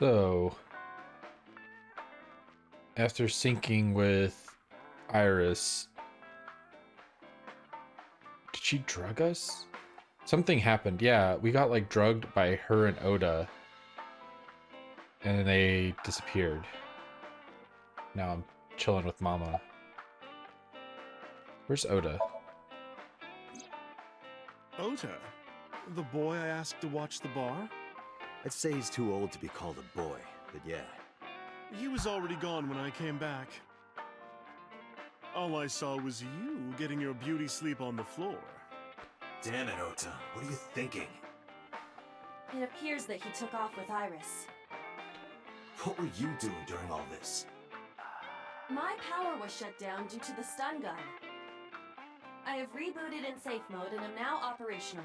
So, after syncing with Iris, did she drug us? Something happened. Yeah, we got like drugged by her and Oda, and then they disappeared. Now I'm chilling with Mama. Where's Oda? Ota? The boy I asked to watch the bar? I'd say he's too old to be called a boy, but yeah. He was already gone when I came back. All I saw was you getting your beauty sleep on the floor. Damn it, Ota. What are you thinking? It appears that he took off with Iris. What were you doing during all this? My power was shut down due to the stun gun. I have rebooted in safe mode and am now operational.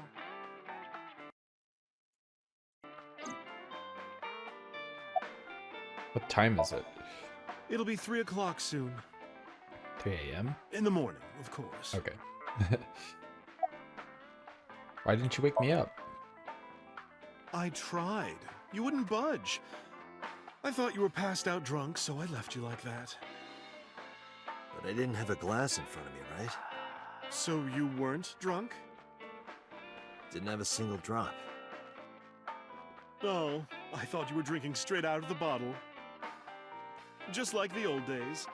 What time is it? It'll be 3 o'clock soon. 3 a.m.? In the morning, of course. Okay. Why didn't you wake me up? I tried. You wouldn't budge. I thought you were passed out drunk, so I left you like that. But I didn't have a glass in front of me, right? So you weren't drunk? Didn't have a single drop. Oh, I thought you were drinking straight out of the bottle. Just like the old days.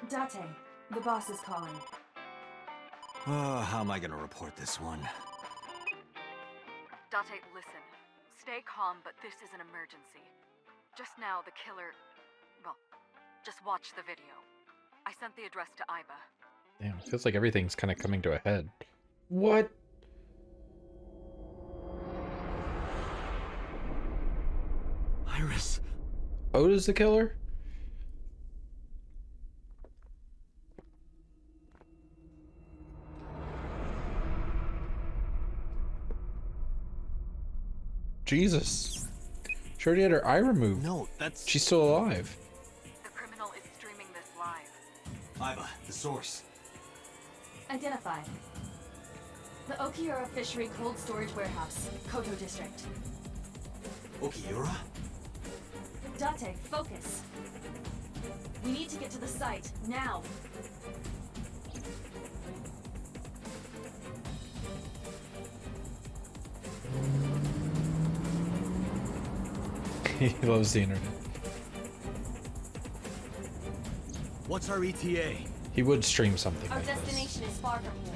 Date, the boss is calling. Oh, how am I gonna report this one? Date, listen. Stay calm, but this is an emergency. Just now, the killer... Well, just watch the video. I sent the address to Iba. Damn, it feels like everything's kind of coming to a head. What? Iris. Oda's the killer? Jesus. She already had her eye removed. No, that's... She's still alive. The criminal is streaming this live. Iba, the source. Identified. The Okiura Fishery Cold Storage Warehouse, Koto District. Okiura? Date, focus. We need to get to the site, now. He loves the internet. What's our ETA? He would stream something Our like this. destination is far from here.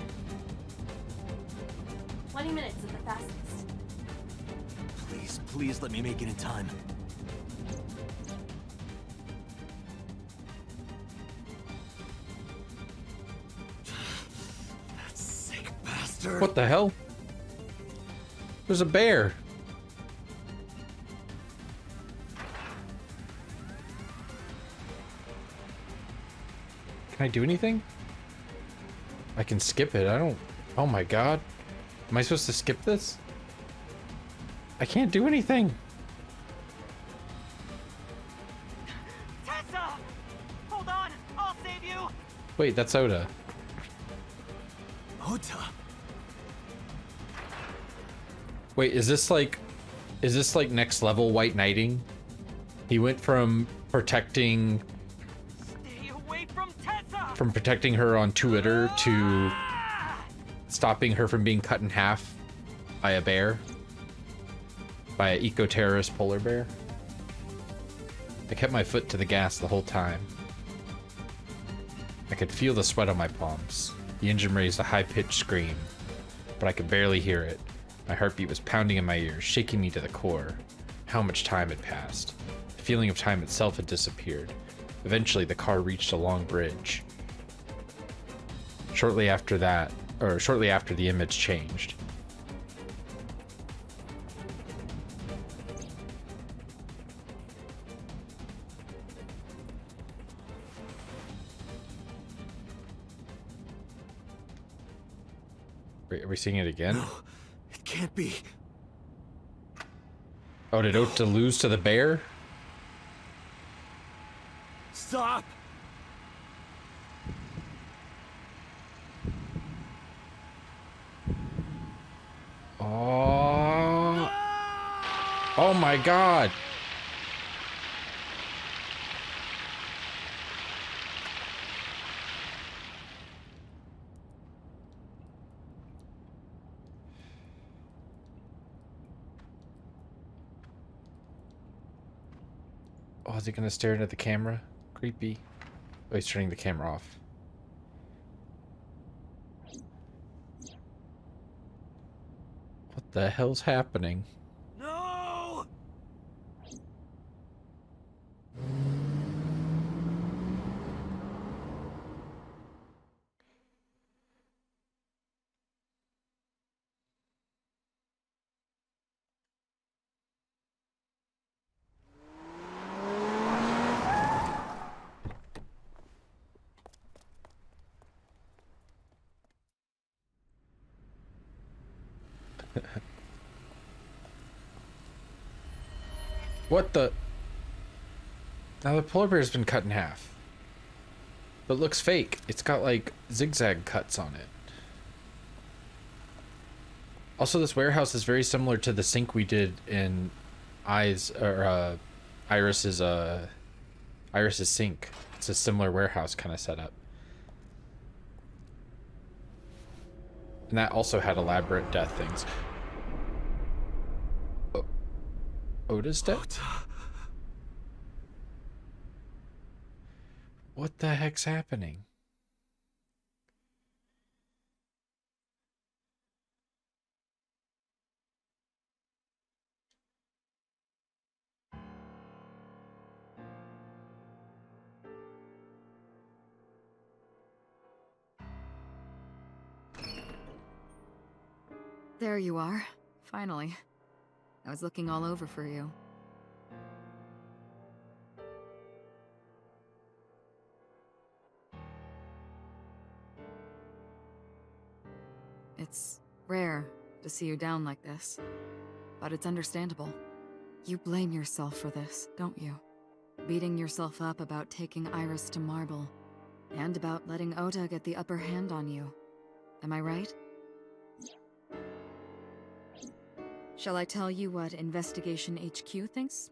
20 minutes at the fastest. Please, please let me make it in time. That sick bastard. What the hell? There's a bear. Can I do anything? I can skip it. I don't... Oh my god. Am I supposed to skip this? I can't do anything. Tessa! Hold on! I'll save you! Wait, that's Oda. Ota. Wait, is this like next level White Knighting? He went from protecting Stay away from Tessa! her on Twitter to stopping her from being cut in half by a bear. By an eco-terrorist polar bear. I kept my foot to the gas the whole time. I could feel the sweat on my palms. The engine raised a high-pitched scream, but I could barely hear it. My heartbeat was pounding in my ears, shaking me to the core. How much time had passed. The feeling of time itself had disappeared. Eventually, the car reached a long bridge. Shortly after the image changed. Wait, are we seeing it again? No, it can't be. Oh, did Ota lose to the bear? Stop! my god! Oh, is he gonna stare into the camera? Creepy. Oh, he's turning the camera off. What the hell's happening? No! What the? Now the polar bear's been cut in half. But looks fake. It's got like zigzag cuts on it. Also, this warehouse is very similar to the sink we did in Iris's sink. It's a similar warehouse kind of setup. And that also had elaborate death things. Oh, Ota's dead? What the heck's happening? There you are. Finally. I was looking all over for you. It's rare to see you down like this, but it's understandable. You blame yourself for this, don't you? Beating yourself up about taking Iris to Marble, and about letting Ota get the upper hand on you. Am I right? Shall I tell you what Investigation HQ thinks?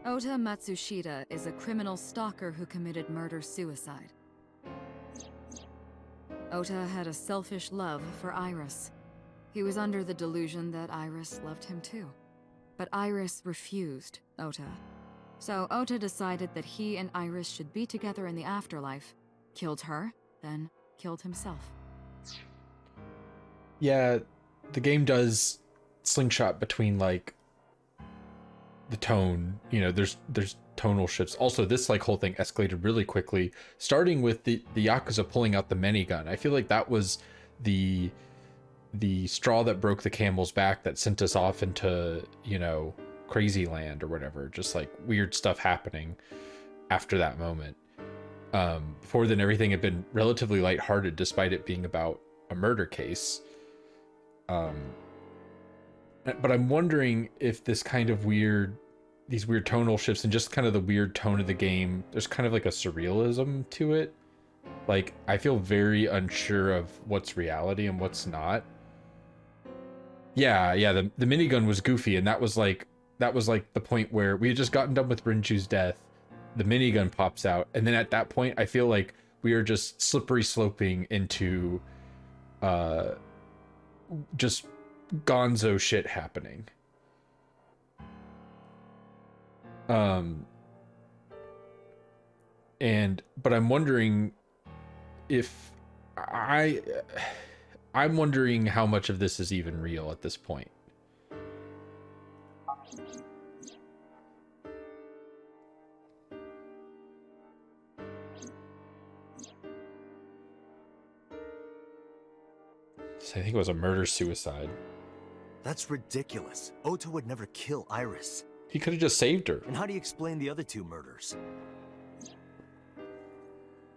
Ota Matsushita is a criminal stalker who committed murder-suicide. Ota had a selfish love for Iris. He was under the delusion that Iris loved him too. But Iris refused Ota. So Ota decided that he and Iris should be together in the afterlife, killed her, then killed himself. Yeah, the game does slingshot between like the tone, you know, there's tonal shifts. Also, this like whole thing escalated really quickly, starting with the Yakuza pulling out the minigun. I feel like that was the straw that broke the camel's back that sent us off into, you know, crazy land or whatever, just like weird stuff happening after that moment. Before then, everything had been relatively lighthearted despite it being about a murder case. But I'm wondering if this kind of these weird tonal shifts and just kind of the weird tone of the game, there's kind of like a surrealism to it. Like, I feel very unsure of what's reality and what's not. Yeah, the minigun was goofy, and that was like the point where we had just gotten done with Rinju's death. The minigun pops out, and then at that point, I feel like we are just slippery sloping into just gonzo shit happening. But I'm wondering if I'm wondering how much of this is even real at this point. So I think it was a murder-suicide. That's ridiculous. Ota would never kill Iris. He could have just saved her. And how do you explain the other two murders?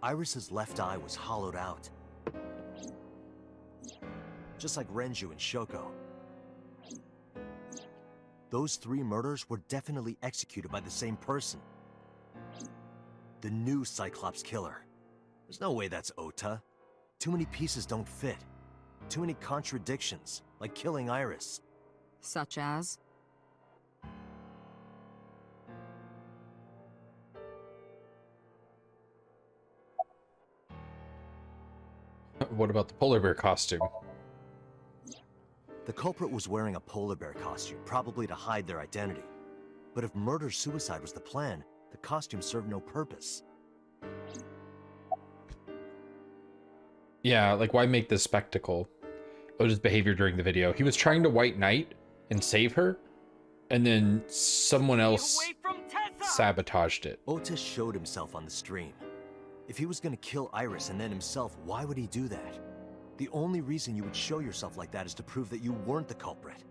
Iris's left eye was hollowed out. Just like Renju and Shoko. Those three murders were definitely executed by the same person. The new Cyclops killer. There's no way that's Ota. Too many pieces don't fit. Too many contradictions, like killing Iris. Such as? What about the polar bear costume? The culprit was wearing a polar bear costume, probably to hide their identity. But if murder-suicide was the plan, the costume served no purpose. Yeah, like why make this spectacle? Ota's behavior during the video. He was trying to white knight and save her, and then someone else sabotaged it. Ota showed himself on the stream. If he was gonna kill Iris and then himself, why would he do that? The only reason you would show yourself like that is to prove that you weren't the culprit.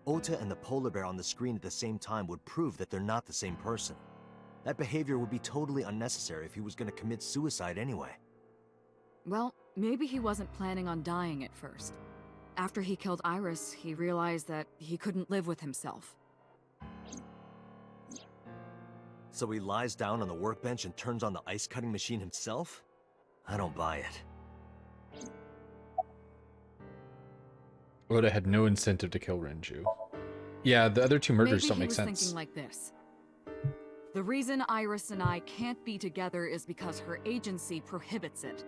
Ota and the polar bear on the screen at the same time would prove that they're not the same person. That behavior would be totally unnecessary if he was gonna commit suicide anyway. Well, maybe he wasn't planning on dying at first. After he killed Iris, he realized that he couldn't live with himself. So he lies down on the workbench and turns on the ice-cutting machine himself? I don't buy it. Ota had no incentive to kill Renju. Yeah, the other two murders don't make sense. Maybe he was thinking like this. The reason Iris and I can't be together is because her agency prohibits it,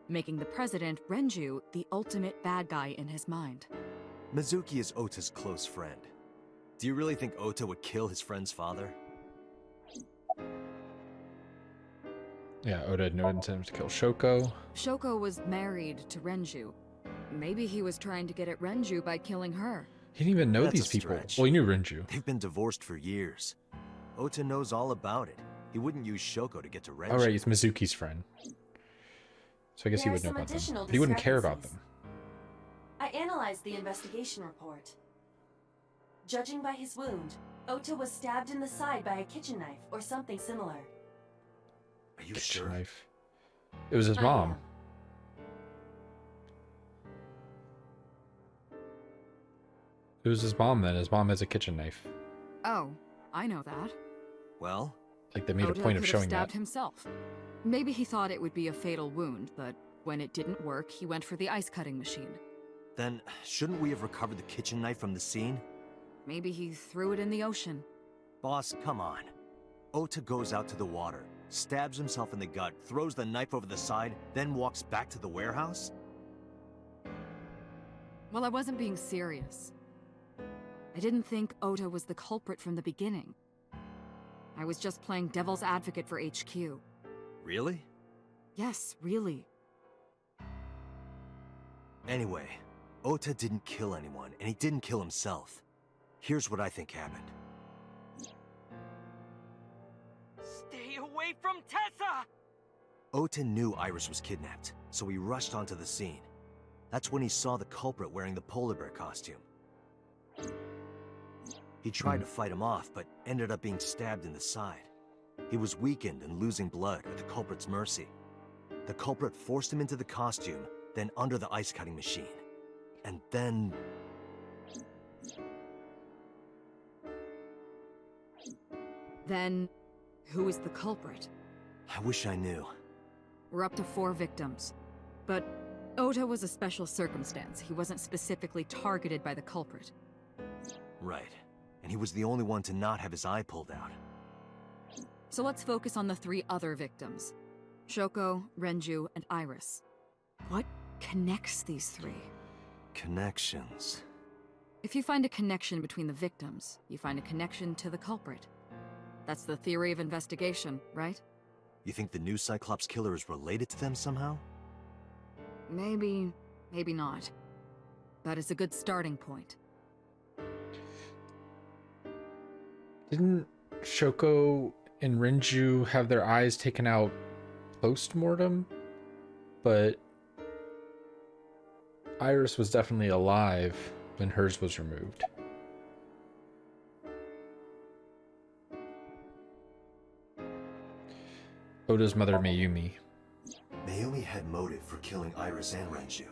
making the president, Renju, the ultimate bad guy in his mind. Mizuki is Ota's close friend. Do you really think Ota would kill his friend's father? Yeah, Ota had no incentive to kill Shoko. Shoko was married to Renju. Maybe he was trying to get at Renju by killing her. He didn't even know That's these a people. stretch. Well, he knew Renju. They've been divorced for years. Ota knows all about it. He wouldn't use Shoko to get to Renju. Alright, he's Mizuki's friend. So I guess he There would are know some about them. additional But he wouldn't care about them. I analyzed the investigation report. Judging by his wound, Ota was stabbed in the side by a kitchen knife or something similar. Are you Kitchen sure? knife. It was his I mom. am. It was his mom then. His mom has a kitchen knife. Oh, I know that. Well, Like they made Ota a point of could have showing stabbed that. himself. Maybe he thought it would be a fatal wound, but when it didn't work, he went for the ice-cutting machine. then shouldn't we have recovered the kitchen knife from the scene? Maybe he threw it in the ocean. Boss, come on. Ota goes out to the water, stabs himself in the gut, throws the knife over the side, then walks back to the warehouse? Well, I wasn't being serious. I didn't think Ota was the culprit from the beginning. I was just playing devil's advocate for HQ. Really? Yes, really. Anyway, Ota didn't kill anyone, and he didn't kill himself. Here's what I think happened. Stay away from Tessa! Ota knew Iris was kidnapped, so he rushed onto the scene. That's when he saw the culprit wearing the polar bear costume. He tried to fight him off, but ended up being stabbed in the side. He was weakened and losing blood at the culprit's mercy. The culprit forced him into the costume, then under the ice-cutting machine. And then... Then, who is the culprit? I wish I knew. We're up to 4 victims. But Ota was a special circumstance. He wasn't specifically targeted by the culprit. Right. And he was the only one to not have his eye pulled out. So let's focus on the 3 other victims. Shoko, Renju, and Iris. What connects these 3? Connections. If you find a connection between the victims, you find a connection to the culprit. That's the theory of investigation, right? You think the new Cyclops killer is related to them somehow? Maybe, maybe not. But it's a good starting point. Didn't Shoko and Renju have their eyes taken out post-mortem? But Iris was definitely alive when hers was removed. Oda's mother, Mayumi. Mayumi had motive for killing Iris and Renju.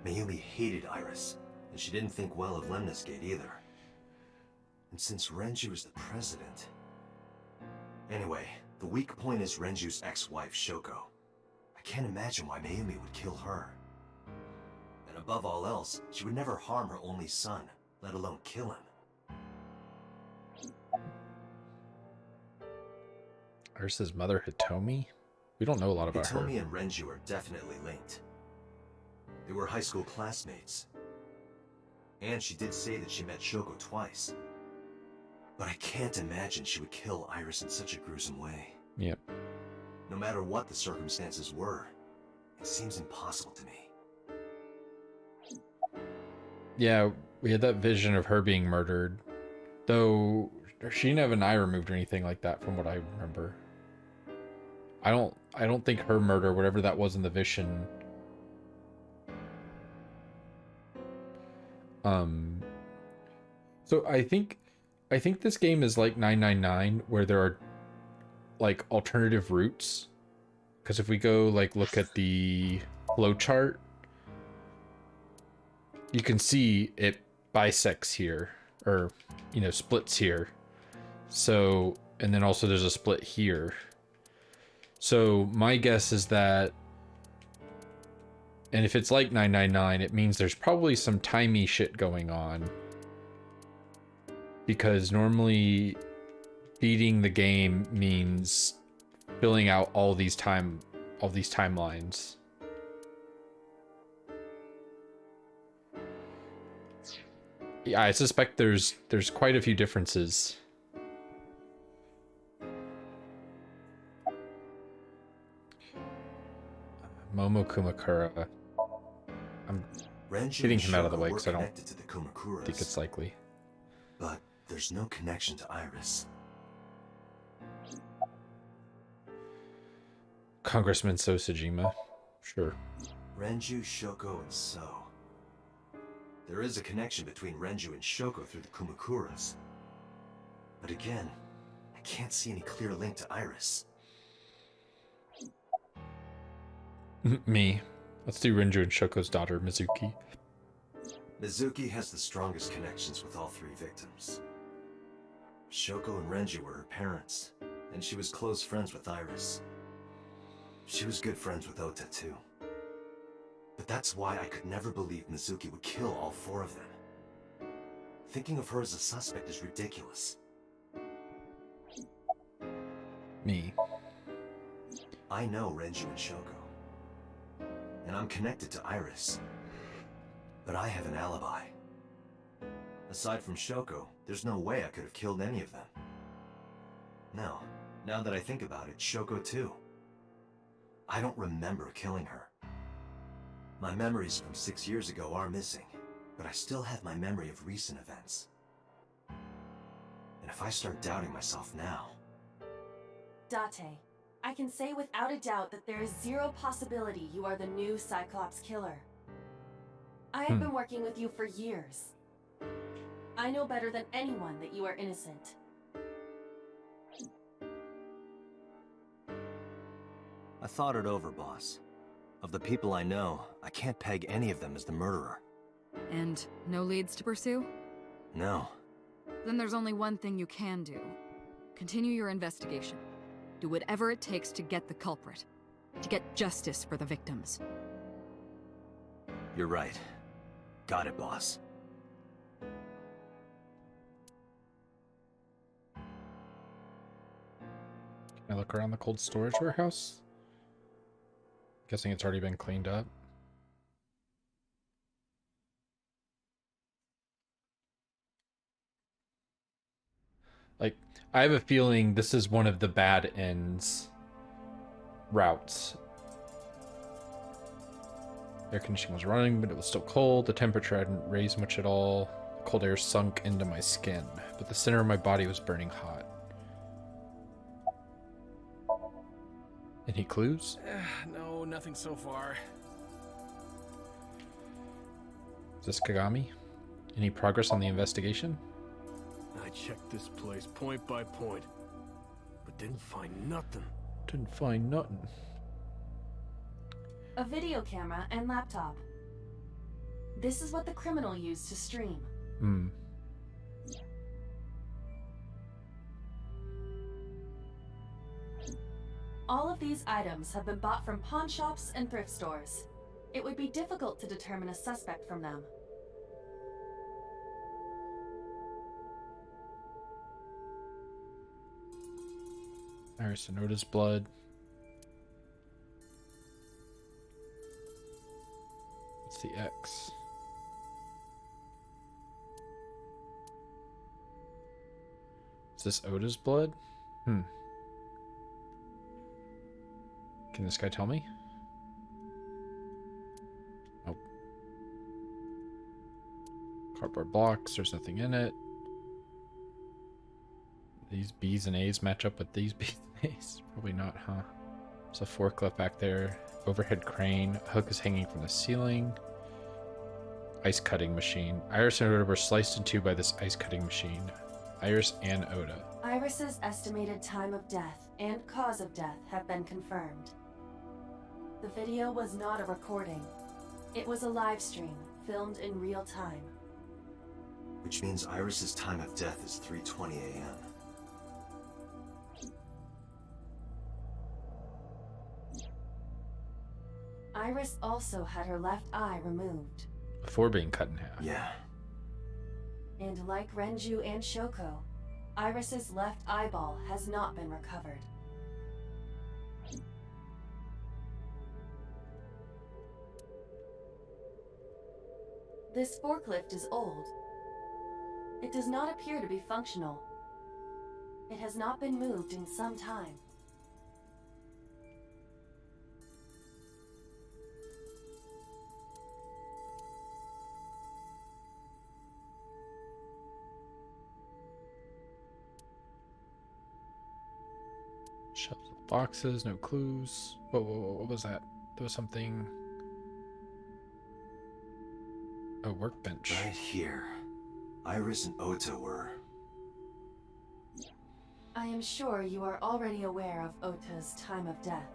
Mayumi hated Iris, and she didn't think well of Lemnis Gate either. And since Renju is the president... Anyway, the weak point is Renju's ex-wife, Shoko. I can't imagine why Mayumi would kill her. And above all else, she would never harm her only son, let alone kill him. Iris's mother, Hitomi? We don't know a lot about her. Hitomi and Renju are definitely linked. They were high school classmates. And she did say that she met Shoko twice. But I can't imagine she would kill Iris in such a gruesome way. Yep. No matter what the circumstances were, it seems impossible to me. Yeah, we had that vision of her being murdered. Though she didn't have an eye removed or anything like that from what I remember. I don't think her murder, whatever that was in the vision. So I think this game is like 999 where there are like alternative routes. Because if we go like look at the flowchart, you can see it bisects here, or you know, splits here. So, and then also there's a split here. So my guess is that, and if it's like 999, it means there's probably some timey shit going on. Because normally beating the game means filling out all these timelines. Yeah, I suspect there's quite a few differences. Momo Kumakura. I'm Renju getting and him out of the Shoko way were because I don't connected to the Kumakuras, think it's likely. but there's no connection to Iris. Congressman So Sejima. Sure. Renju, Shoko, and So. There is a connection between Renju and Shoko through the Kumakuras. But again, I can't see any clear link to Iris. Me. Let's do Renju and Shoko's daughter, Mizuki. Mizuki has the strongest connections with all three victims. Shoko and Renju were her parents, and she was close friends with Iris. She was good friends with Ota too. But that's why I could never believe Mizuki would kill all four of them. Thinking of her as a suspect is ridiculous. Me. I know Renju and Shoko. And I'm connected to Iris. But I have an alibi. Aside from Shoko, there's no way I could have killed any of them. No, now that I think about it, Shoko too. I don't remember killing her. My memories from 6 years ago are missing, but I still have my memory of recent events. And if I start doubting myself now... Date, I can say without a doubt that there is zero possibility you are the new Cyclops killer. I have been working with you for years. I know better than anyone that you are innocent. I thought it over, boss. Of the people I know, I can't peg any of them as the murderer. And no leads to pursue? No. Then there's only one thing you can do. Continue your investigation. Do whatever it takes to get the culprit. To get justice for the victims. You're right. Got it, boss. Can I look around the cold storage warehouse? Guessing it's already been cleaned up. Like, I have a feeling this is one of the bad ends routes. Air conditioning was running, but it was still cold. The temperature hadn't raised much at all. The cold air sunk into my skin, but the center of my body was burning hot. Any clues? No, nothing so far. Is this Kagami? Any progress on the investigation? I checked this place point by point, but didn't find nothing. Didn't find nothing. A video camera and laptop. This is what the criminal used to stream. All of these items have been bought from pawn shops and thrift stores. It would be difficult to determine a suspect from them. Iris Sonoda's blood. What's the X? Is this Oda's blood? Can this guy tell me? Nope. Cardboard box, there's nothing in it. These B's and A's match up with these B's and A's? Probably not, huh? There's a forklift back there. Overhead crane. A hook is hanging from the ceiling. Ice cutting machine. Iris and Oda were sliced in two by this ice cutting machine. Iris and Oda. Iris's estimated time of death and cause of death have been confirmed. The video was not a recording. It was a live stream, filmed in real time. Which means Iris's time of death is 3:20 a.m. Iris also had her left eye removed. Before being cut in half. Yeah. And like Renju and Shoko, Iris's left eyeball has not been recovered. This forklift is old. It does not appear to be functional. It has not been moved in some time. Shelves of boxes, no clues. Whoa, what was that? There was something. A workbench. Right here. Iris and Ota were... I am sure you are already aware of Ota's time of death.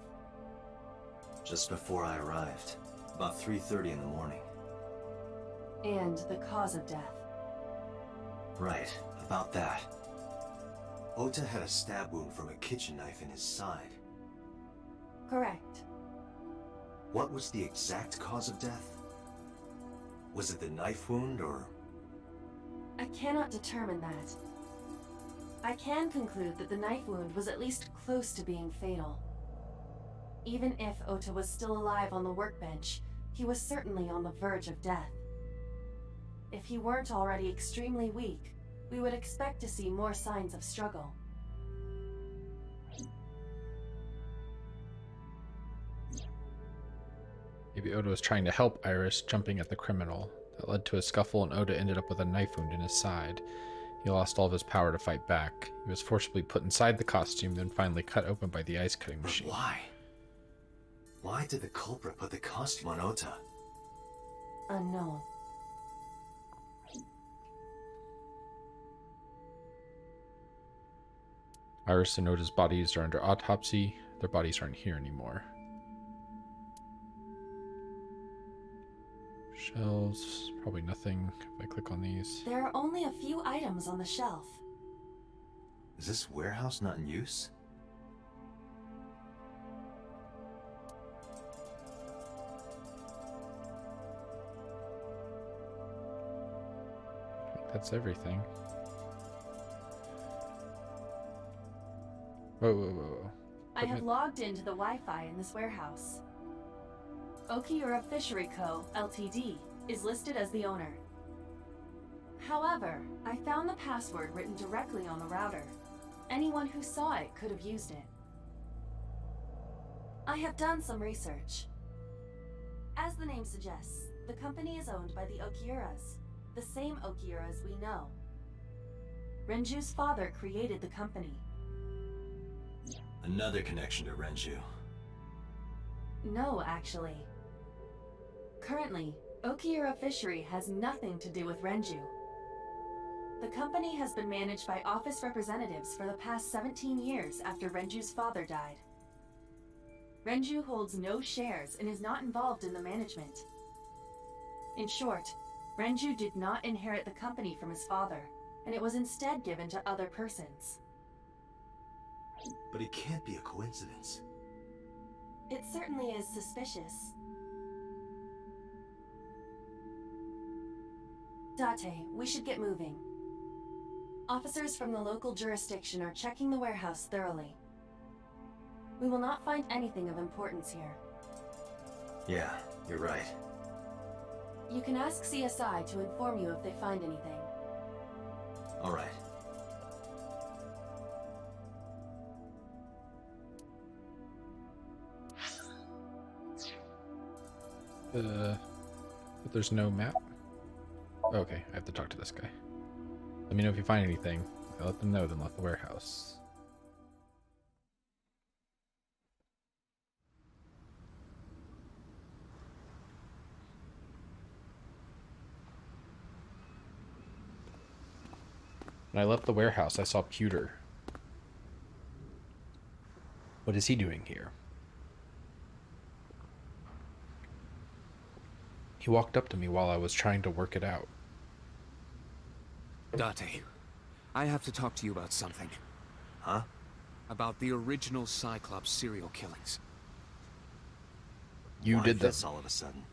just before I arrived. About 3:30 in the morning. And the cause of death. Right, about that. Ota had a stab wound from a kitchen knife in his side. Correct. What was the exact cause of death? Was it the knife wound, or...? I cannot determine that. I can conclude that the knife wound was at least close to being fatal. Even if Ota was still alive on the workbench, he was certainly on the verge of death. If he weren't already extremely weak, we would expect to see more signs of struggle. Maybe Oda was trying to help Iris, jumping at the criminal. That led to a scuffle, and Oda ended up with a knife wound in his side. He lost all of his power to fight back. He was forcibly put inside the costume, then finally cut open by the ice cutting But machine. why? Why did the culprit put the costume on Ota? Unknown. Iris and Oda's bodies are under autopsy. Their bodies aren't here anymore. Shelves, probably nothing if I click on these. There are only a few items on the shelf. Is this warehouse not in use? I think that's everything. Whoa. I have logged into the Wi-Fi in this warehouse. Okiura Fishery Co., Ltd. is listed as the owner. However, I found the password written directly on the router. Anyone who saw it could have used it. I have done some research. As the name suggests, the company is owned by the Okiuras, the same Okiuras we know. Renju's father created the company. Another connection to Renju. No, actually. Currently, Okiura Fishery has nothing to do with Renju. The company has been managed by office representatives for the past 17 years after Renju's father died. Renju holds no shares and is not involved in the management. In short, Renju did not inherit the company from his father, and it was instead given to other persons. But it can't be a coincidence. It certainly is suspicious. Date, we should get moving. Officers from the local jurisdiction are checking the warehouse thoroughly. We will not find anything of importance here. Yeah, you're right. You can ask CSI to inform you if they find anything. All right. But there's no map. Okay, I have to talk to this guy. Let me know if you find anything. If I let them know, then left the warehouse. When I left the warehouse, I saw Pewter. What is he doing here? He walked up to me while I was trying to work it out. Date, I have to talk to you about something. Huh? About the original Cyclops serial killings. You Why did this this. all of a sudden?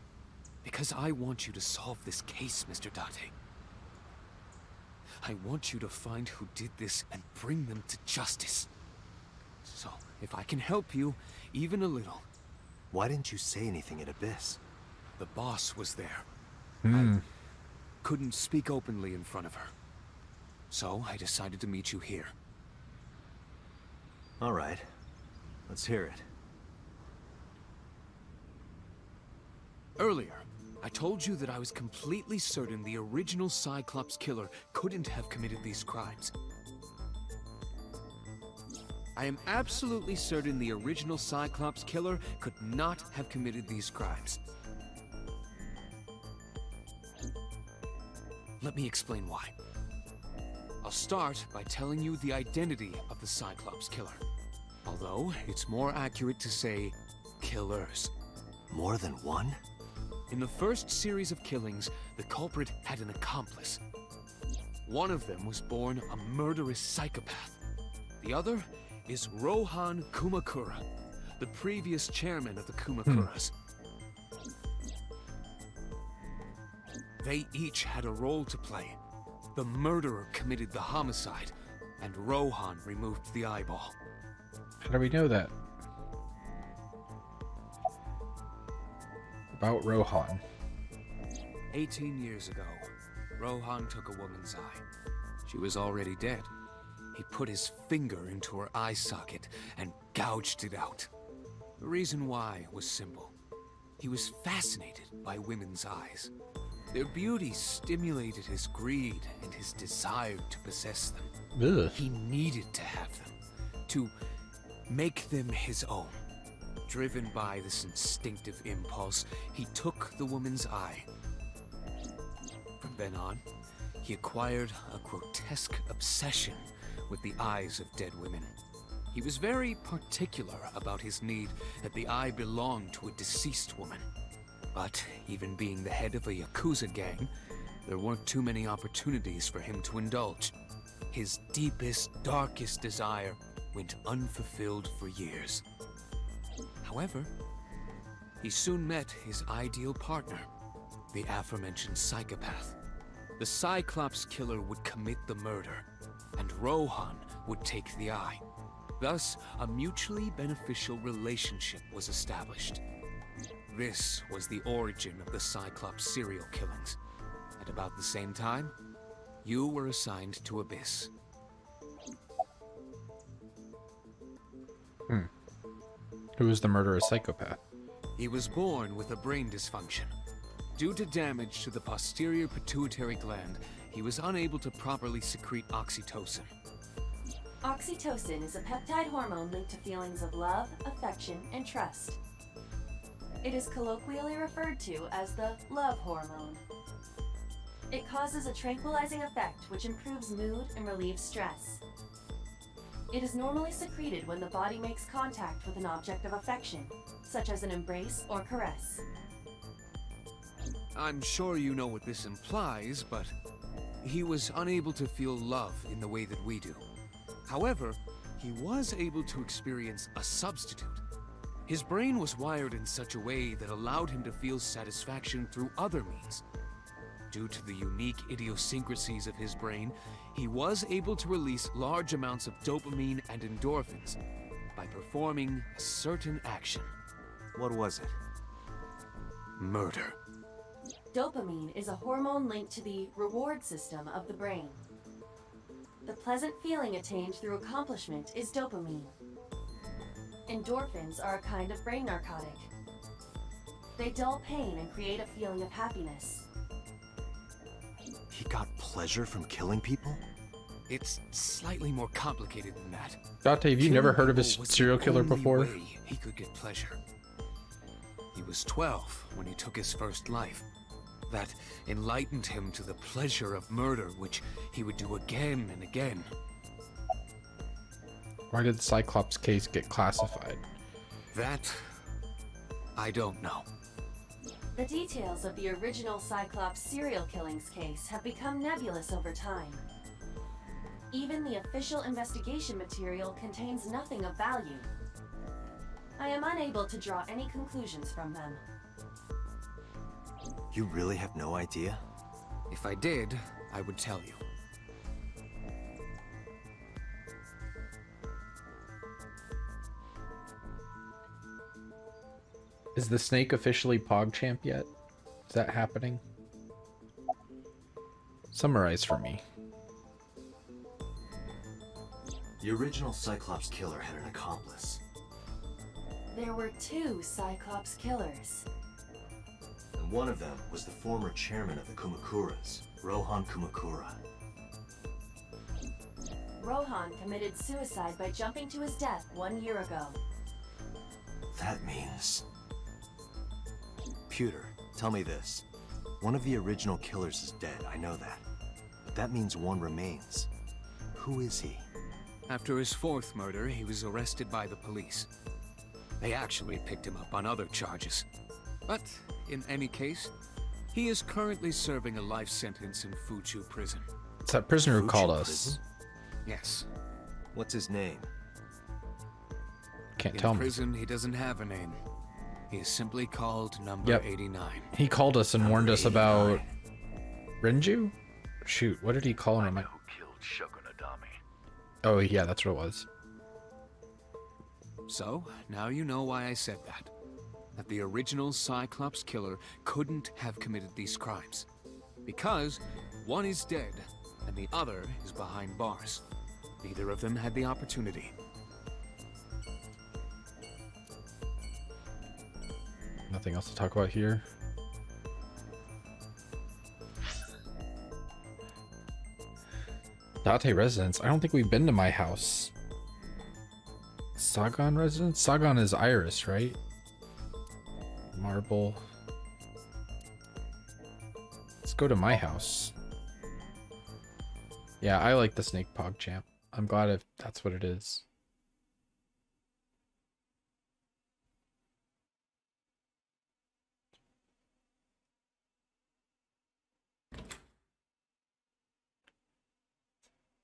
Because I want you to solve this case, Mr. Date. I want you to find who did this and bring them to justice. So, if I can help you, even a little. Why didn't you say anything at Abyss? The boss was there. Hmm. I couldn't speak openly in front of her. So, I decided to meet you here. All right. Let's hear it. Earlier, I told you that I was completely certain the original Cyclops killer couldn't have committed these crimes. I am absolutely certain the original Cyclops killer could not have committed these crimes. Let me explain why. I'll start by telling you the identity of the Cyclops killer. Although, it's more accurate to say, killers. More than one? In the first series of killings, the culprit had an accomplice. One of them was born a murderous psychopath. The other is Rohan Kumakura, the previous chairman of the Kumakuras. They each had a role to play. The murderer committed the homicide, and Rohan removed the eyeball. How do we know that? About Rohan. 18 years ago, Rohan took a woman's eye. She was already dead. He put his finger into her eye socket and gouged it out. The reason why was simple. He was fascinated by women's eyes. Their beauty stimulated his greed and his desire to possess them. Ugh. He needed to have them, to make them his own. Driven by this instinctive impulse, he took the woman's eye. From then on, he acquired a grotesque obsession with the eyes of dead women. He was very particular about his need that the eye belonged to a deceased woman. But even being the head of a Yakuza gang, there weren't too many opportunities for him to indulge. His deepest, darkest desire went unfulfilled for years. However, he soon met his ideal partner, the aforementioned psychopath. The Cyclops killer would commit the murder, and Rohan would take the eye. Thus, a mutually beneficial relationship was established. This was the origin of the Cyclops serial killings. At about the same time, you were assigned to Abyss. Who is the murderous psychopath? He was born with a brain dysfunction. Due to damage to the posterior pituitary gland, he was unable to properly secrete oxytocin. Oxytocin is a peptide hormone linked to feelings of love, affection, and trust. It is colloquially referred to as the love hormone. It causes a tranquilizing effect which improves mood and relieves stress. It is normally secreted when the body makes contact with an object of affection, such as an embrace or caress. I'm sure you know what this implies, but he was unable to feel love in the way that we do. However, he was able to experience a substitute. His brain was wired in such a way that allowed him to feel satisfaction through other means. Due to the unique idiosyncrasies of his brain, he was able to release large amounts of dopamine and endorphins by performing a certain action. What was it? Murder. Dopamine is a hormone linked to the reward system of the brain. The pleasant feeling attained through accomplishment is dopamine. Endorphins are a kind of brain narcotic. They dull pain and create a feeling of happiness. He got pleasure from killing people? It's slightly more complicated than that. Date, have you never Killing heard of a people was the serial killer only before? way he could get pleasure. He was 12 when he took his first life. That enlightened him to the pleasure of murder, which he would do again and again. Why did the Cyclops case get classified? That, I don't know. The details of the original Cyclops serial killings case have become nebulous over time. Even the official investigation material contains nothing of value. I am unable to draw any conclusions from them. You really have no idea? If I did, I would tell you. Is the snake officially PogChamp yet? Is that happening? Summarize for me. The original Cyclops killer had an accomplice. There were 2 Cyclops killers. And one of them was the former chairman of the Kumakuras, Rohan Kumakura. Rohan committed suicide by jumping to his death 1 year ago. That means... Pewter, tell me this. One of the original killers is dead, I know that. But that means one remains. Who is he? After his 4th murder, he was arrested by the police. They actually picked him up on other charges. But, in any case, he is currently serving a life sentence in Fuchu prison. It's that prisoner who called Fuchu us. prison? Yes. What's his name? Can't In tell me. prison, he doesn't have a name. He is simply called Number Yep. 89. He called us and warned us Number about 89. Renju? Shoot, what did he call him? Who killed Shoko Nadami? Oh yeah, that's what it was. So, now you know why I said that. That the original Cyclops killer couldn't have committed these crimes. Because one is dead, and the other is behind bars. Neither of them had the opportunity. Nothing else to talk about here. Date residence. I don't think we've been to my house. Sagan residence? Sagan is Iris, right? Marble. Let's go to my house. Yeah, I like the snake PogChamp. I'm glad if that's what it is.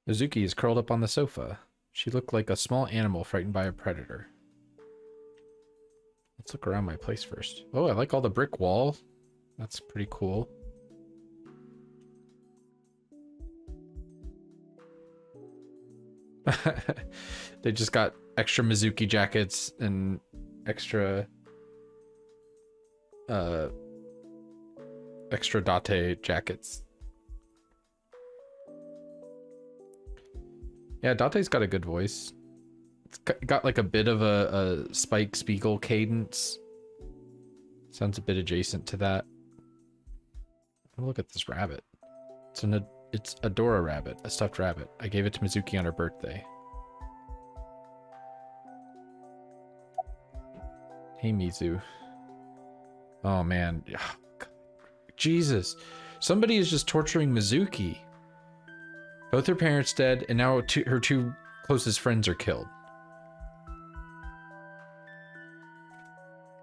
Mizuki is curled up on the sofa. She looked like a small animal frightened by a predator. Let's look around my place first. Oh, I like all the brick wall. That's pretty cool. They just got extra Mizuki jackets and extra extra Date jackets. Yeah, Date's got a good voice. It's got like a bit of a Spike Spiegel cadence. Sounds a bit adjacent to that. Oh, look at this rabbit. It's a Dora rabbit, a stuffed rabbit. I gave it to Mizuki on her birthday. Hey, Mizu. Oh, man. Jesus. Somebody is just torturing Mizuki. Both her parents dead, and now her 2 closest friends are killed.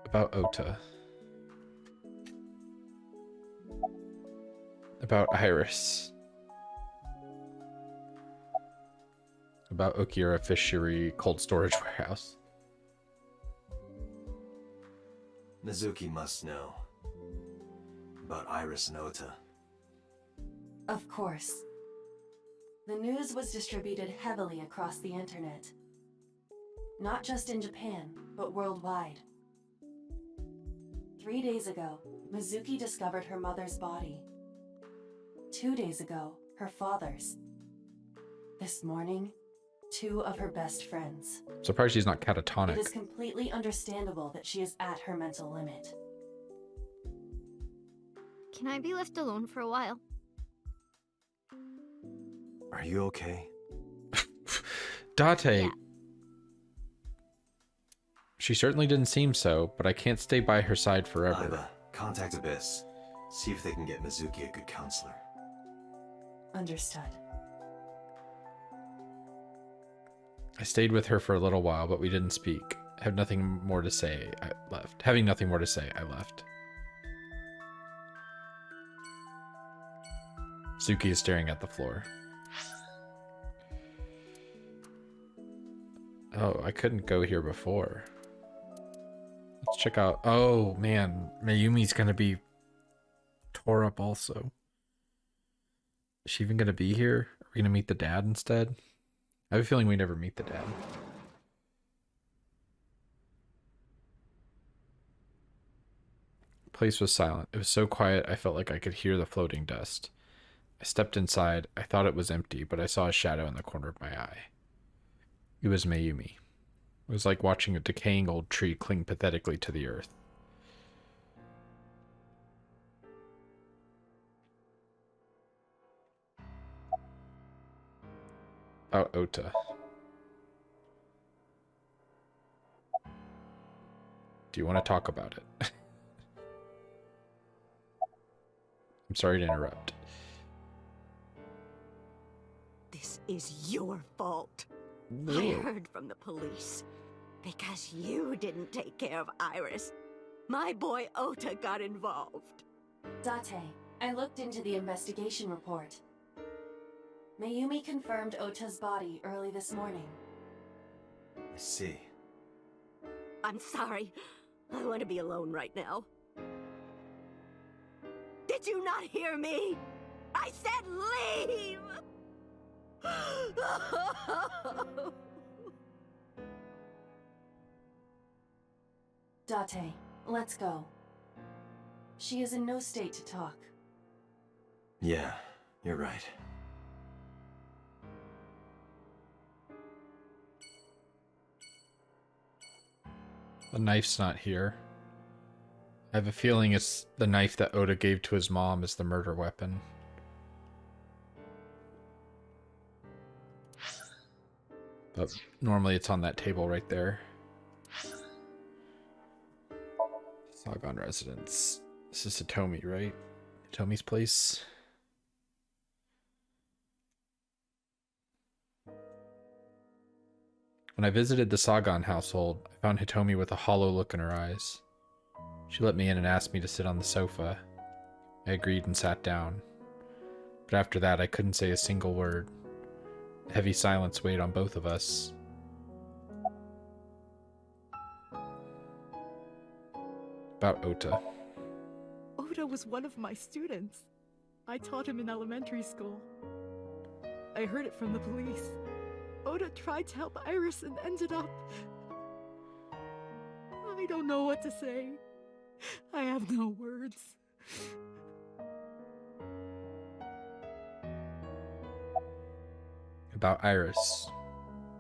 About Ota. About Iris. About Okira Fishery Cold Storage Warehouse. Mizuki must know. About Iris and Ota. Of course. The news was distributed heavily across the internet. Not just in Japan, but worldwide. 3 days ago, Mizuki discovered her mother's body. 2 days ago, her father's. This morning, 2 of her best friends. Surprised she's not It catatonic. is completely understandable that she is at her mental limit. Can I be left alone for a while? Are you okay? Date. Yeah. She certainly didn't seem so, but I can't stay by her side forever. Iva, contact Abyss. See if they can get Mizuki a good counselor. Understood. I stayed with her for a little while, but we didn't speak. Having nothing more to say, I left. I left. Suki is staring at the floor. Oh, I couldn't go here before. Let's check out... Oh, man. Mayumi's gonna be tore up also. Is she even gonna be here? Are we gonna meet the dad instead? I have a feeling we never meet the dad. The place was silent. It was so quiet I felt like I could hear the floating dust. I stepped inside. I thought it was empty, but I saw a shadow in the corner of my eye. It was Mayumi. It was like watching a decaying old tree cling pathetically to the earth. About Ota. Do you want to talk about it? I'm sorry to interrupt. This is your fault. No. I heard from the police. Because you didn't take care of Iris, my boy Ota got involved. Date, I looked into the investigation report. Mayumi confirmed Ota's body early this morning. I see. I'm sorry. I want to be alone right now. Did you not hear me? I said leave! Date, let's go. She is in no state to talk. Yeah, you're right. The knife's not here. I have a feeling it's the knife that Ota gave to his mom as the murder weapon. But normally it's on that table right there. Sagan residence. This is Hitomi, right? Hitomi's place. When I visited the Sagan household, I found Hitomi with a hollow look in her eyes. She let me in and asked me to sit on the sofa. I agreed and sat down. But after that, I couldn't say a single word. A heavy silence weighed on both of us. About Ota. Ota was one of my students. I taught him in elementary school. I heard it from the police. Ota tried to help Iris and ended up... I don't know what to say. I have no words. About Iris.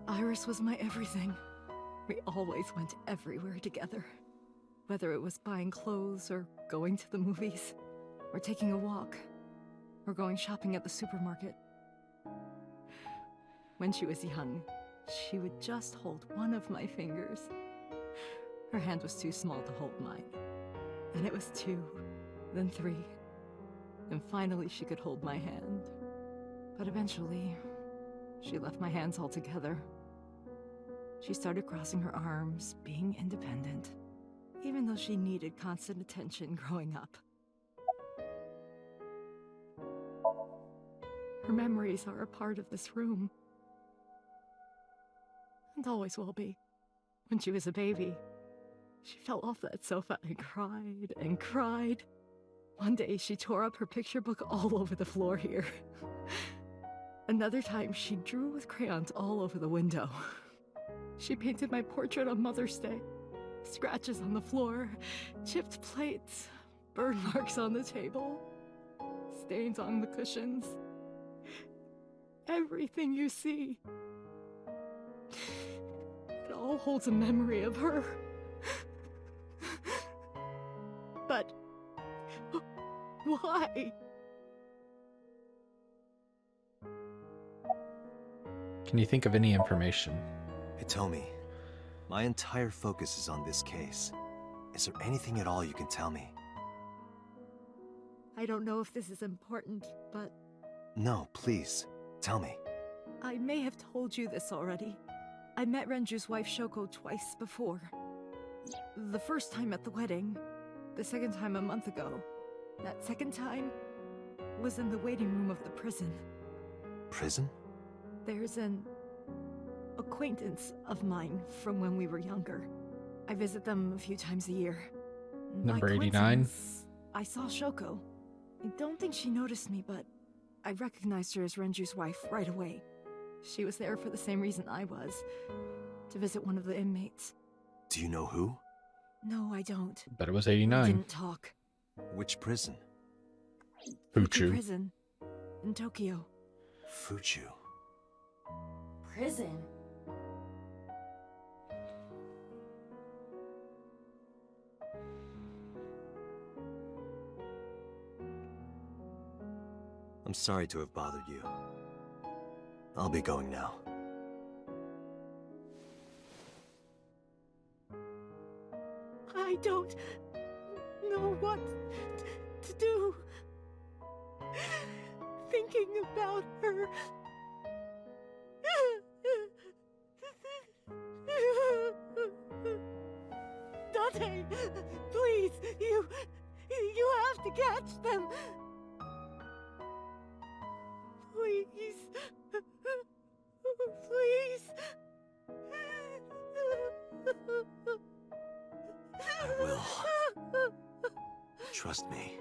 Iris was my everything. We always went everywhere together. Whether it was buying clothes, or going to the movies, or taking a walk, or going shopping at the supermarket. When she was young, she would just hold one of my fingers. Her hand was too small to hold mine. Then it was 2, then 3, and finally she could hold my hand. But eventually, she left my hands altogether. She started crossing her arms, being independent, even though she needed constant attention growing up. Her memories are a part of this room. And always will be. When she was a baby, she fell off that sofa and cried and cried. One day she tore up her picture book all over the floor here. Another time she drew with crayons all over the window. She painted my portrait on Mother's Day, Scratches on the floor, chipped plates, burn marks on the table, stains on the cushions. Everything you see. It all holds a memory of her. But why? Can you think of any information? Hitomi, my entire focus is on this case. Is there anything at all you can tell me? I don't know if this is important, but No, please, tell me. I may have told you this already. I met Renju's wife Shoko twice before. The first time at the wedding, the second time a month ago. That second time was in the waiting room of the prison. Prison? There's an acquaintance of mine from when we were younger. I visit them a few times a year. Number By 89? coincidence, I saw Shoko. I don't think she noticed me, but I recognized her as Renju's wife right away. She was there for the same reason I was, to visit one of the inmates. Do you know who? No, I don't. Bet it was We 89. didn't talk. Which prison? Fuchu. Prison in Tokyo. Fuchu. Prison? I'm sorry to have bothered you. I'll be going now. I don't know what to do. Thinking about her. Date, please, you have to catch them. Please. Please. I will. Trust me.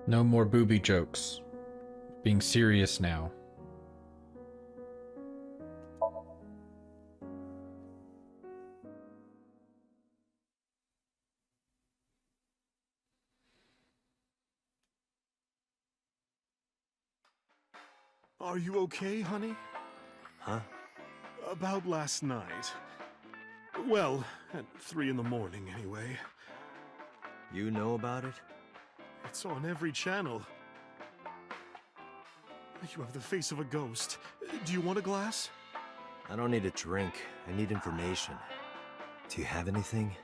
No more booby jokes. Being serious now. Are you okay, honey? Huh? About last night. Well, at 3 in the morning, anyway. You know about it? It's on every channel. You have the face of a ghost. Do you want a glass? I don't need a drink. I need information. Do you have anything?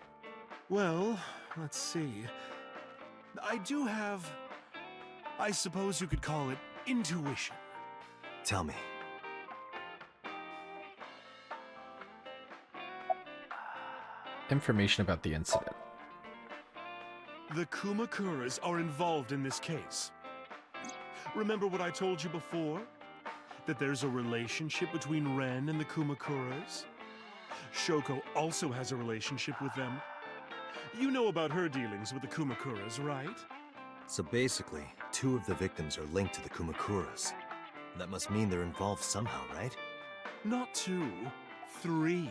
Well, let's see. I do have... I suppose you could call it intuition. Tell me. Information about the incident. The Kumakuras are involved in this case. Remember what I told you before? That there's a relationship between Ren and the Kumakuras? Shoko also has a relationship with them. You know about her dealings with the Kumakuras, right? So basically, 2 of the victims are linked to the Kumakuras. That must mean they're involved somehow, right? Not 2, 3.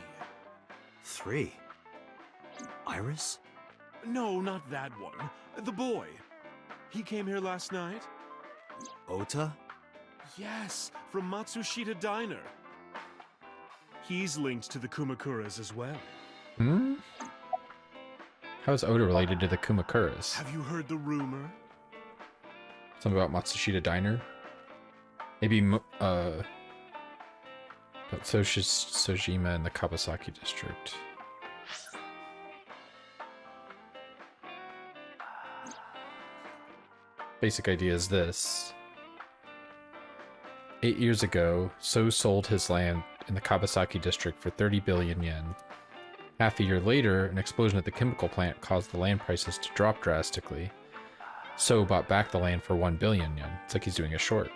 3? Iris? No, not that one. The boy. He came here last night? Ota? Yes, from Matsushita Diner. He's linked to the Kumakuras as well. Hmm? How is Oda related to the Kumakuras? Have you heard the rumor? Something about Matsushita Diner? Maybe, about Sojima in the Kabusaki district. Basic idea is this. 8 years ago, So sold his land in the Kabusaki district for 30 billion yen. Half a year later, an explosion at the chemical plant caused the land prices to drop drastically. So bought back the land for 1 billion yen. It's like he's doing a short.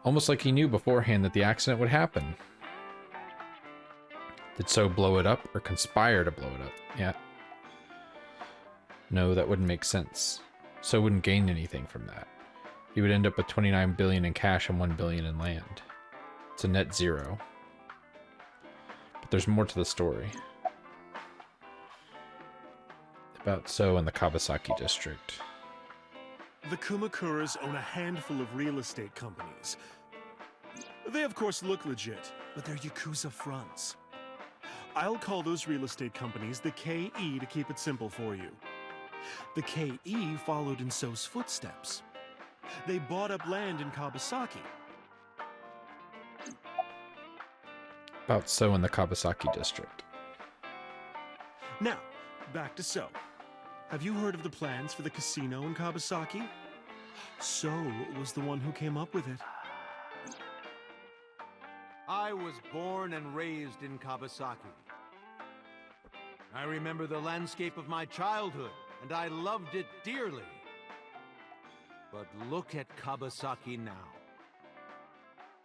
Almost like he knew beforehand that the accident would happen. Did So blow it up or conspire to blow it up? Yeah. No, that wouldn't make sense. So wouldn't gain anything from that. He would end up with 29 billion in cash and 1 billion in land. It's a net zero. But there's more to the story. About so in the Kabusaki district. The Kumakuras own a handful of real estate companies. They of course look legit, but they're Yakuza fronts. I'll call those real estate companies the KE to keep it simple for you. The KE followed in So's footsteps. They bought up land in Kabusaki. About so in the Kabusaki district. Now, back to So. Have you heard of the plans for the casino in Kabusaki? So was the one who came up with it. I was born and raised in Kabusaki. I remember the landscape of my childhood, and I loved it dearly. But look at Kabusaki now.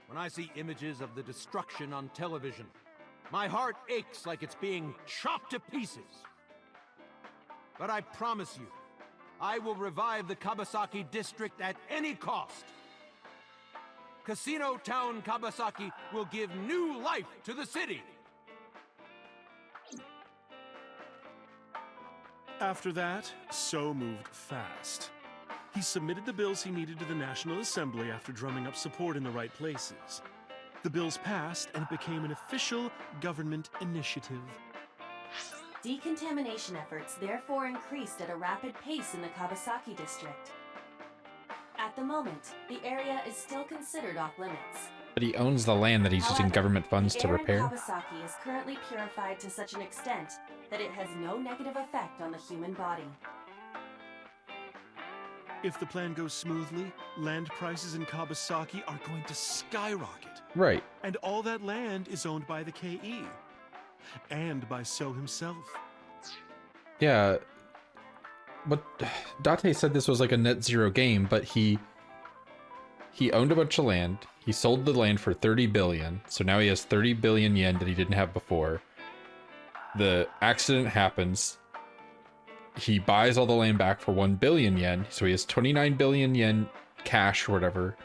When I see images of the destruction on television, my heart aches like it's being chopped to pieces. But I promise you, I will revive the Kabusaki district at any cost. Casino Town Kabusaki will give new life to the city. After that, So moved fast. He submitted the bills he needed to the National Assembly after drumming up support in the right places. The bills passed, and it became an official government initiative. Decontamination efforts therefore increased at a rapid pace in the Kabusaki district. At the moment, the area is still considered off limits. But he owns the land that he's using government funds to repair. The air in Kabusaki is currently purified to such an extent that it has no negative effect on the human body. If the plan goes smoothly, land prices in Kabusaki are going to skyrocket. Right. And all that land is owned by the KE. And by So himself. Yeah. But Date said this was like a net zero game, but he owned a bunch of land. He sold the land for 30 billion. So now he has 30 billion yen that he didn't have before. The accident happens. He buys all the land back for 1 billion yen. So he has 29 billion yen cash or whatever.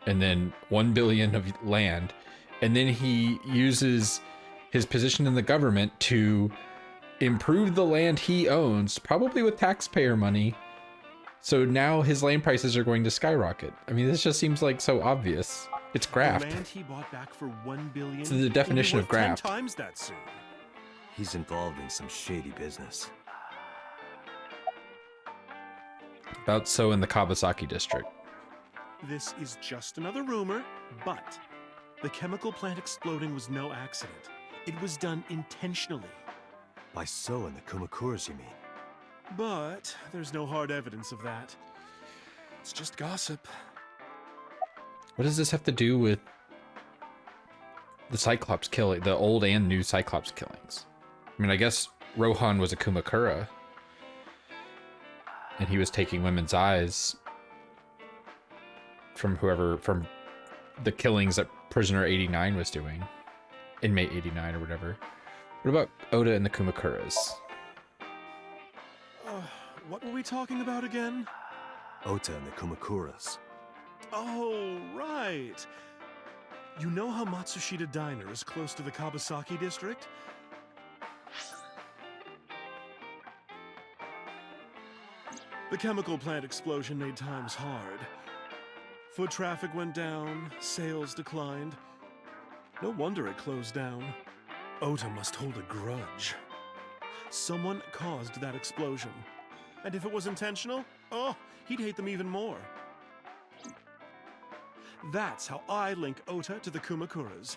And then 1 billion of land. And then he uses his position in the government to improve the land he owns, probably with taxpayer money. So now his land prices are going to skyrocket. I mean, this just seems like so obvious. It's graft. The land he bought back for 1 billion. It's the definition of graft. 10 times that soon. He's involved in some shady business. About so in the Kabusaki district. This is just another rumor, but the chemical plant exploding was no accident. It was done intentionally. By So and the Kumakuras, you mean? But there's no hard evidence of that. It's just gossip. What does this have to do with the Cyclops killing, the old and new Cyclops killings? I mean, I guess Rohan was a Kumakura. And he was taking women's eyes from from the killings that Prisoner 89 was doing. Inmate 89 or whatever. What about Oda and the Kumakuras? What were we talking about again? Ota and the Kumakuras. Oh, right. You know how Matsushita Diner is close to the Kabusaki district? The chemical plant explosion made times hard. Foot traffic went down, sales declined. No wonder it closed down. Ota must hold a grudge. Someone caused that explosion. And if it was intentional, oh, he'd hate them even more. That's how I link Ota to the Kumakuras.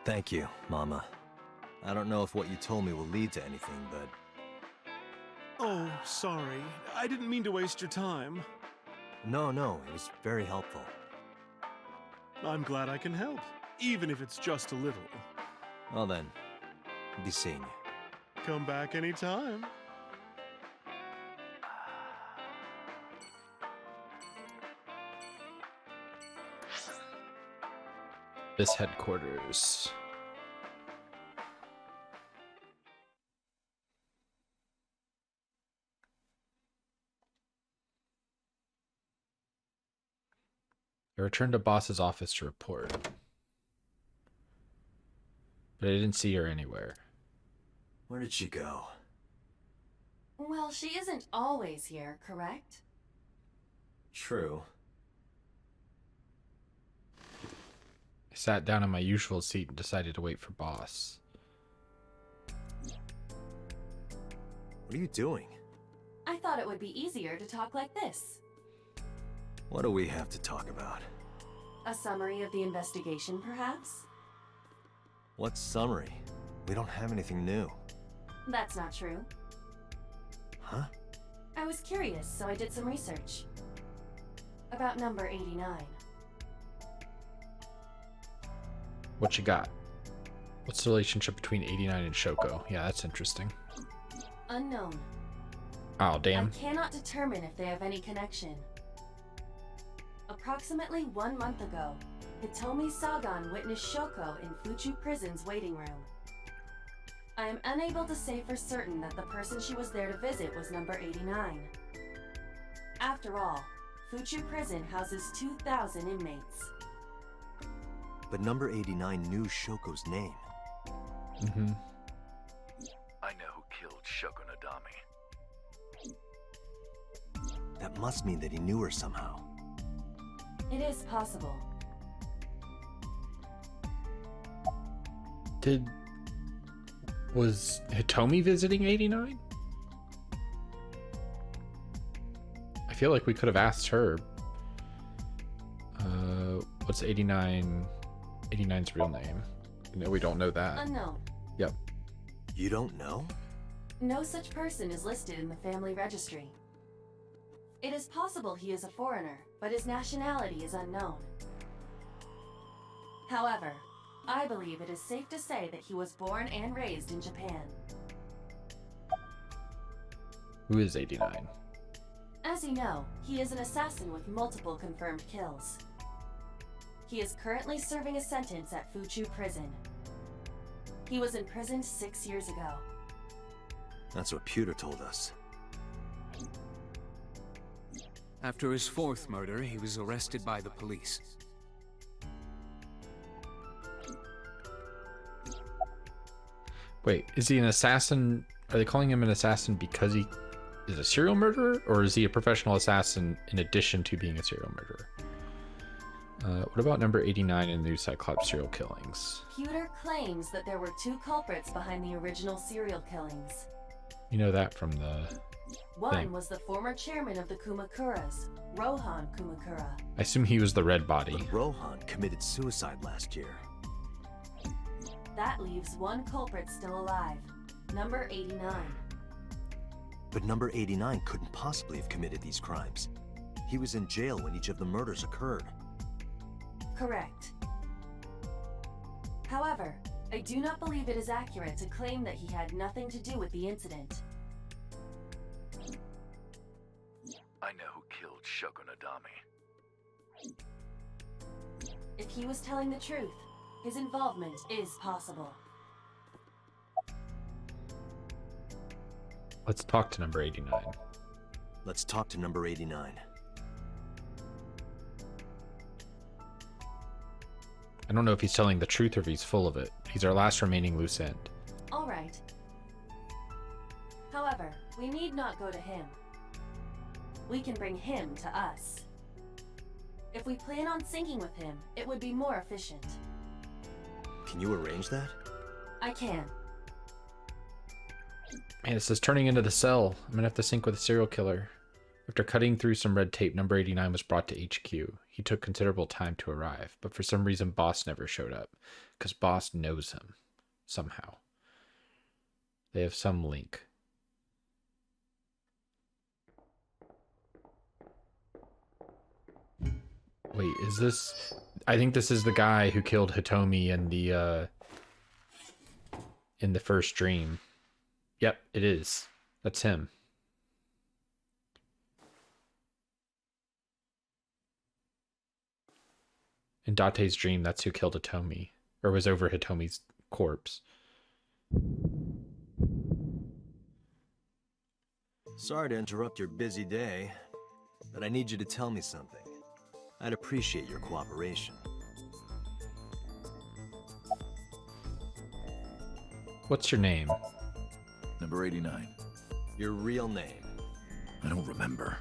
Thank you, Mama. I don't know if what you told me will lead to anything, but... Oh, sorry. I didn't mean to waste your time. No, it was very helpful. I'm glad I can help, even if it's just a little. Well then, be seeing you. Come back anytime. This headquarters. I returned to boss's office to report. But I didn't see her anywhere. Where did she go? Well, she isn't always here, correct? True. I sat down in my usual seat and decided to wait for boss. What are you doing? I thought it would be easier to talk like this. What do we have to talk about? A summary of the investigation, perhaps? What summary? We don't have anything new. That's not true. Huh? I was curious, so I did some research. About number 89. What you got? What's the relationship between 89 and Shoko? Yeah, that's interesting. Unknown. Oh, damn. I cannot determine if they have any connection. Approximately 1 month ago, Hitomi Sagan witnessed Shoko in Fuchu Prison's waiting room. I am unable to say for certain that the person she was there to visit was number 89. After all, Fuchu Prison houses 2,000 inmates. But number 89 knew Shoko's name. Mm-hmm. I know who killed Shoko Nadami. That must mean that he knew her somehow. It is possible. Was Hitomi visiting 89? I feel like we could have asked her. What's 89's real name? No, we don't know that. Unknown. Yep. You don't know? No such person is listed in the family registry. It is possible he is a foreigner, but his nationality is unknown. However, I believe it is safe to say that he was born and raised in Japan. Who is 89? As you know, he is an assassin with multiple confirmed kills. He is currently serving a sentence at Fuchu Prison. He was imprisoned 6 years ago. That's what Pewter told us. After his fourth murder, he was arrested by the police. Wait, is he an assassin? Are they calling him an assassin because he is a serial murderer? Or is he a professional assassin in addition to being a serial murderer? What about number 89 in the new Cyclops serial killings? Pewter claims that there were 2 culprits behind the original serial killings. You know that from the One thing. was the former chairman of the Kumakuras, Rohan Kumakura. I assume he was the red body. But Rohan committed suicide last year. That leaves 1 culprit still alive, number 89. But number 89 couldn't possibly have committed these crimes. He was in jail when each of the murders occurred. Correct. However, I do not believe it is accurate to claim that he had nothing to do with the incident. I know who killed Shoko Nadami. If he was telling the truth, his involvement is possible. Let's talk to number 89. Let's talk to number 89. I don't know if he's telling the truth or if he's full of it. He's our last remaining loose end. All right. However, we need not go to him. We can bring him to us. If we plan on syncing with him, it would be more efficient. Can you arrange that? I can. Man, this is turning into the cell. I'm gonna have to sync with a serial killer. After cutting through some red tape, number 89 was brought to HQ. He took considerable time to arrive, but for some reason Boss never showed up. Because Boss knows him. Somehow. They have some link. Wait, is this... I think this is the guy who killed Hitomi in the first dream. Yep, it is. That's him. In Date's dream, that's who killed Hitomi. Or was over Hitomi's corpse. Sorry to interrupt your busy day, but I need you to tell me something. I'd appreciate your cooperation. What's your name? Number 89. Your real name? I don't remember.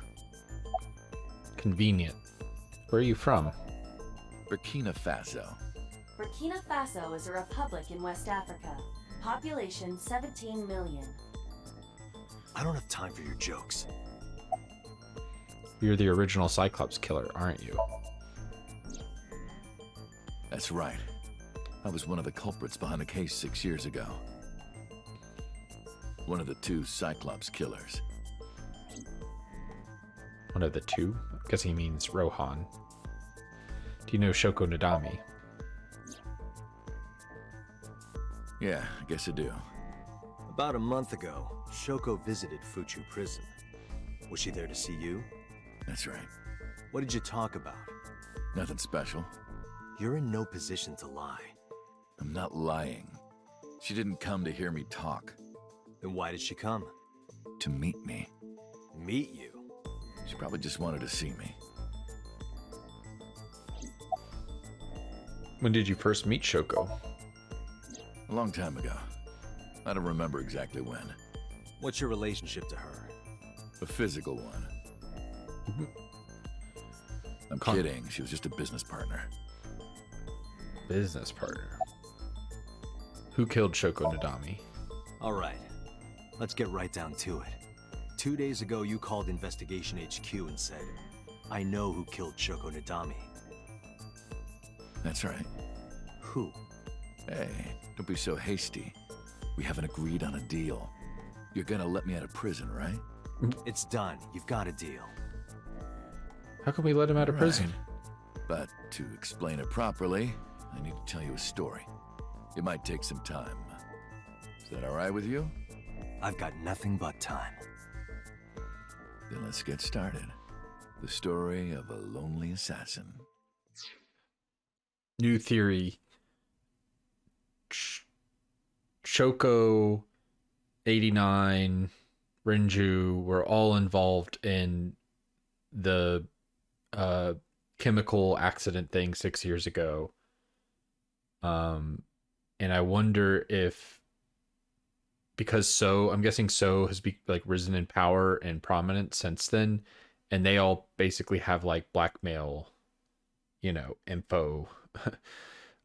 Convenient. Where are you from? Burkina Faso. Burkina Faso is a republic in West Africa. Population 17 million. I don't have time for your jokes. You're the original Cyclops killer, aren't you? That's right. I was one of the culprits behind the case 6 years ago. One of the 2 Cyclops killers. One of the 2? I guess he means Rohan. Do you know Shoko Nadami? Yeah, I guess I do. About a month ago, Shoko visited Fuchu prison. Was she there to see you? That's right. What did you talk about? Nothing special. You're in no position to lie. I'm not lying. She didn't come to hear me talk. Then why did she come? To meet me. Meet you? She probably just wanted to see me. When did you first meet Shoko? A long time ago. I don't remember exactly when. What's your relationship to her? A physical one. I'm kidding. She was just a business partner. Business partner. Who killed Shoko Nadami? All right. Let's get right down to it. 2 days ago, you called Investigation HQ and said, I know who killed Shoko Nadami. That's right. Who? Hey, don't be so hasty. We haven't agreed on a deal. You're gonna let me out of prison, right? It's done. You've got a deal. How can we let him out of prison? But to explain it properly, I need to tell you a story. It might take some time. Is that all right with you? I've got nothing but time. Then let's get started. The story of a lonely assassin. New theory. Shoko, 89, Renju were all involved in the chemical accident thing 6 years ago. And I wonder if, because I'm guessing So has risen in power and prominence since then, and they all basically have like blackmail, info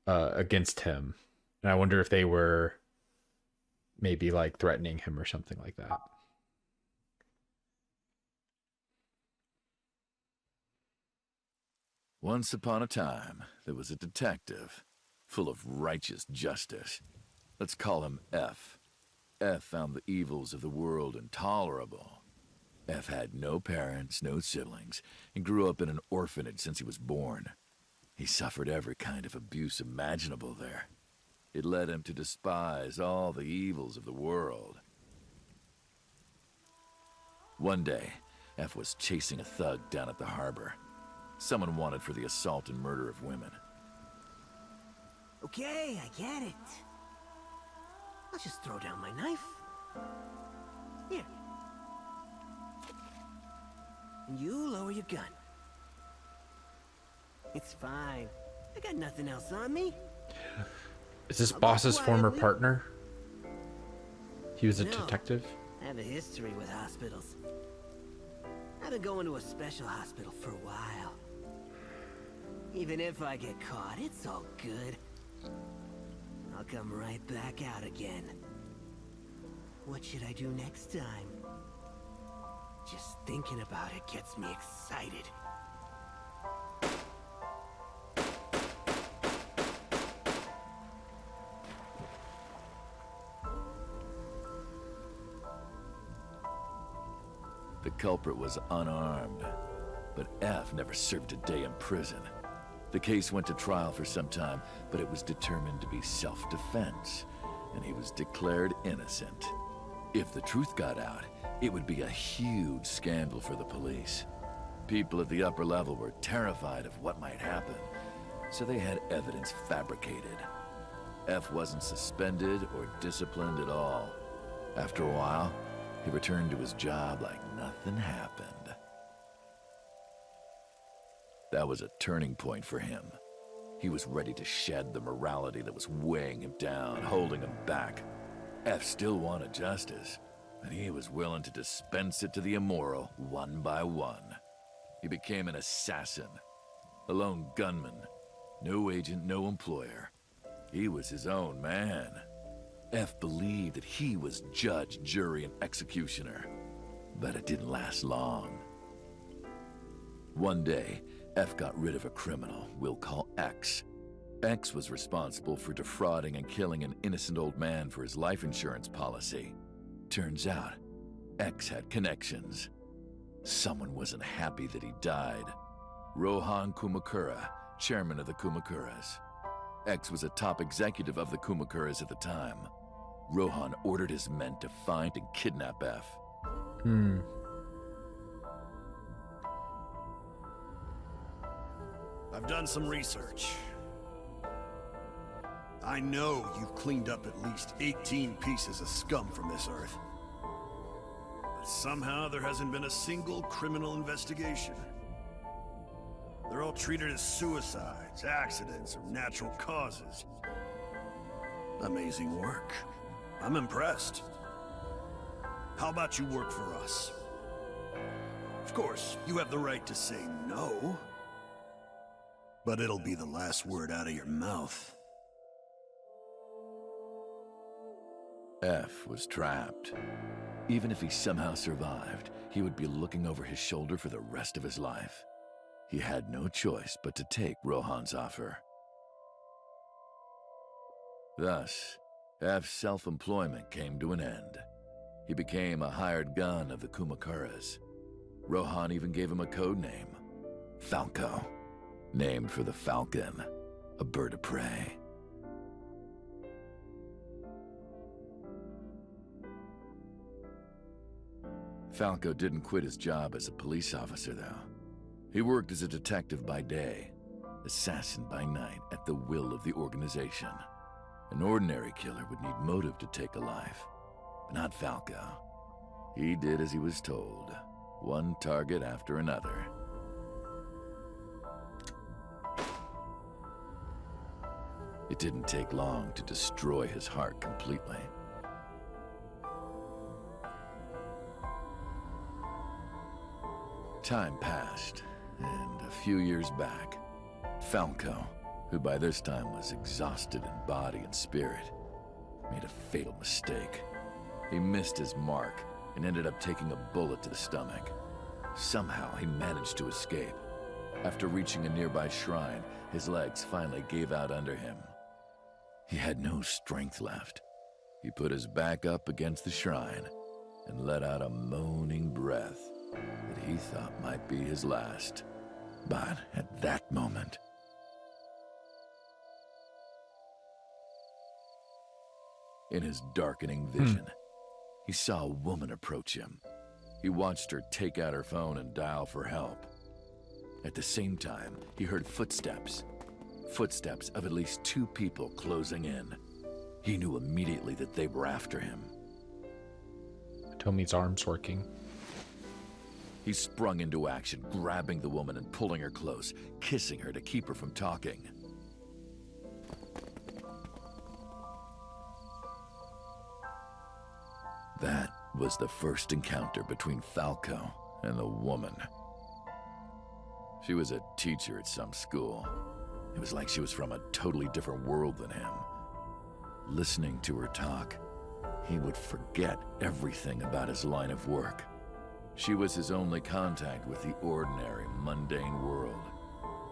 against him. And I wonder if they were maybe like threatening him or something like that. Once upon a time, there was a detective, full of righteous justice. Let's call him F. F found the evils of the world intolerable. F had no parents, no siblings, and grew up in an orphanage since he was born. He suffered every kind of abuse imaginable there. It led him to despise all the evils of the world. One day, F was chasing a thug down at the harbor. Someone wanted for the assault and murder of women. Okay, I get it. I'll just throw down my knife. Here. And you lower your gun. It's fine. I got nothing else on me. Is this boss's former partner? He was a detective? I have a history with hospitals. I've been going to a special hospital for a while. Even if I get caught, it's all good. I'll come right back out again. What should I do next time? Just thinking about it gets me excited. The culprit was unarmed, but F never served a day in prison. The case went to trial for some time, but it was determined to be self-defense, and he was declared innocent. If the truth got out, it would be a huge scandal for the police. People at the upper level were terrified of what might happen, so they had evidence fabricated. F wasn't suspended or disciplined at all. After a while, he returned to his job like nothing happened. That was a turning point for him. He was ready to shed the morality that was weighing him down, holding him back. F still wanted justice, and he was willing to dispense it to the immoral one by one. He became an assassin, a lone gunman, no agent, no employer. He was his own man. F believed that he was judge, jury, and executioner, but it didn't last long. One day, F got rid of a criminal we'll call X. X was responsible for defrauding and killing an innocent old man for his life insurance policy. Turns out, X had connections. Someone wasn't happy that he died. Rohan Kumakura, chairman of the Kumakuras. X was a top executive of the Kumakuras at the time. Rohan ordered his men to find and kidnap F. I've done some research. I know you've cleaned up at least 18 pieces of scum from this earth. But somehow there hasn't been a single criminal investigation. They're all treated as suicides, accidents, or natural causes. Amazing work. I'm impressed. How about you work for us? Of course, you have the right to say no. But it'll be the last word out of your mouth. F was trapped. Even if he somehow survived, he would be looking over his shoulder for the rest of his life. He had no choice but to take Rohan's offer. Thus, F's self-employment came to an end. He became a hired gun of the Kumakuras. Rohan even gave him a code name, Falco, named for the falcon, a bird of prey. Falco didn't quit his job as a police officer, though. He worked as a detective by day, assassin by night at the will of the organization. An ordinary killer would need motive to take a life, but not Falco. He did as he was told, one target after another. It didn't take long to destroy his heart completely. Time passed, and a few years back, Falco, who by this time was exhausted in body and spirit, made a fatal mistake. He missed his mark and ended up taking a bullet to the stomach. Somehow he managed to escape. After reaching a nearby shrine, his legs finally gave out under him. He had no strength left. He put his back up against the shrine and let out a moaning breath that he thought might be his last. But at that moment, in his darkening vision, he saw a woman approach him. He watched her take out her phone and dial for help. At the same time, he heard footsteps. Footsteps of at least 2 people closing in. He knew immediately that they were after him. Tommy's arm's working. He sprung into action, grabbing the woman and pulling her close, kissing her to keep her from talking. That was the first encounter between Falco and the woman. She was a teacher at some school. It was like she was from a totally different world than him. Listening to her talk, he would forget everything about his line of work. She was his only contact with the ordinary, mundane world.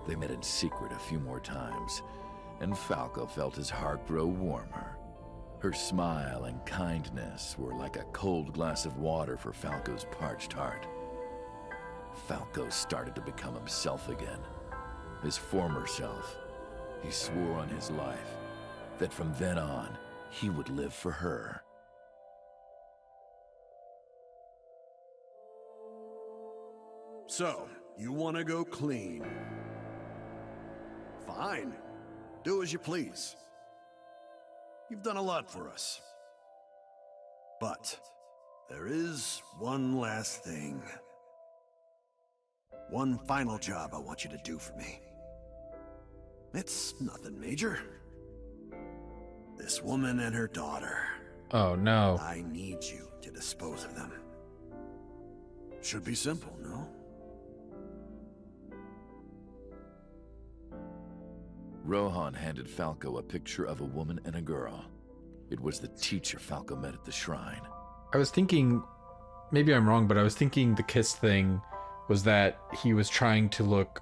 They met in secret a few more times, and Falco felt his heart grow warmer. Her smile and kindness were like a cold glass of water for Falco's parched heart. Falco started to become himself again, his former self. He swore on his life that from then on, he would live for her. So, you want to go clean? Fine. Do as you please. You've done a lot for us. But there is one last thing. One final job I want you to do for me. It's nothing major. This woman and her daughter. Oh no. I need you to dispose of them. Should be simple, no? Rohan handed Falco a picture of a woman and a girl. It was the teacher Falco met at the shrine. I was thinking, maybe I'm wrong, but I was thinking the kiss thing was that he was trying to look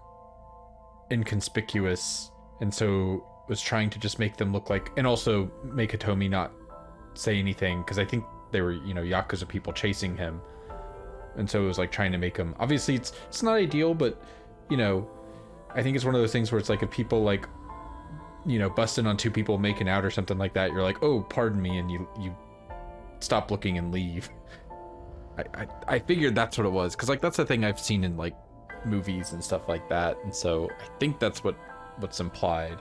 inconspicuous, and so was trying to just make them look like, and also make Hitomi not say anything, because I think they were, you know, Yakuza people chasing him. And so it was like trying to make him, obviously it's not ideal, but, you know, I think it's one of those things where it's like if people like, you know, busting on two people making out or something like that, you're like, oh, pardon me, and you stop looking and leave. I figured that's what it was, because like that's the thing I've seen in like movies and stuff like that, and so I think that's what's implied.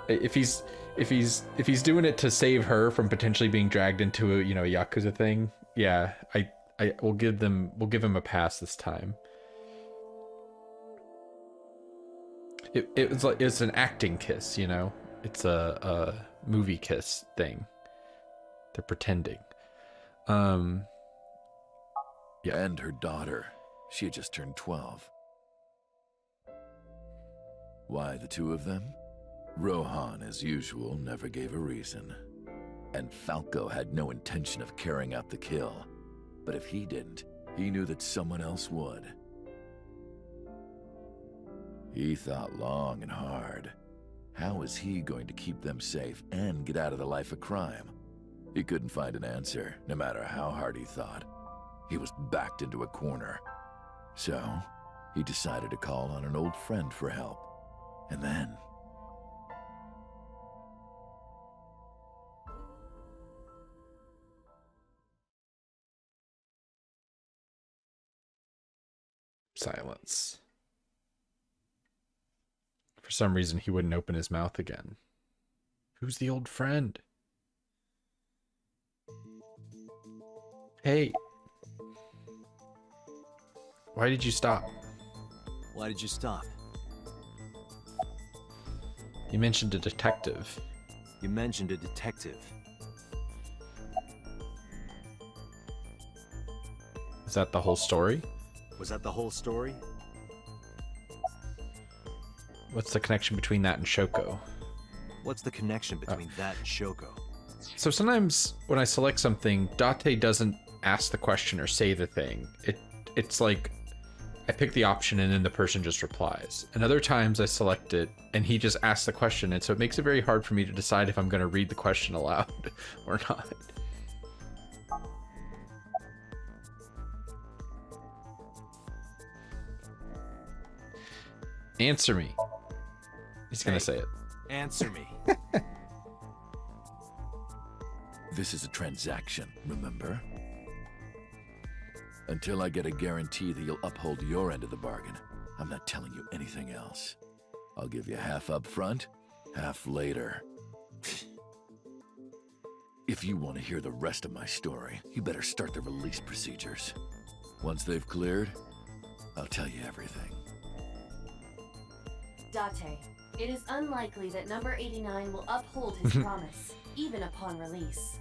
If he's doing it to save her from potentially being dragged into a, you know, a Yakuza thing, yeah, I will give him a pass this time. It's like, it's an acting kiss, you know? It's a movie kiss thing. They're pretending. Yeah, and her daughter. She had just turned 12. Why the two of them? Rohan, as usual, never gave a reason. And Falco had no intention of carrying out the kill. But if he didn't, he knew that someone else would. He thought long and hard. How was he going to keep them safe and get out of the life of crime? He couldn't find an answer, no matter how hard he thought. He was backed into a corner. So, he decided to call on an old friend for help. And then... silence. For some reason, he wouldn't open his mouth again. Who's the old friend? Hey. Why did you stop? Why did you stop? You mentioned a detective. You mentioned a detective. Is that the whole story? Was that the whole story? What's the connection between that and Shoko? What's the connection between that and Shoko? So sometimes when I select something, Date doesn't ask the question or say the thing. It's like I pick the option and then the person just replies. And other times I select it and he just asks the question, and so it makes it very hard for me to decide if I'm going to read the question aloud or not. Answer me. He's gonna say it. Answer me. This is a transaction, remember? Until I get a guarantee that you'll uphold your end of the bargain, I'm not telling you anything else. I'll give you half up front, half later. If you want to hear the rest of my story, you better start the release procedures. Once they've cleared, I'll tell you everything. Date, it is unlikely that number 89 will uphold his promise, even upon release.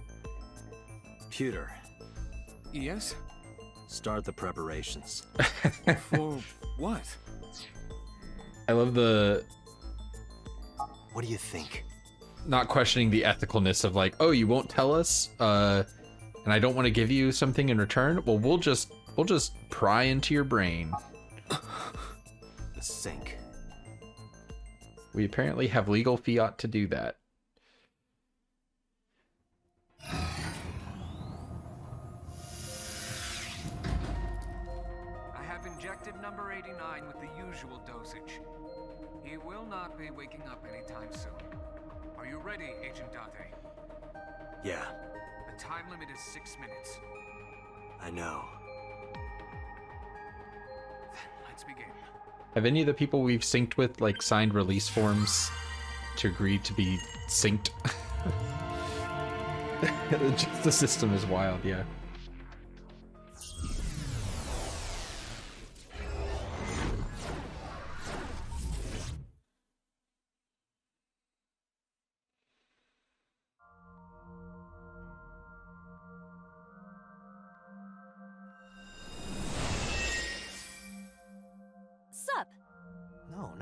Pewter. Yes? Start the preparations. For what? I love the... What do you think? Not questioning the ethicalness of like, oh, you won't tell us, and I don't want to give you something in return? Well, we'll just pry into your brain. The sink. We apparently have legal fiat to do that. I have injected number 89 with the usual dosage. He will not be waking up anytime soon. Are you ready, Agent Date? Yeah. The time limit is 6 minutes. I know. Then let's begin. Have any of the people we've synced with like signed release forms to agree to be synced? Just the system is wild, yeah.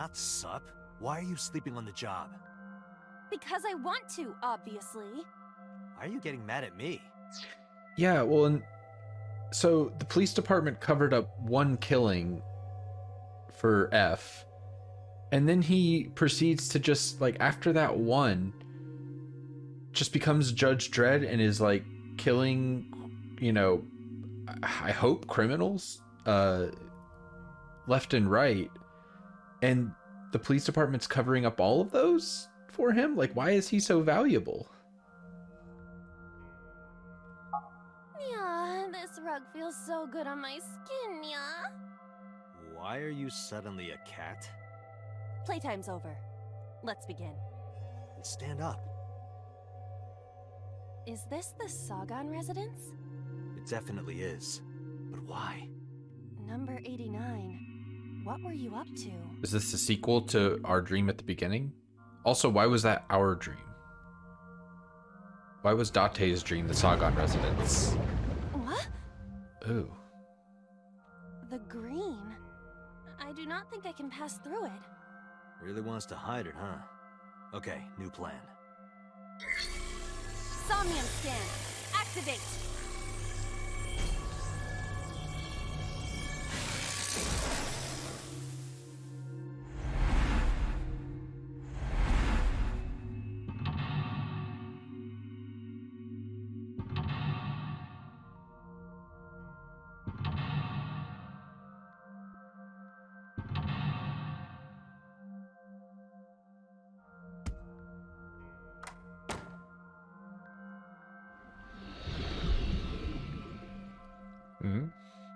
not sup. Why are you sleeping on the job? Because I want to, obviously. Why are you getting mad at me? Yeah, well, and so the police department covered up one killing for F, and then he proceeds to just, like, after that one, just becomes Judge Dredd and is, like, killing, you know, I hope criminals, left and right, and the police department's covering up all of those for him? Like, why is he so valuable? Yeah, this rug feels so good on my skin, yeah. Why are you suddenly a cat? Playtime's over. Let's begin. Stand up. Is this the Sagan residence? It definitely is. But why? Number 89. What were you up to? Is this the sequel to our dream at the beginning? Also, why was that our dream? Why was Date's dream the Sagan residence? What? Ooh. The green. I do not think I can pass through it. Really wants to hide it, huh? Okay, new plan. Somnium scan. Activate.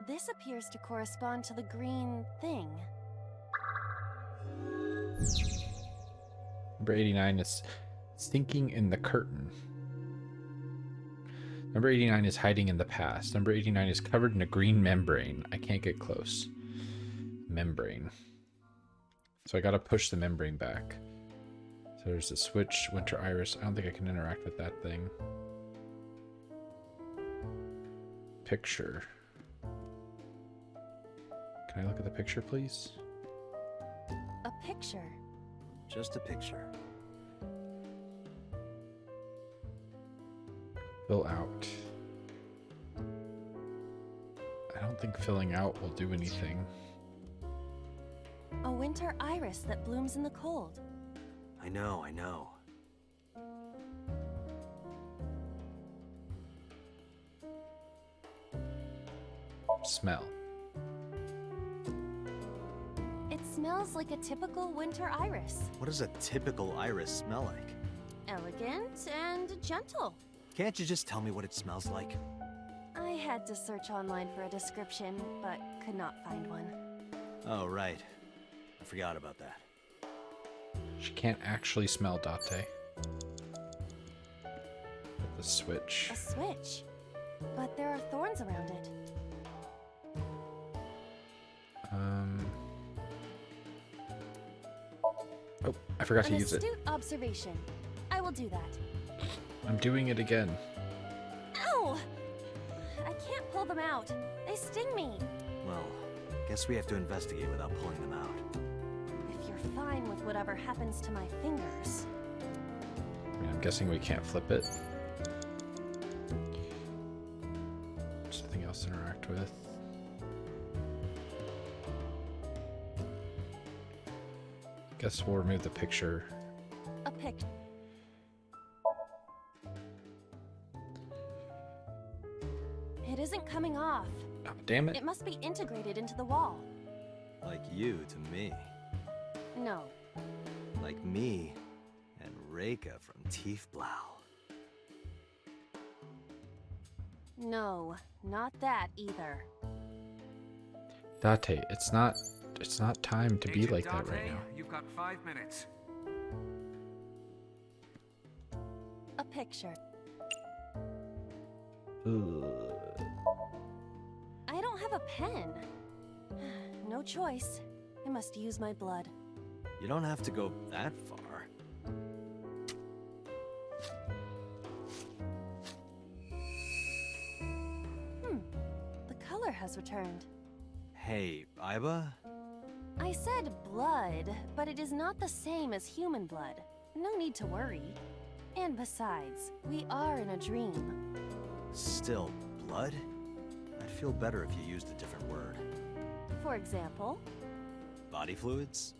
This appears to correspond to the green thing. Number 89 is thinking in the curtain. Number 89 is hiding in the past. Number 89 is covered in a green membrane. I can't get close. Membrane. So I gotta push the membrane back. So there's a switch, Winter Iris. I don't think I can interact with that thing. Picture. Can I look at the picture, please? A picture. Just a picture. Fill out. I don't think filling out will do anything. A winter iris that blooms in the cold. I know, I know. Smell. It smells like a typical winter iris. What does a typical iris smell like? Elegant and gentle. Can't you just tell me what it smells like? I had to search online for a description, but could not find one. Oh, right. I forgot about that. She can't actually smell Date. The switch. A switch? But there are thorns around it. Oh, I forgot to An use it. astute observation. I will do that. I'm doing it again. Ow! I can't pull them out. They sting me. Well, guess we have to investigate without pulling them out. If you're fine with whatever happens to my fingers. I'm guessing we can't flip it. Something else to interact with. Guess we'll remove the picture. A picture. It isn't coming off. Oh, damn it. It must be integrated into the wall. Like you to me. No. Like me and Reika from Tiefblau. No, not that either. Date, it's not time to be like that right now. You've got 5 minutes. A picture. Ugh. I don't have a pen. No choice. I must use my blood. You don't have to go that far. The color has returned. Hey, Aiba? I said blood, but it is not the same as human blood. No need to worry. And besides, we are in a dream. Still, blood? I'd feel better if you used a different word. For example, Body fluids?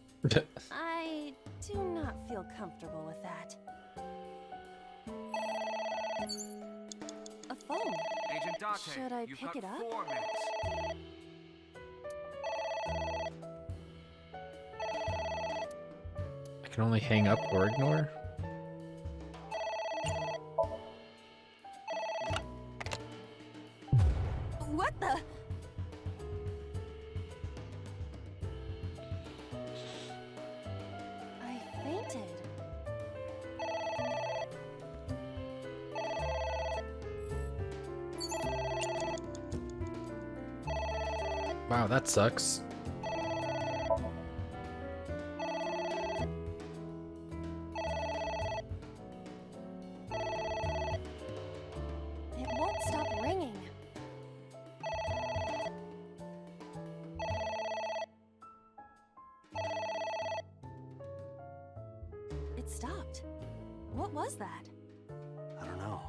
I do not feel comfortable with that. A phone. Agent Date, Should I you've pick got it up? 4 minutes. I can only hang up or ignore? What the? I fainted. Wow, that sucks. It won't stop ringing. It stopped. What was that? I don't know.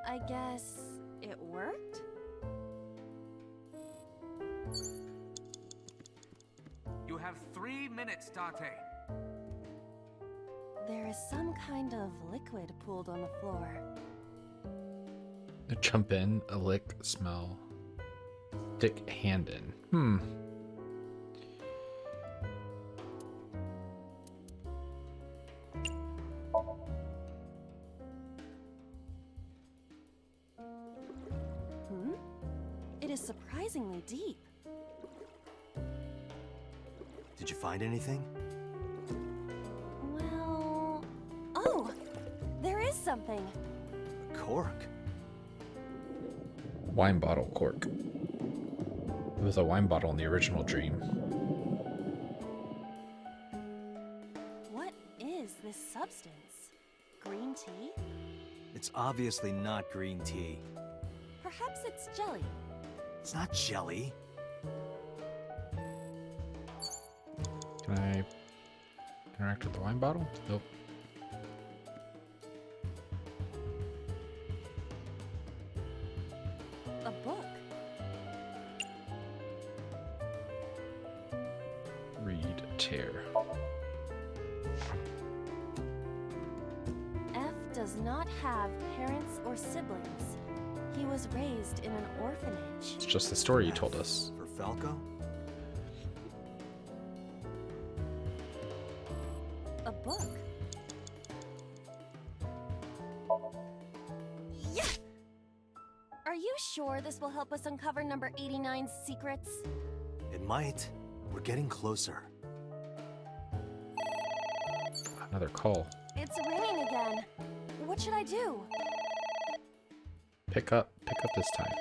I guess it worked? You have 3 minutes, Date. There is some kind of liquid pooled on the floor. Jump in, a lick, smell. Stick hand in. It is surprisingly deep. Did you find anything? Well... Oh! There is something! A cork? Wine bottle cork. It was a wine bottle in the original dream. What is this substance? Green tea? It's obviously not green tea. Perhaps it's jelly. It's not jelly. Can I interact with the wine bottle? Nope. A book. Read, tear. F does not have parents or siblings. He was raised in an orphanage. It's just the story you told us. For Falco? A book. Yeah! Are you sure this will help us uncover number 89's secrets? It might. We're getting closer. Another call. It's ringing again. What should I do? Pick up this time.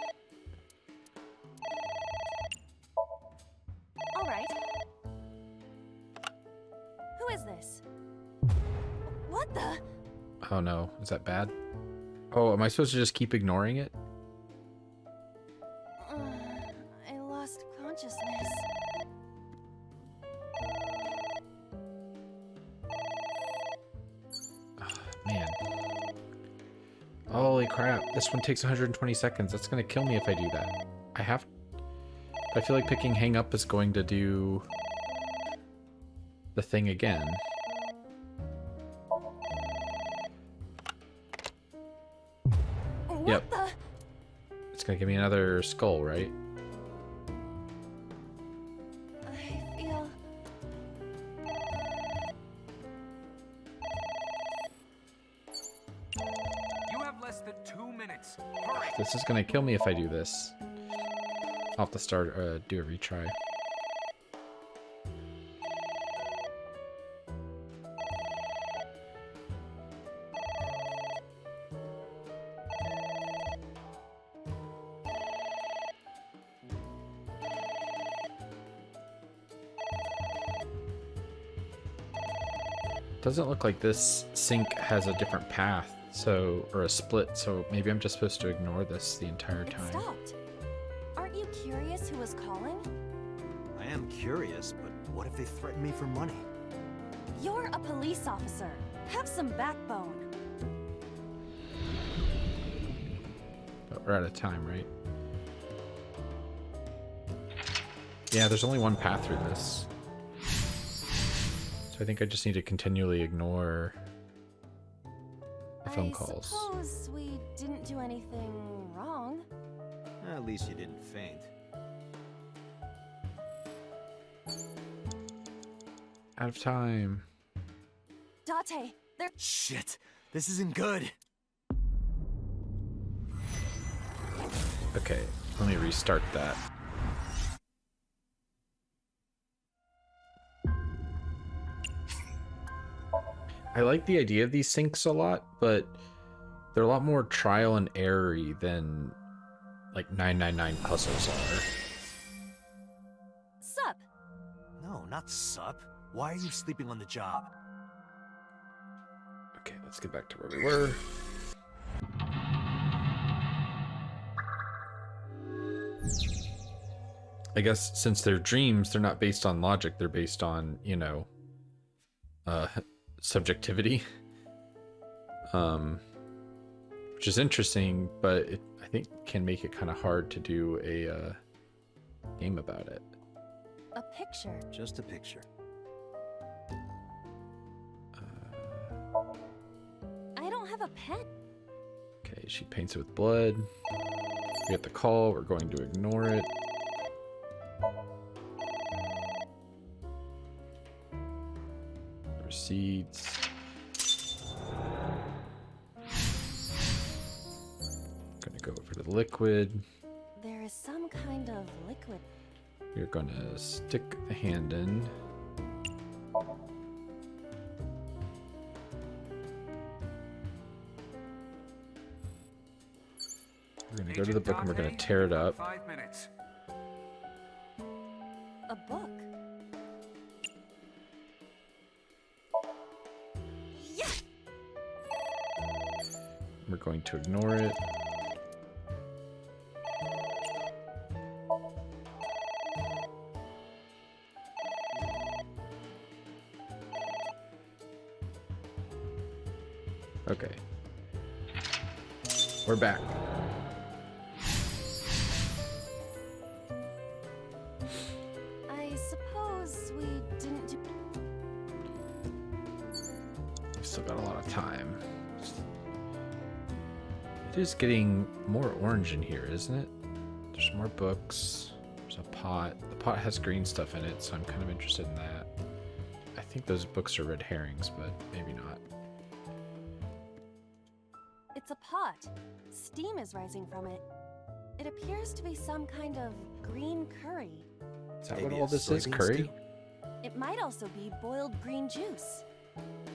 All right. Who is this? What the? Oh no, is that bad? Oh, am I supposed to just keep ignoring it? I lost consciousness. Man. Holy crap, this one takes 120 seconds. That's gonna kill me if I do that. I feel like picking hang up is going to do the thing again. What Yep. the? It's gonna give me another skull, right? I feel... You have less than 2 minutes. Hurry! This is gonna kill me if I do this. I'll have to start, do a retry. Doesn't look like this sink has a different path, so, or a split, so maybe I'm just supposed to ignore this the entire time. It stopped. Aren't you curious who was calling? I am curious, but what if they threaten me for money? You're a police officer. Have some backbone. But we're out of time, right? Yeah, there's only one path through this. So I think I just need to continually ignore the phone calls. I suppose we didn't do anything wrong. At least you didn't faint. Out of time. Date, there. Shit, this isn't good. Okay, let me restart that. I like the idea of these syncs a lot, but they're a lot more trial and error-y than like 999 puzzles are. Sup? No, not sup. Why are you sleeping on the job? Okay, let's get back to where we were. I guess since they're dreams, they're not based on logic, they're based on, you know, subjectivity. Which is interesting, but it, I think, can make it kind of hard to do a game about it. A picture. Just a picture. I don't have a pen. Okay, she paints it with blood. We get the call, we're going to ignore it. Receipts. Gonna go over to the liquid. There is some kind of liquid. We're gonna stick the hand in. We're gonna go to the book and we're gonna tear it up. 5 minutes. A book. Yes! We're going to ignore it. Okay. We're back. I suppose we didn't do. We've still got a lot of time. It is getting more orange in here, isn't it? There's more books. There's a pot. The pot has green stuff in it, so I'm kind of interested in that. I think those books are red herrings, but maybe not. It's a pot. Steam is rising from it. It appears to be some kind of green curry. Is that what all this is? Curry? It might also be boiled green juice.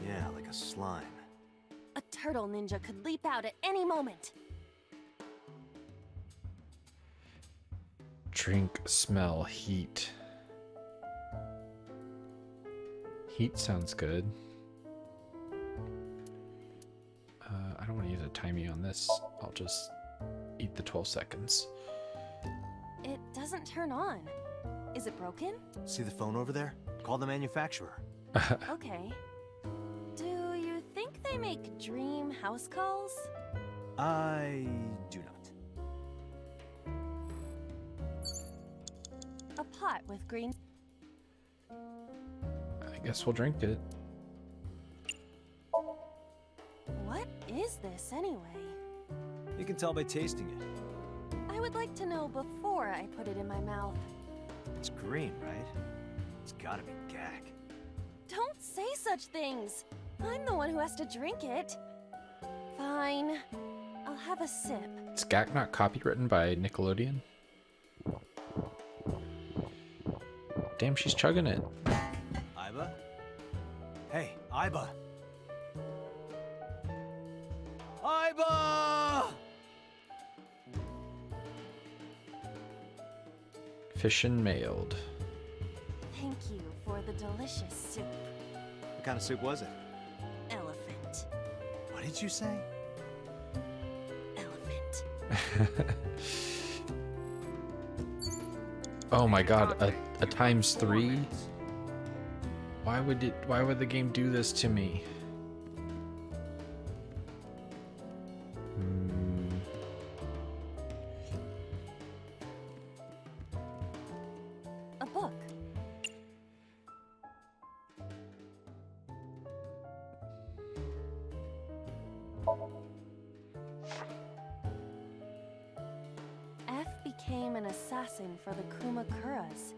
Yeah, like a slime. A turtle ninja could leap out at any moment. Drink, smell, heat. Heat sounds good. I don't want to use a timey on this. I'll just eat the 12 seconds. It doesn't turn on. Is it broken? See the phone over there? Call the manufacturer. Okay. Do you think they make dream house calls? I do not. A pot with green. I guess we'll drink it. What is this anyway? You can tell by tasting it. I would like to know before I put it in my mouth. It's green, right? It's gotta be gag. Don't say such things. I'm the one who has to drink it. Fine. I'll have a sip. Is GAC not copywritten by Nickelodeon? Damn, she's chugging it. Iba? Hey, Iba! Iba! Fishin' mailed. Thank you for the delicious soup. What kind of soup was it? did you say? Elephant. Oh my god, a times 3? Why would the game do this to me? A book. F became an assassin for the Kumakuras.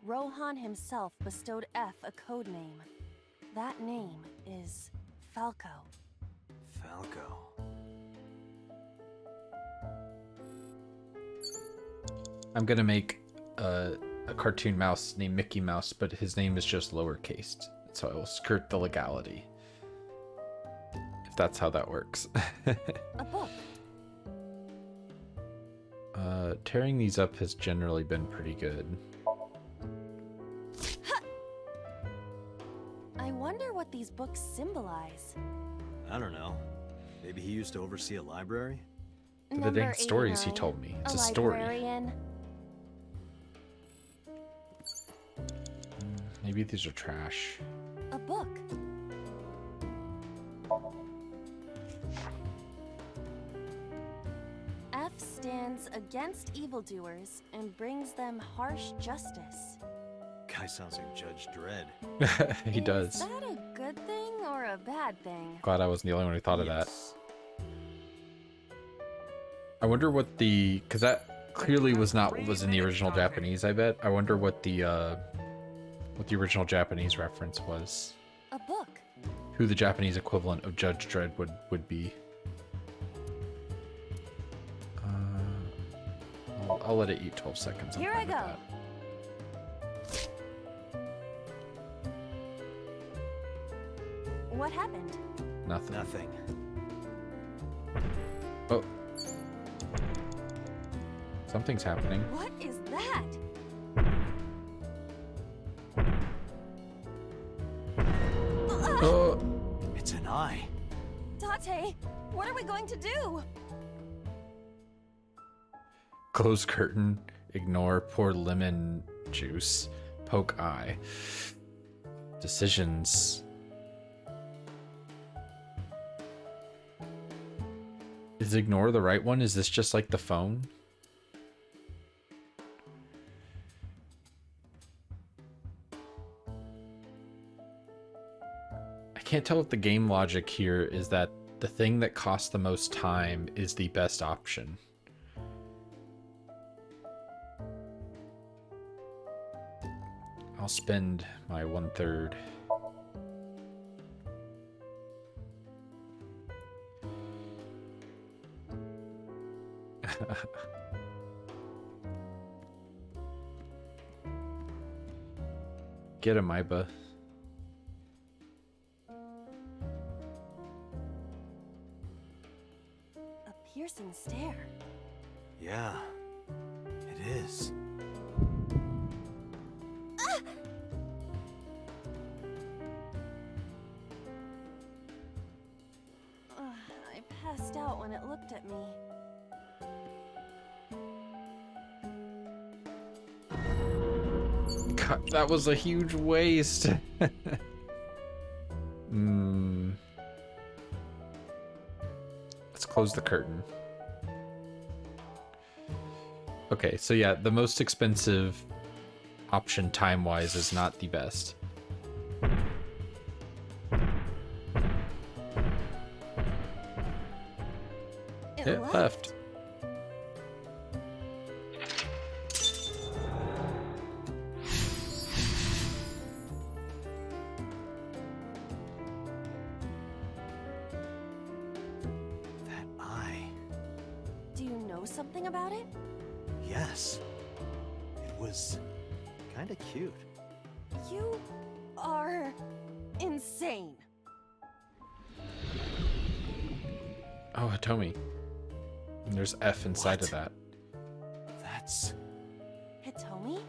Rohan himself bestowed F a code name. That name is Falco. Falco. I'm gonna make a cartoon mouse named Mickey Mouse, but his name is just lowercase, so I will skirt the legality. If that's how that works. A book. Tearing these up has generally been pretty good. I wonder what these books symbolize. I don't know. Maybe he used to oversee a library? The dang stories he told me. It's a story. Librarian. Maybe these are trash. A book. F stands against evildoers and brings them harsh justice. Guy sounds like Judge Dredd. He does. Is that a good thing or a bad thing? Glad I wasn't the only one who thought of that. I wonder what because that clearly was not what was in the original Japanese, I bet. I wonder what the original Japanese reference was. A book. Who the Japanese equivalent of Judge Dredd would be. I'll let it eat 12 seconds. Here I go. What happened? Nothing. Nothing. Oh. Something's happening. What is that? Oh. It's an eye. Date, what are we going to do? Close curtain. Ignore. Pour lemon juice. Poke eye. Decisions. Is ignore the right one? Is this just like the phone? I can't tell if the game logic here is that the thing that costs the most time is the best option. I'll spend my 1/3. Get him, Iba. A piercing stare. Yeah, it is. I passed out when it looked at me. God, that was a huge waste. Let's close the curtain. Okay, so yeah, the most expensive option time-wise is not the best. It left. That eye. Do you know something about it? Yes. It was kinda cute. You are insane. Oh, Hitomi. And there's F inside of that. That's... Hitomi?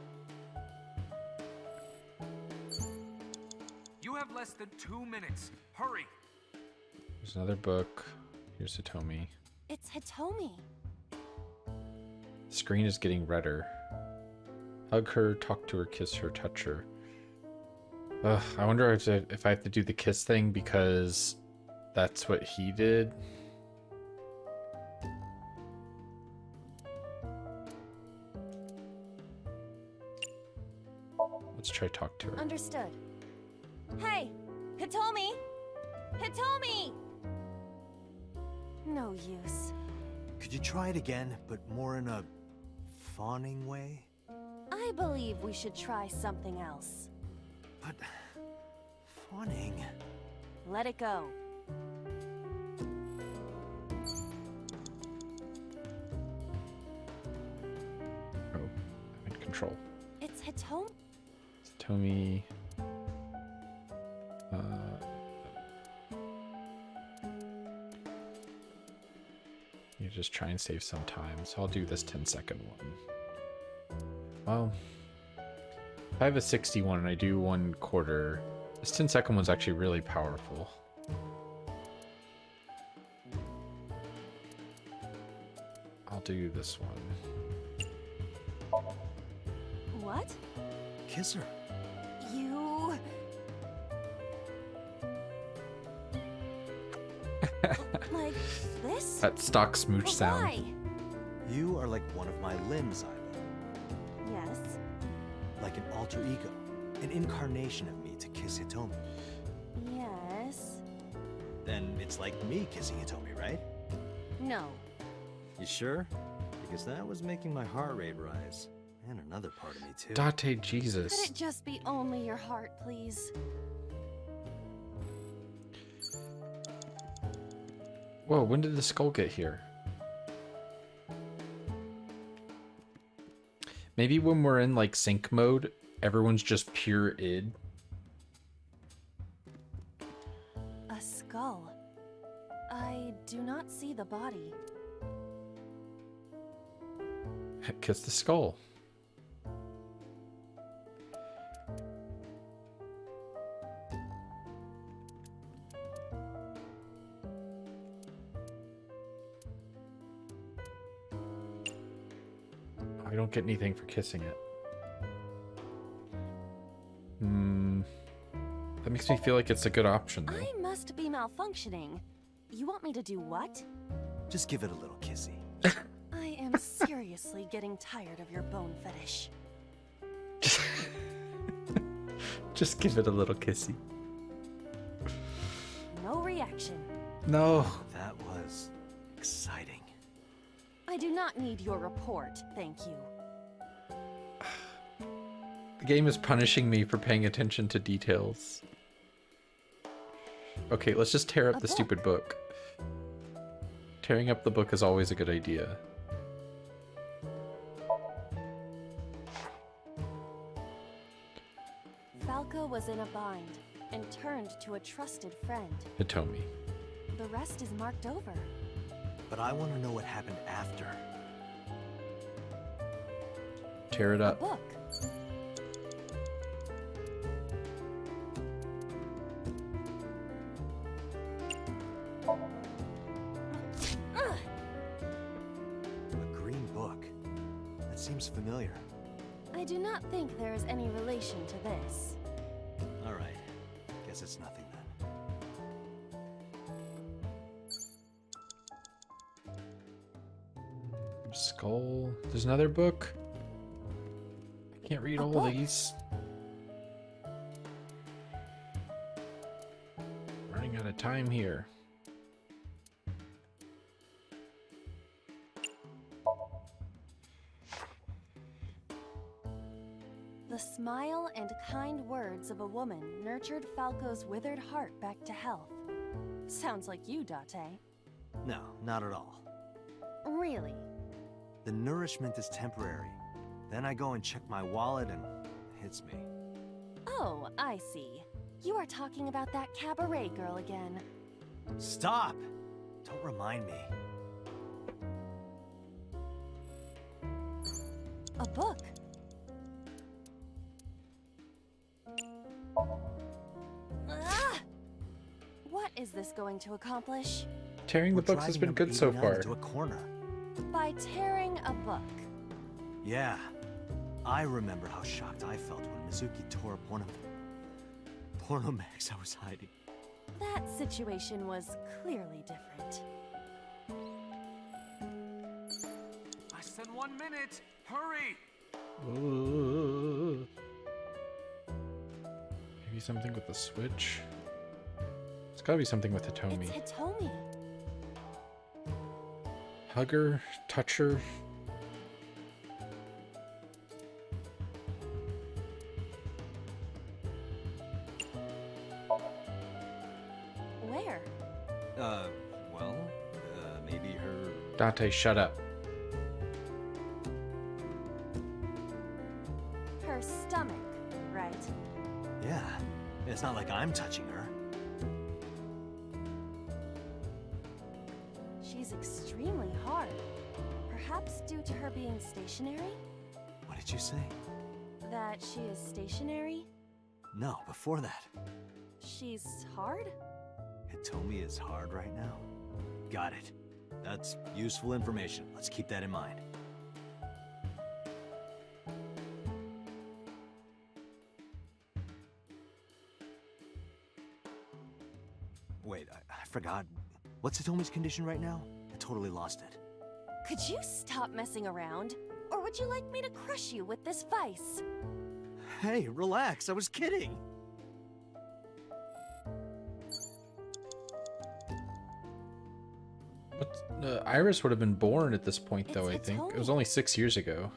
You have less than 2 minutes. Hurry. There's another book. Here's Hitomi. It's Hitomi. The screen is getting redder. Hug her, talk to her, kiss her, touch her. Ugh, I wonder if I have to do the kiss thing because that's what he did. Let's try talk to her. Understood. Hey, Hitomi! Hitomi! No use. Could you try it again, but more in a fawning way? I believe we should try something else. But fawning. Let it go. Oh, I'm in control. It's Hitomi. Hitomi. You just try and save some time, so I'll do this 10-second one. Well, if I have a 61 and I do 1/4, this 10-second one's actually really powerful. I'll do this one. What? Kiss her. You... like this? That stock smooch But sound. why? You are like one of my limbs, Ivan. Yes. Like an alter ego. An incarnation of me to kiss Hitomi. Yes. Then it's like me kissing Hitomi, right? No. You sure? Because that was making my heart rate rise. And another part of me, too. Date Jesus. Could it just be only your heart, please? Whoa, when did the skull get here? Maybe when we're in like sync mode, everyone's just pure id. A skull. I do not see the body. Kiss the skull. I don't get anything for kissing it. That makes me feel like it's a good option, though. I must be malfunctioning. You want me to do what? Just give it a little kissy. I am seriously getting tired of your bone fetish. Just give it a little kissy. No reaction. No. That was exciting. I do not need your report, thank you. The game is punishing me for paying attention to details. Okay, let's just tear up the stupid book. Tearing up the book is always a good idea. Falco was in a bind and turned to a trusted friend. Hitomi. The rest is marked over. But I want to know what happened after. Tear it A up. book. A green book. That seems familiar. I do not think there is any relation to this. All right. Guess it's nothing then. Skull. There's another book. I can't read all these. Running out of time here. The smile and kind words of a woman nurtured Falco's withered heart back to health. Sounds like you, Date. No, not at all. Really? The nourishment is temporary. Then I go and check my wallet and it hits me. Oh, I see. You are talking about that cabaret girl again. Stop! Don't remind me. A book. Ah! What is this going to accomplish? Tearing the books has been good so far. Into a corner. By tearing a book. Yeah. I remember how shocked I felt when Mizuki tore up one of the porno mags I was hiding. That situation was clearly different. Less than 1 minute! Hurry! Maybe something with the switch? It's gotta be something with Hitomi. It's Hitomi. Hug her, touch her. Where? Maybe her... Date, shut up. Her stomach, right? Yeah. It's not like I'm touching her. She's extremely hard. Perhaps due to her being stationary? What did you say? That she is stationary? No, before that. She's hard? Hitomi is hard right now? Got it. That's useful information. Let's keep that in mind. Wait, I forgot. What's Hitomi's condition right now? I totally lost it. Could you stop messing around? Or would you like me to crush you with this vice? Hey, relax. I was kidding. Iris would have been born at this point, though, I think. Hitomi. It was only 6 years ago.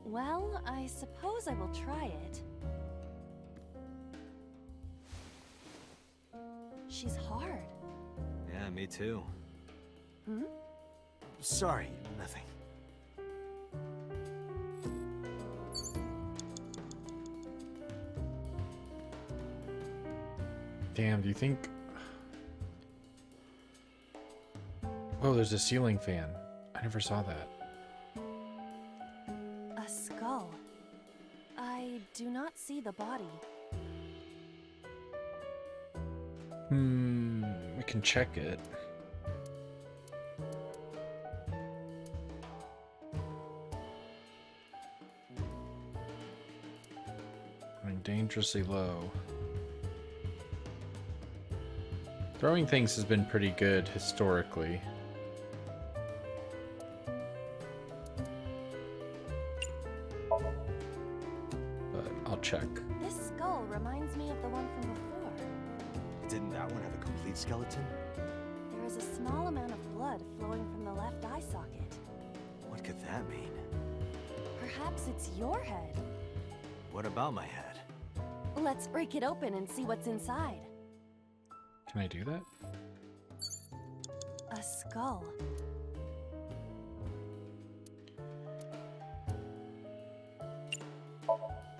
Well, I suppose I will try it. She's hard. Yeah, me too. Hmm? Sorry, nothing. Damn, do you think... Oh, there's a ceiling fan. I never saw that. A skull. I do not see the body. We can check it. Running dangerously low. Throwing things has been pretty good historically. But I'll check. This skull reminds me of the one from before. Didn't that one have a complete skeleton? There is a small amount of blood flowing from the left eye socket. What could that mean? Perhaps it's your head. What about my head? Let's break it open and see what's inside. Can I do that? A skull.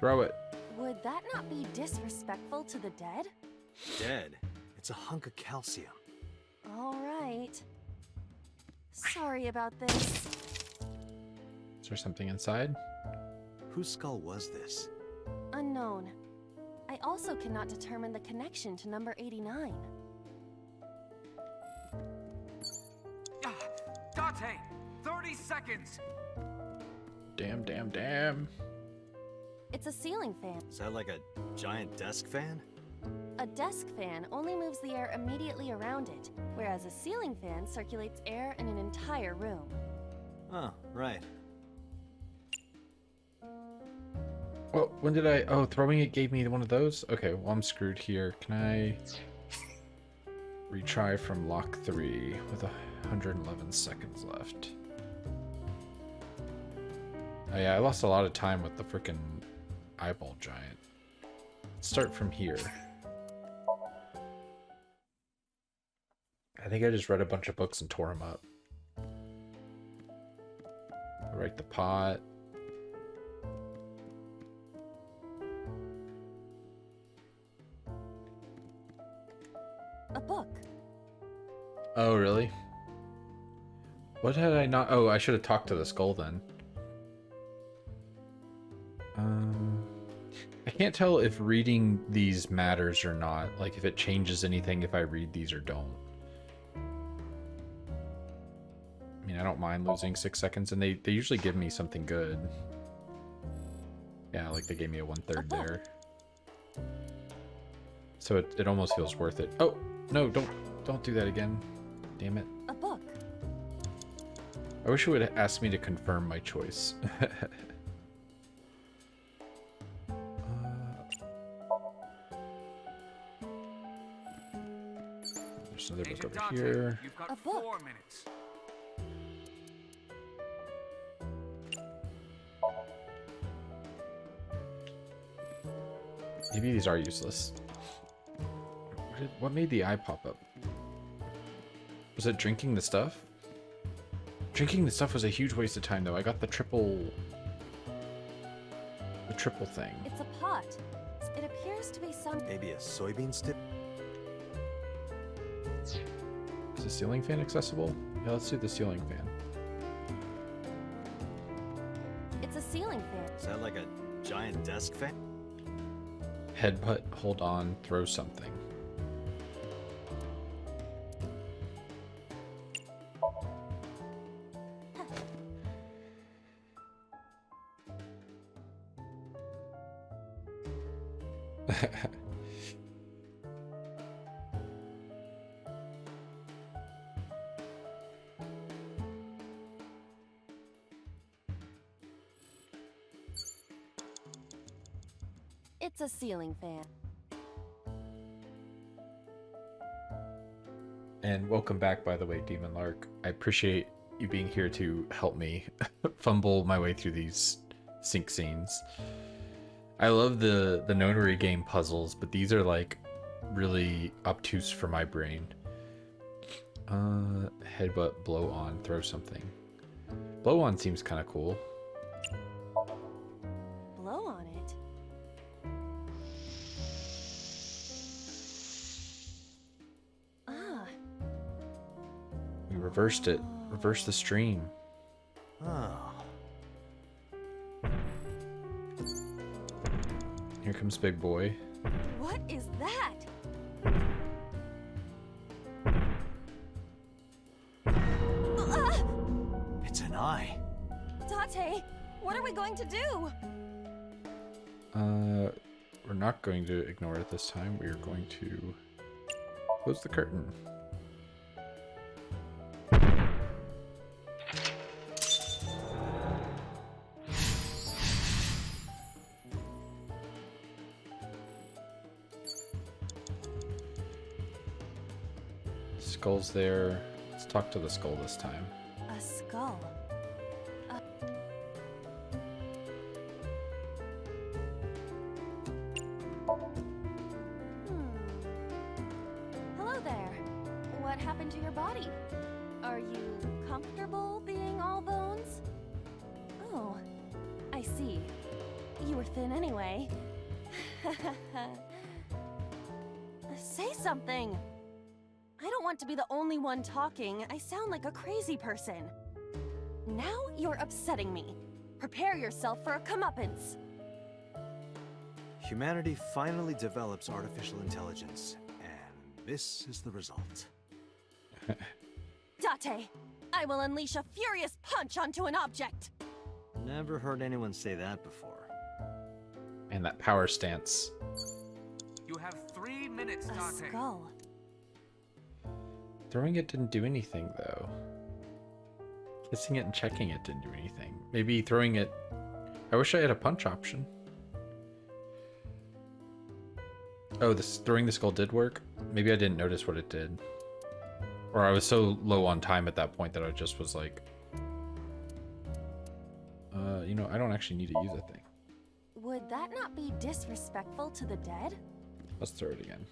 Throw it. Would that not be disrespectful to the dead? Dead? It's a hunk of calcium. All right. Sorry about this. Is there something inside? Whose skull was this? Unknown. I also cannot determine the connection to number 89. Date! 30 seconds! Damn, damn, damn. It's a ceiling fan. Is that like a giant desk fan? A desk fan only moves the air immediately around it, whereas a ceiling fan circulates air in an entire room. Oh, right. Well, when did I... Oh, throwing it gave me one of those? Okay, well, I'm screwed here. Can I retry from lock 3 with 111 seconds left? Oh yeah, I lost a lot of time with the frickin' eyeball giant. Let's start from here. I think I just read a bunch of books and tore them up. Write the pot. A book. Oh, really? What had I not... Oh, I should have talked to the skull then. Can't tell if reading these matters or not. Like if it changes anything if I read these or don't. I mean, I don't mind losing 6 seconds, and they usually give me something good. Yeah, like they gave me a 1/3 there. So it almost feels worth it. Oh, no, don't do that again. Damn it. A book. I wish it would have asked me to confirm my choice. There's another book over here. You've got 4 minutes. Maybe these are useless. What made the eye pop up? Was it drinking the stuff? Drinking the stuff was a huge waste of time, though. I got the triple thing. It's a pot. It appears to be some... Maybe a soybean stick? Is the ceiling fan accessible? Yeah, let's do the ceiling fan. It's a ceiling fan. Is that like a giant desk fan? Headbutt, hold on, throw something. It's a ceiling fan. And welcome back, by the way, Demon Lark. I appreciate you being here to help me fumble my way through these sync scenes. I love the notary game puzzles, but these are like really obtuse for my brain. Headbutt, blow on, throw something. Blow on seems kind of cool. Blow on it. Ah. We reversed it. Reverse the stream. Oh. Here comes Big Boy. What is that? It's an eye. Date, what are we going to do? We're not going to ignore it this time. We are going to close the curtain. Skull's there. Let's talk to the skull this time. A skull. Hello there. What happened to your body? Are you comfortable being all bones? Oh, I see. You were thin anyway. Say something. I don't want to be the only one talking. I sound like a crazy person. Now you're upsetting me. Prepare yourself for a comeuppance. Humanity finally develops artificial intelligence, and this is the result. Date, I will unleash a furious punch onto an object. Never heard anyone say that before. And that power stance. You have 3 minutes, Date. A skull. Throwing it didn't do anything, though. Kissing it and checking it didn't do anything. Maybe throwing it... I wish I had a punch option. Oh, throwing the skull did work? Maybe I didn't notice what it did. Or I was so low on time at that point that I just was like... you know, I don't actually need to use that thing. Would that not be disrespectful to the dead? Let's throw it again.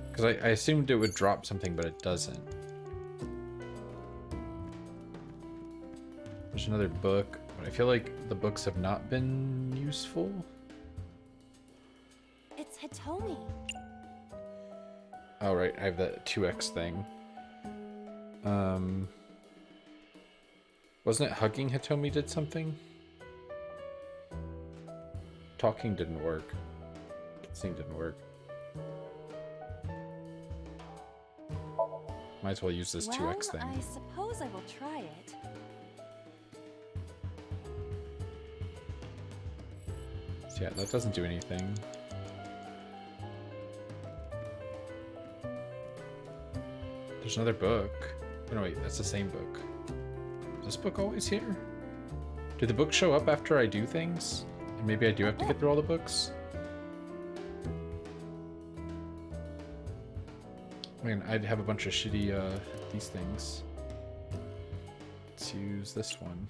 Because I assumed it would drop something, but it doesn't. There's another book, but I feel like the books have not been useful. It's Hitomi. Oh, right, I have that 2x thing. Wasn't it hugging Hitomi did something? talking didn't work. This thing didn't work. Might as well use this 2x thing. I suppose I will try it. So yeah, that doesn't do anything. There's another book. Oh, no, wait, that's the same book. Is this book always here? Do the books show up after I do things? And maybe I do have to get through all the books? I mean, I'd have a bunch of shitty, these things. Let's use this one.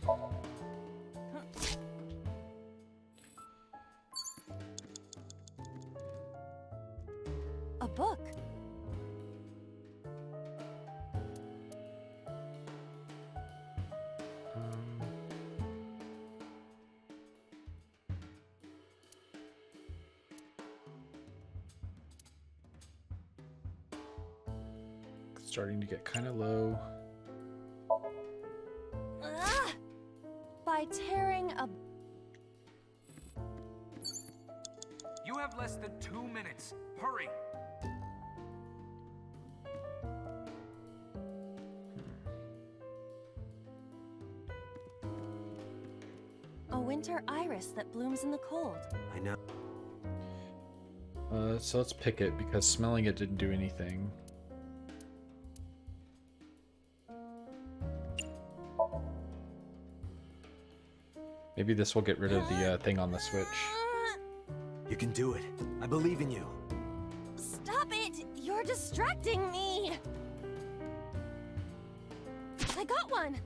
A book. Starting to get kind of low. By tearing a... You have less than 2 minutes. Hurry. A winter iris that blooms in the cold. I know. So let's pick it because smelling it didn't do anything. Maybe this will get rid of the thing on the switch. You can do it. I believe in you. Stop it! You're distracting me! I got one!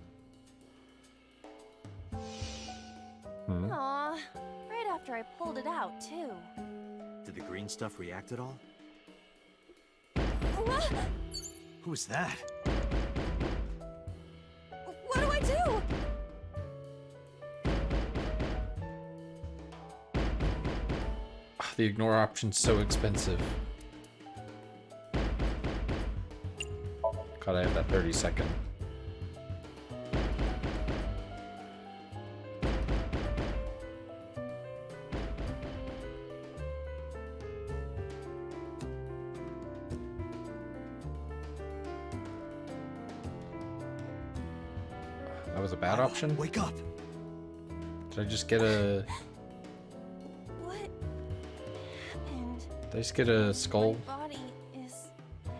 Aw, right after I pulled it out, too. Did the green stuff react at all? What? Who was that? What do I do? The ignore option's so expensive. God, I have that 30-second. That was a bad option? Wake up! Did I just get a... Did I just get a skull? My body is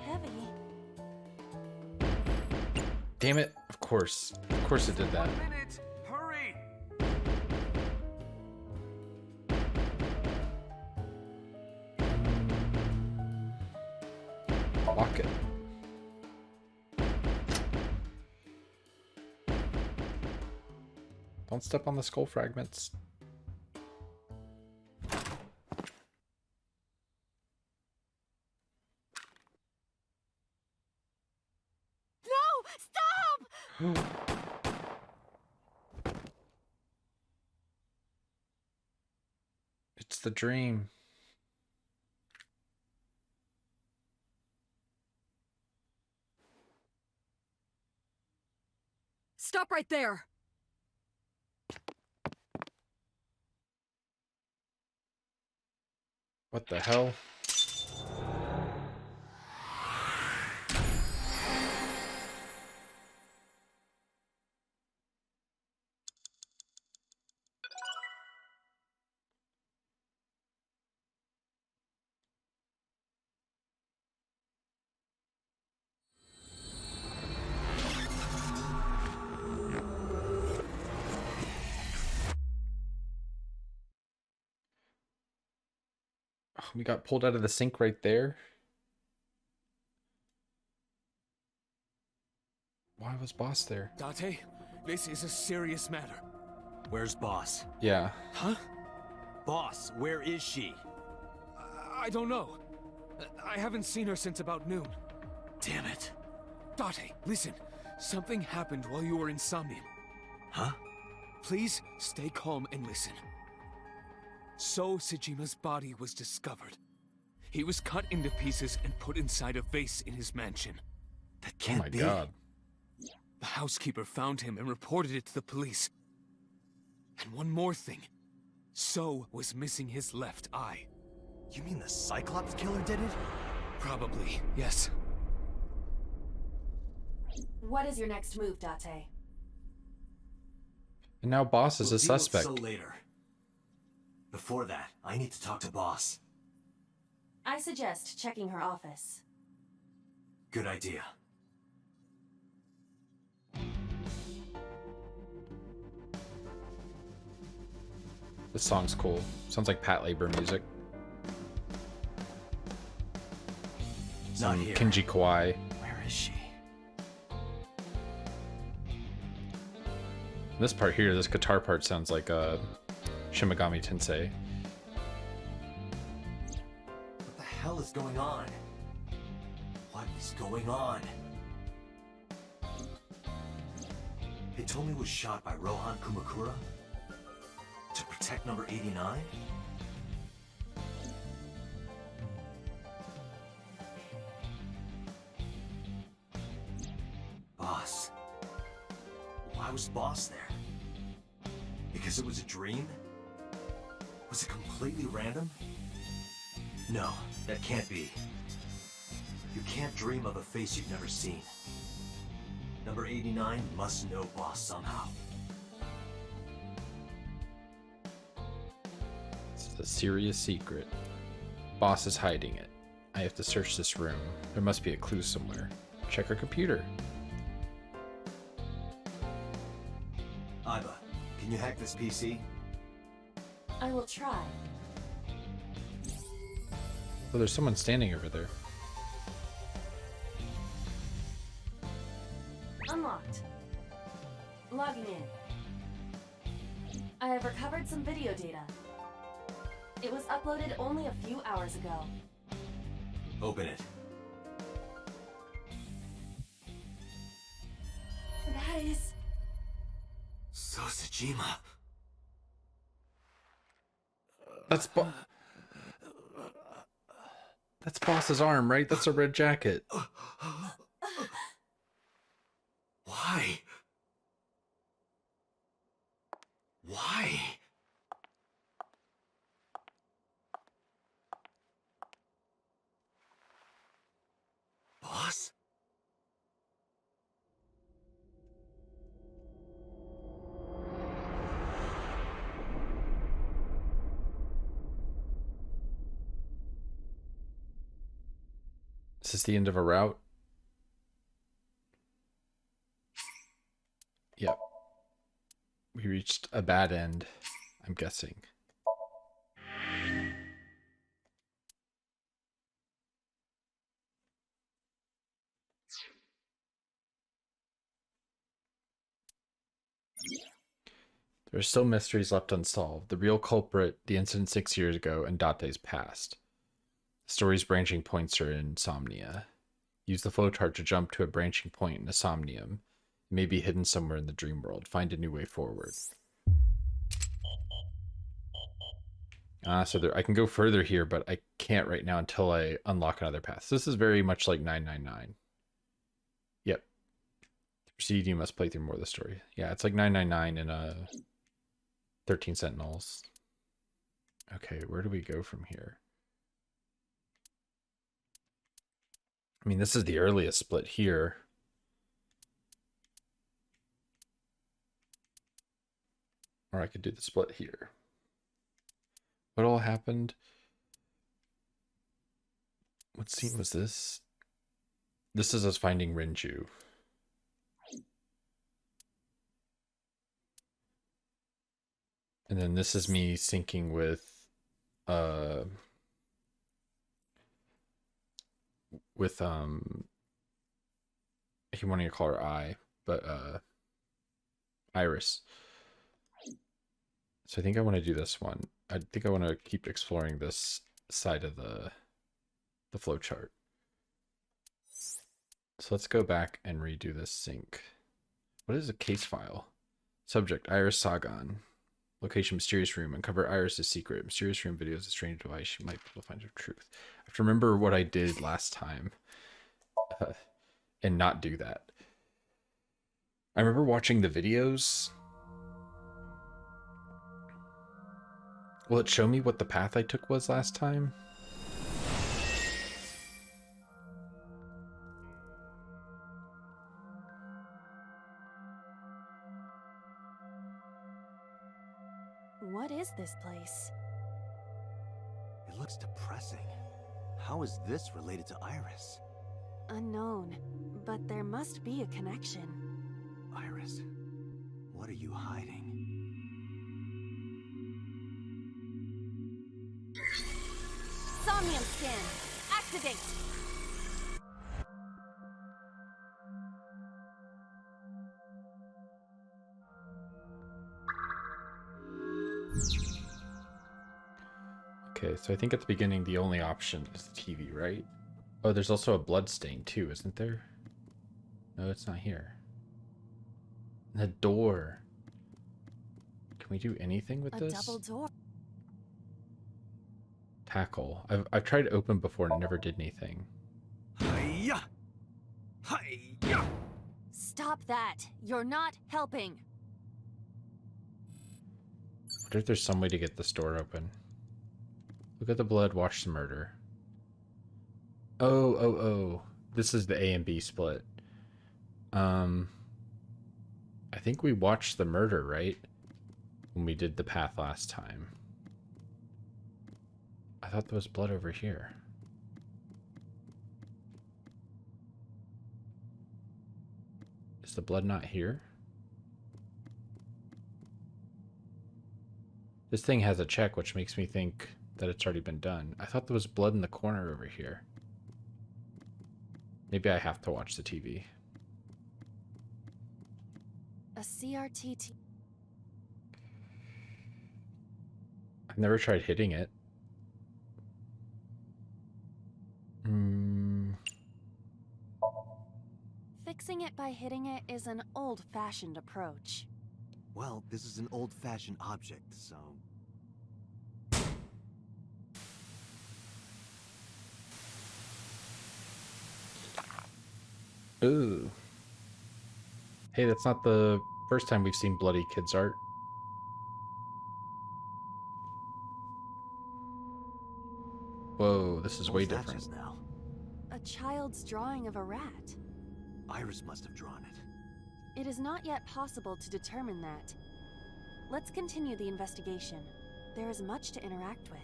heavy. Damn it! Of course it did that. 1 minute. Hurry. Lock it. Don't step on the skull fragments. It's the dream. Stop right there! What the hell? We got pulled out of the sink right there. Why was Boss there? Date, this is a serious matter. Where's Boss? Yeah. Huh? Boss, where is she? I don't know. I haven't seen her since about noon. Damn it. Date, listen. Something happened while you were in Somnium. Huh? Please stay calm and listen. So Sejima's body was discovered. He was cut into pieces and put inside a vase in his mansion. That can't be. Oh my god. The housekeeper found him and reported it to the police. And one more thing. So was missing his left eye. You mean the Cyclops killer did it? Probably, yes. What is your next move, Date? And now Boss is a suspect. So later. Before that, I need to talk to Boss. I suggest checking her office. Good idea. This song's cool. Sounds like Pat Labor music. Some Kenji Kawai. Where is she? This part here, this guitar part sounds like Shimigami Tensei. What the hell is going on? What is going on? Hitomi was shot by Rohan Kumakura? To protect number 89? Boss. Why was Boss there? Because it was a dream? Was it completely random? No, that can't be. You can't dream of a face you've never seen. Number 89 must know Boss somehow. It's a serious secret. Boss is hiding it. I have to search this room. There must be a clue somewhere. Check her computer. Aiba, can you hack this PC? I will try. Oh, there's someone standing over there. Unlocked. Logging in. I have recovered some video data. It was uploaded only a few hours ago. Open it. That is... Sosajima. That's Boss's arm, right? That's a red jacket. Why? Why? Boss? Is this the end of a route? Yep. We reached a bad end, I'm guessing. There are still mysteries left unsolved. The real culprit, the incident 6 years ago, and Date's past. The story's branching points are in Somnia. Use the flowchart to jump to a branching point in a Somnium. It may be hidden somewhere in the dream world. Find a new way forward. So I can go further here, but I can't right now until I unlock another path. So this is very much like 999. Yep. To proceed, you must play through more of the story. Yeah, it's like 999 and 13 Sentinels. Okay, where do we go from here? I mean, this is the earliest split here. Or I could do the split here. What all happened? What scene was this? This is us finding Renju. And then this is me syncing with I keep wanting to call her I, but Iris. So I think I want to do this one. I think I want to keep exploring this side of the flowchart. So let's go back and redo this sync. What is a case file? Subject, Iris Sagan. Location, mysterious room. Uncover Iris' secret. Mysterious room videos, a strange device. You might be able to find the truth. I have to remember what I did last time and not do that. I remember watching the videos Will it show me what the path I took was last time? What is this place? It looks depressing. How is this related to Iris? Unknown, but there must be a connection. Iris, what are you hiding? Somnium skin! Activate! Okay, so I think at the beginning the only option is the TV, right? Oh, there's also a blood stain too, isn't there? No, it's not here. The door. Can we do anything with this? A double door. Tackle. I've tried to open before and never did anything. Hiya! Hiya! Stop that! You're not helping! I wonder if there's some way to get this door open. Look at the blood, watch the murder. Oh. This is the A and B split. I think we watched the murder, right? When we did the path last time. I thought there was blood over here. Is the blood not here? This thing has a check, which makes me think that it's already been done. I thought there was blood in the corner over here. Maybe I have to watch the TV. A CRT. I've never tried hitting it. Fixing it by hitting it is an old-fashioned approach. Well, this is an old-fashioned object, so... Ooh. Hey, that's not the first time we've seen bloody kids' art. Whoa, this is way different. Now? A child's drawing of a rat. Iris must have drawn it. It is not yet possible to determine that. Let's continue the investigation. There is much to interact with.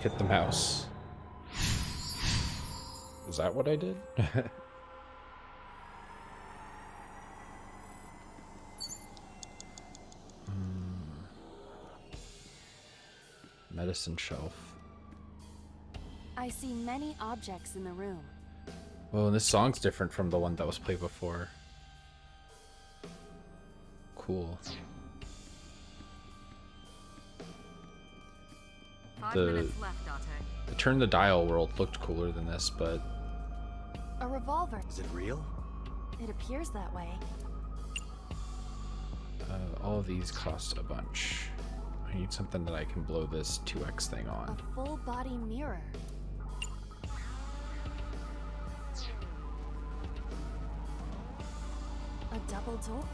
Hit the mouse. Is that what I did? Medicine shelf. I see many objects in the room. Oh, and this song's different from the one that was played before. Cool. 5 minutes left, Date. The turn the dial world looked cooler than this, but... A revolver. Is it real? It appears that way. All of these cost a bunch. I need something that I can blow this 2x thing on. A full body mirror. A double door.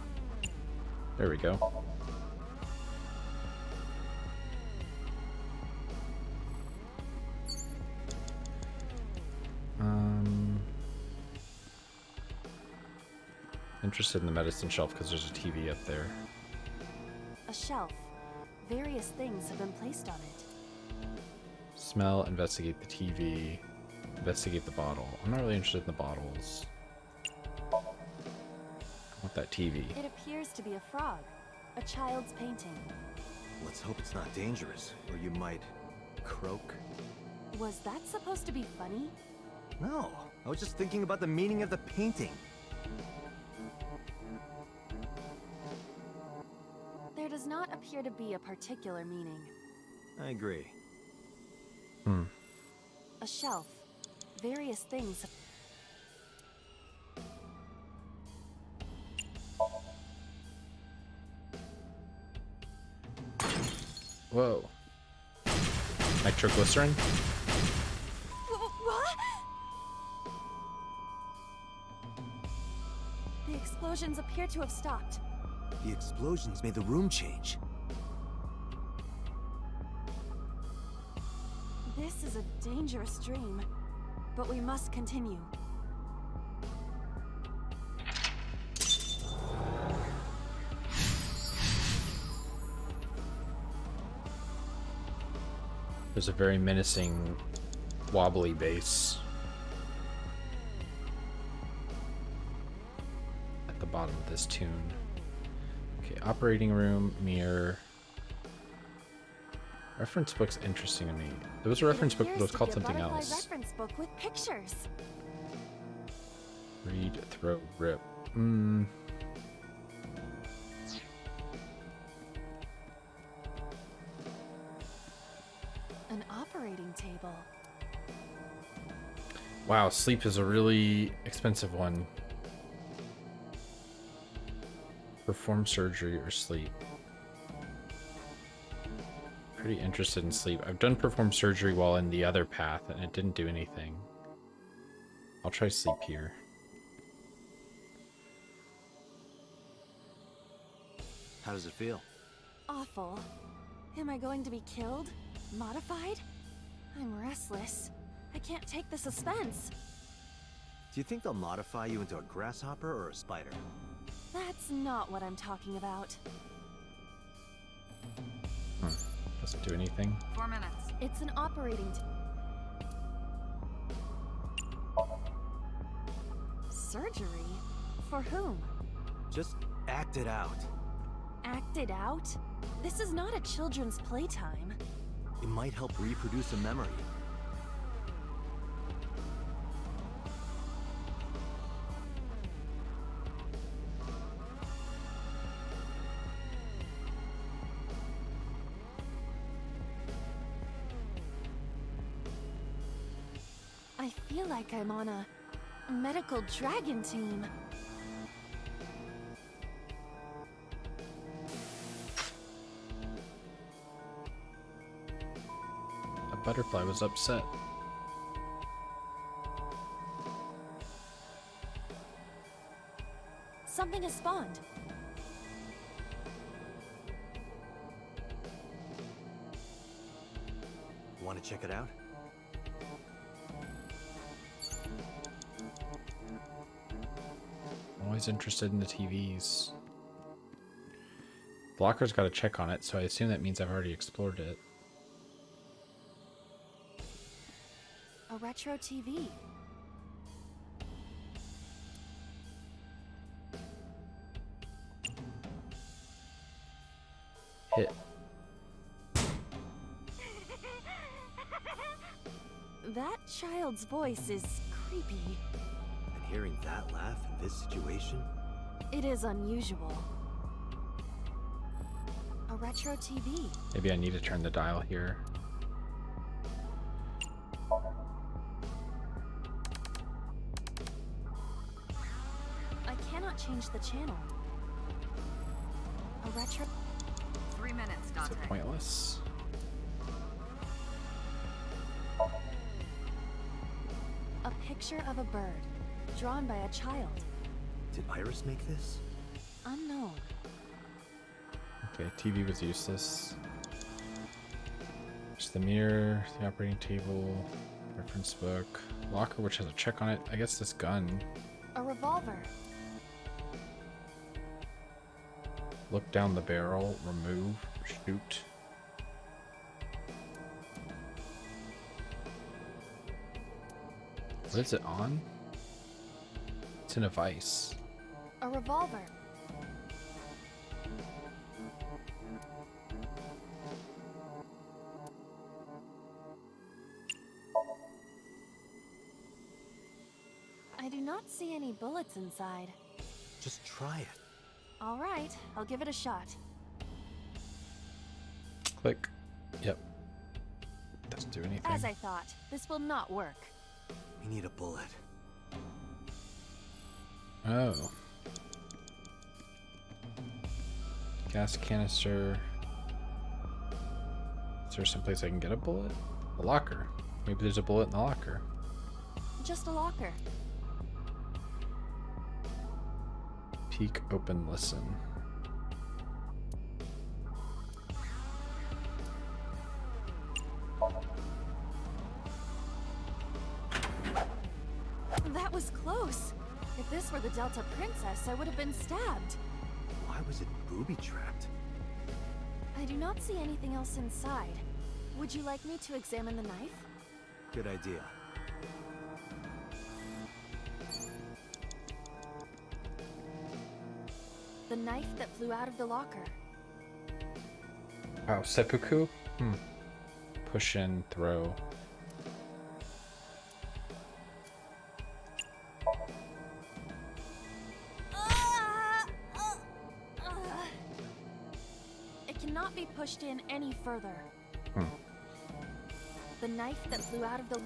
There we go. Interested in the medicine shelf because there's a TV up there. A shelf. Various things have been placed on it. Smell, investigate the TV, investigate the bottle. I'm not really interested in the bottles. I want that TV. It appears to be a frog. A child's painting. Let's hope it's not dangerous, or you might croak. Was that supposed to be funny? No, I was just thinking about the meaning of the painting. There does not appear to be a particular meaning. I agree. A shelf. Various things. Whoa. Nitroglycerin? What? The explosion explosions appear to have stopped. The explosions made the room change. This is a dangerous dream, but we must continue. There's a very menacing, wobbly base at the bottom of this tune. Okay, operating room, mirror. Reference book's interesting to me. There was a reference book, but it was called something else. Reference book with pictures. Read, throw, rip. An operating table. Wow, sleep is a really expensive one. Perform surgery or sleep. Pretty interested in sleep. I've done perform surgery while in the other path and it didn't do anything. I'll try sleep here. How does it feel? Awful. Am I going to be killed? Modified? I'm restless. I can't take the suspense. Do you think they'll modify you into a grasshopper or a spider? That's not what I'm talking about. Doesn't do anything. 4 minutes. It's an operating surgery? For whom? Just act it out. Act it out? This is not a children's playtime. It might help reproduce a memory. I feel like I'm on a medical dragon team. A butterfly was upset. Something has spawned. Want to check it out? Always interested in the TVs. The locker's got a check on it, so I assume that means I've already explored it. A retro TV. Hit. That child's voice is creepy. And hearing that laugh in this situation? It is unusual. A retro TV. Maybe I need to turn the dial here. I cannot change the channel. A retro... 3 minutes, Is Dante. it pointless? A picture of a bird, drawn by a child. Did Iris make this? Unknown. Okay, TV was useless. There's the mirror, the operating table, reference book, locker which has a check on it. I guess this gun. A revolver. Look down the barrel, remove, shoot. What is it on? It's in a vise. A revolver. I do not see any bullets inside. Just try it. All right, I'll give it a shot. Click. Yep. Doesn't do anything. As I thought, this will not work. We need a bullet. Oh. Gas canister. Is there someplace I can get a bullet? The locker. Maybe there's a bullet in the locker. Just a locker. Peek, open, listen. That was close. If this were the Delta Princess, I would have been stabbed. Why was it booby-trapped? I do not see anything else inside. Would you like me to examine the knife? Good idea. The knife that flew out of the locker. Wow, seppuku? Push in, throw. It cannot be pushed in any further. The knife that flew out of the...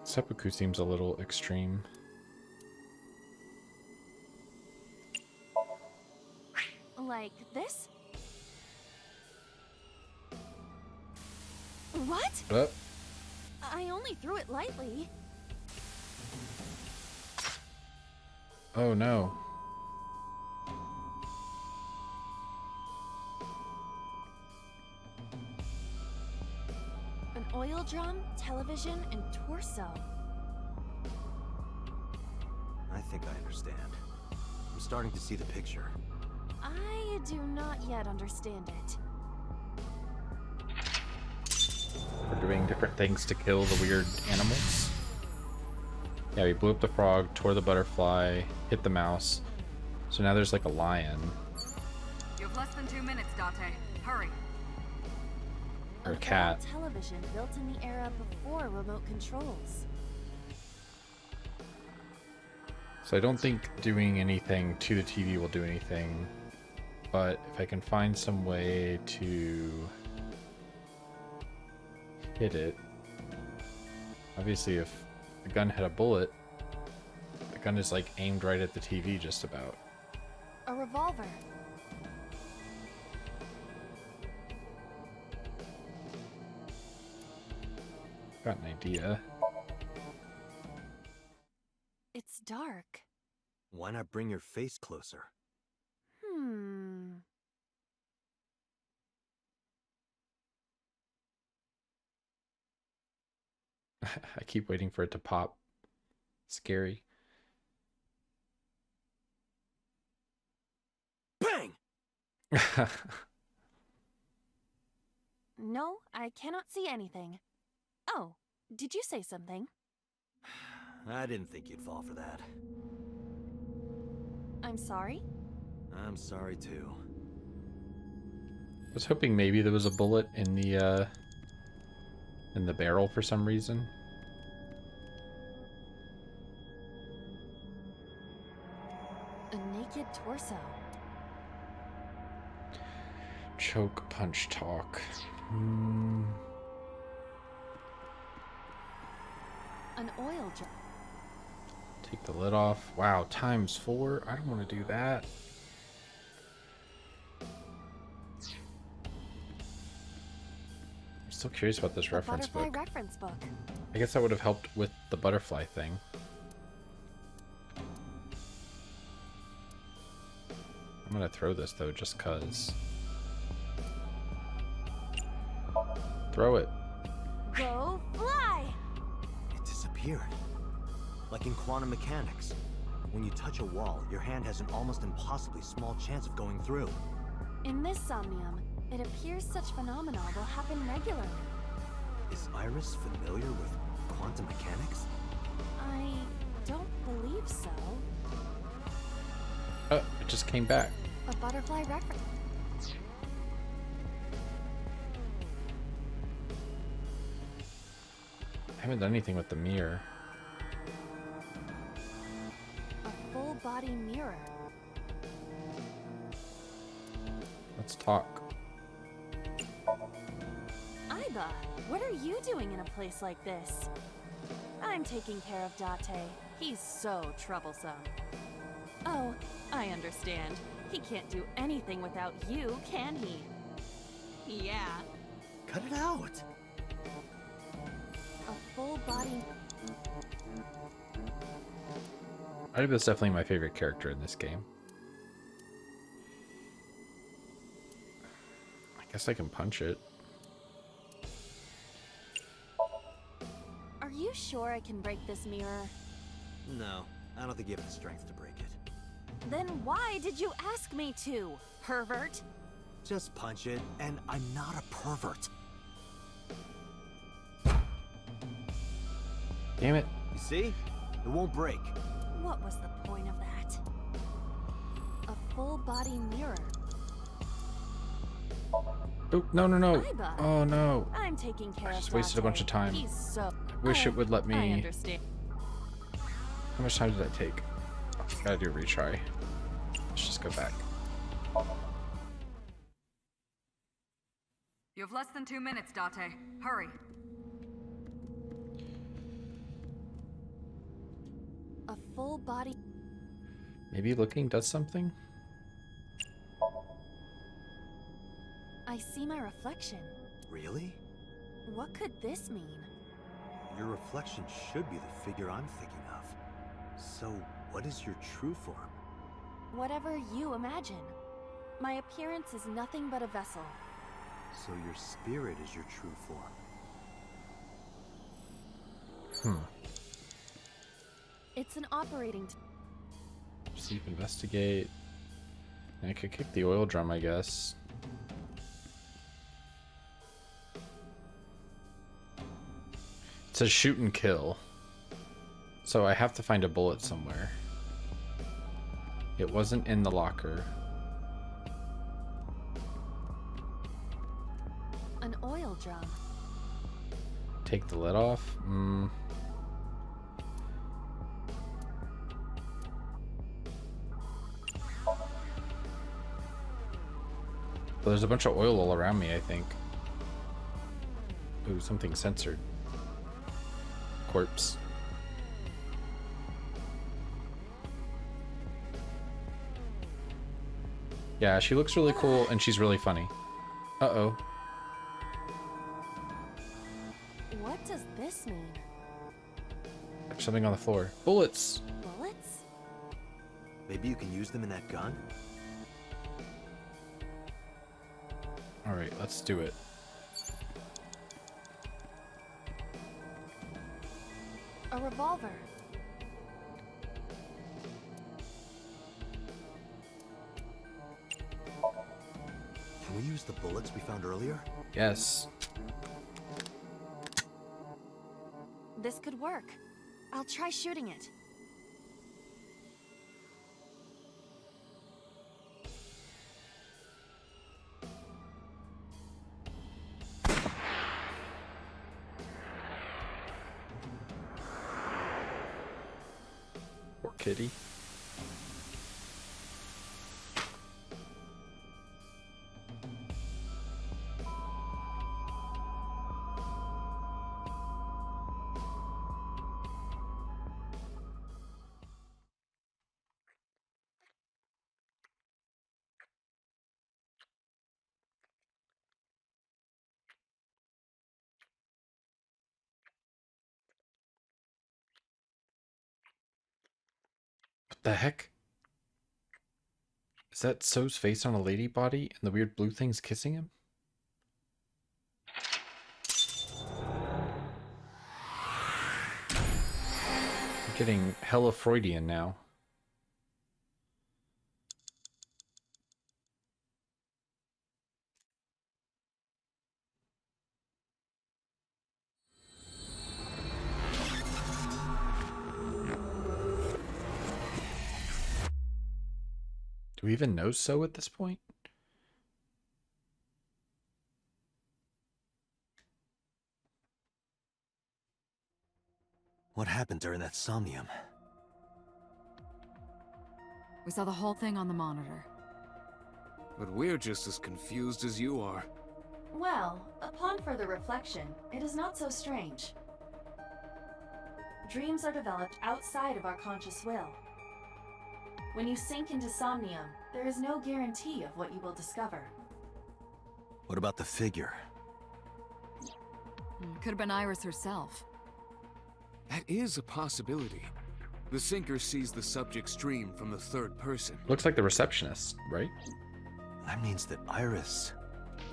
Seppuku seems a little extreme. Like this? What? I only threw it lightly. Oh no. An oil drum, television, and torso. I think I understand. I'm starting to see the picture. I do not yet understand it. We're doing different things to kill the weird animals. Yeah, we blew up the frog, tore the butterfly, hit the mouse. So now there's like a lion. You have less than 2 minutes, Date. Hurry. Or a cat. Television built in the era before remote controls. So I don't think doing anything to the TV will do anything. But if I can find some way to hit it. Obviously if the gun had a bullet, the gun is like aimed right at the TV just about. A revolver. Got an idea. It's dark. Why not bring your face closer? I keep waiting for it to pop. Scary. Bang! No, I cannot see anything. Oh, did you say something? I didn't think you'd fall for that. I'm sorry? I'm sorry too. I was hoping maybe there was a bullet in the barrel for some reason. A naked torso. Choke, punch, talk. An oil jar. Take the lid off. Wow, ×4? I don't want to do that. I'm still curious about this reference book. Reference book. I guess that would have helped with the butterfly thing. I'm gonna throw this though, just cause. Throw it. Go fly! It disappeared. Like in quantum mechanics. When you touch a wall, your hand has an almost impossibly small chance of going through. In this Somnium, it appears such phenomena will happen regularly. Is Iris familiar with quantum mechanics? I don't believe so. Oh, it just came back. A butterfly reference. I haven't done anything with the mirror. A full body mirror. Let's talk. Aiba, what are you doing in a place like this? I'm taking care of Date. He's so troublesome. Oh, I understand. He can't do anything without you, can he? Yeah. Cut it out! A full body... Aiba's definitely my favorite character in this game. I guess I can punch it. Are you sure I can break this mirror? No, I don't think you have the strength to break it. Then why did you ask me to, pervert? Just punch it, and I'm not a pervert. Damn it. You see? It won't break. What was the point of that? A full-body mirror. Oh, no, no, no. Aiba. Oh, no. I'm taking care of I just wasted a bunch of time. He's so... Wish it would let I me... understand. How much time did that take? Gotta do a retry. Let's just go back. You have less than 2 minutes, Date. Hurry. A full-body... Maybe looking does something? I see my reflection. Really? What could this mean? Your reflection should be the figure I'm thinking of. So, what is your true form? Whatever you imagine. My appearance is nothing but a vessel. So your spirit is your true form. It's an operating... Sleep, investigate. I could kick the oil drum, I guess. It says shoot and kill. So I have to find a bullet somewhere. It wasn't in the locker. An oil drum. Take the lid off? Well, there's a bunch of oil all around me, I think. Ooh, something censored. Corpse. Yeah, she looks really cool and she's really funny. Uh-oh. What does this mean? There's something on the floor. Bullets! Bullets? Maybe you can use them in that gun? Alright, let's do it. A revolver. Can we use the bullets we found earlier? Yes. This could work. I'll try shooting it. Poor kitty. What the heck? Is that So's face on a lady body and the weird blue thing's kissing him? I'm getting hella Freudian now. Do we even know So at this point? What happened during that Somnium? We saw the whole thing on the monitor. But we're just as confused as you are. Well, upon further reflection, it is not so strange. Dreams are developed outside of our conscious will. When you sink into Somnium, there is no guarantee of what you will discover. What about the figure? Could have been Iris herself. That is a possibility. The sinker sees the subject's dream from the third person. Looks like the receptionist, right? That means that Iris...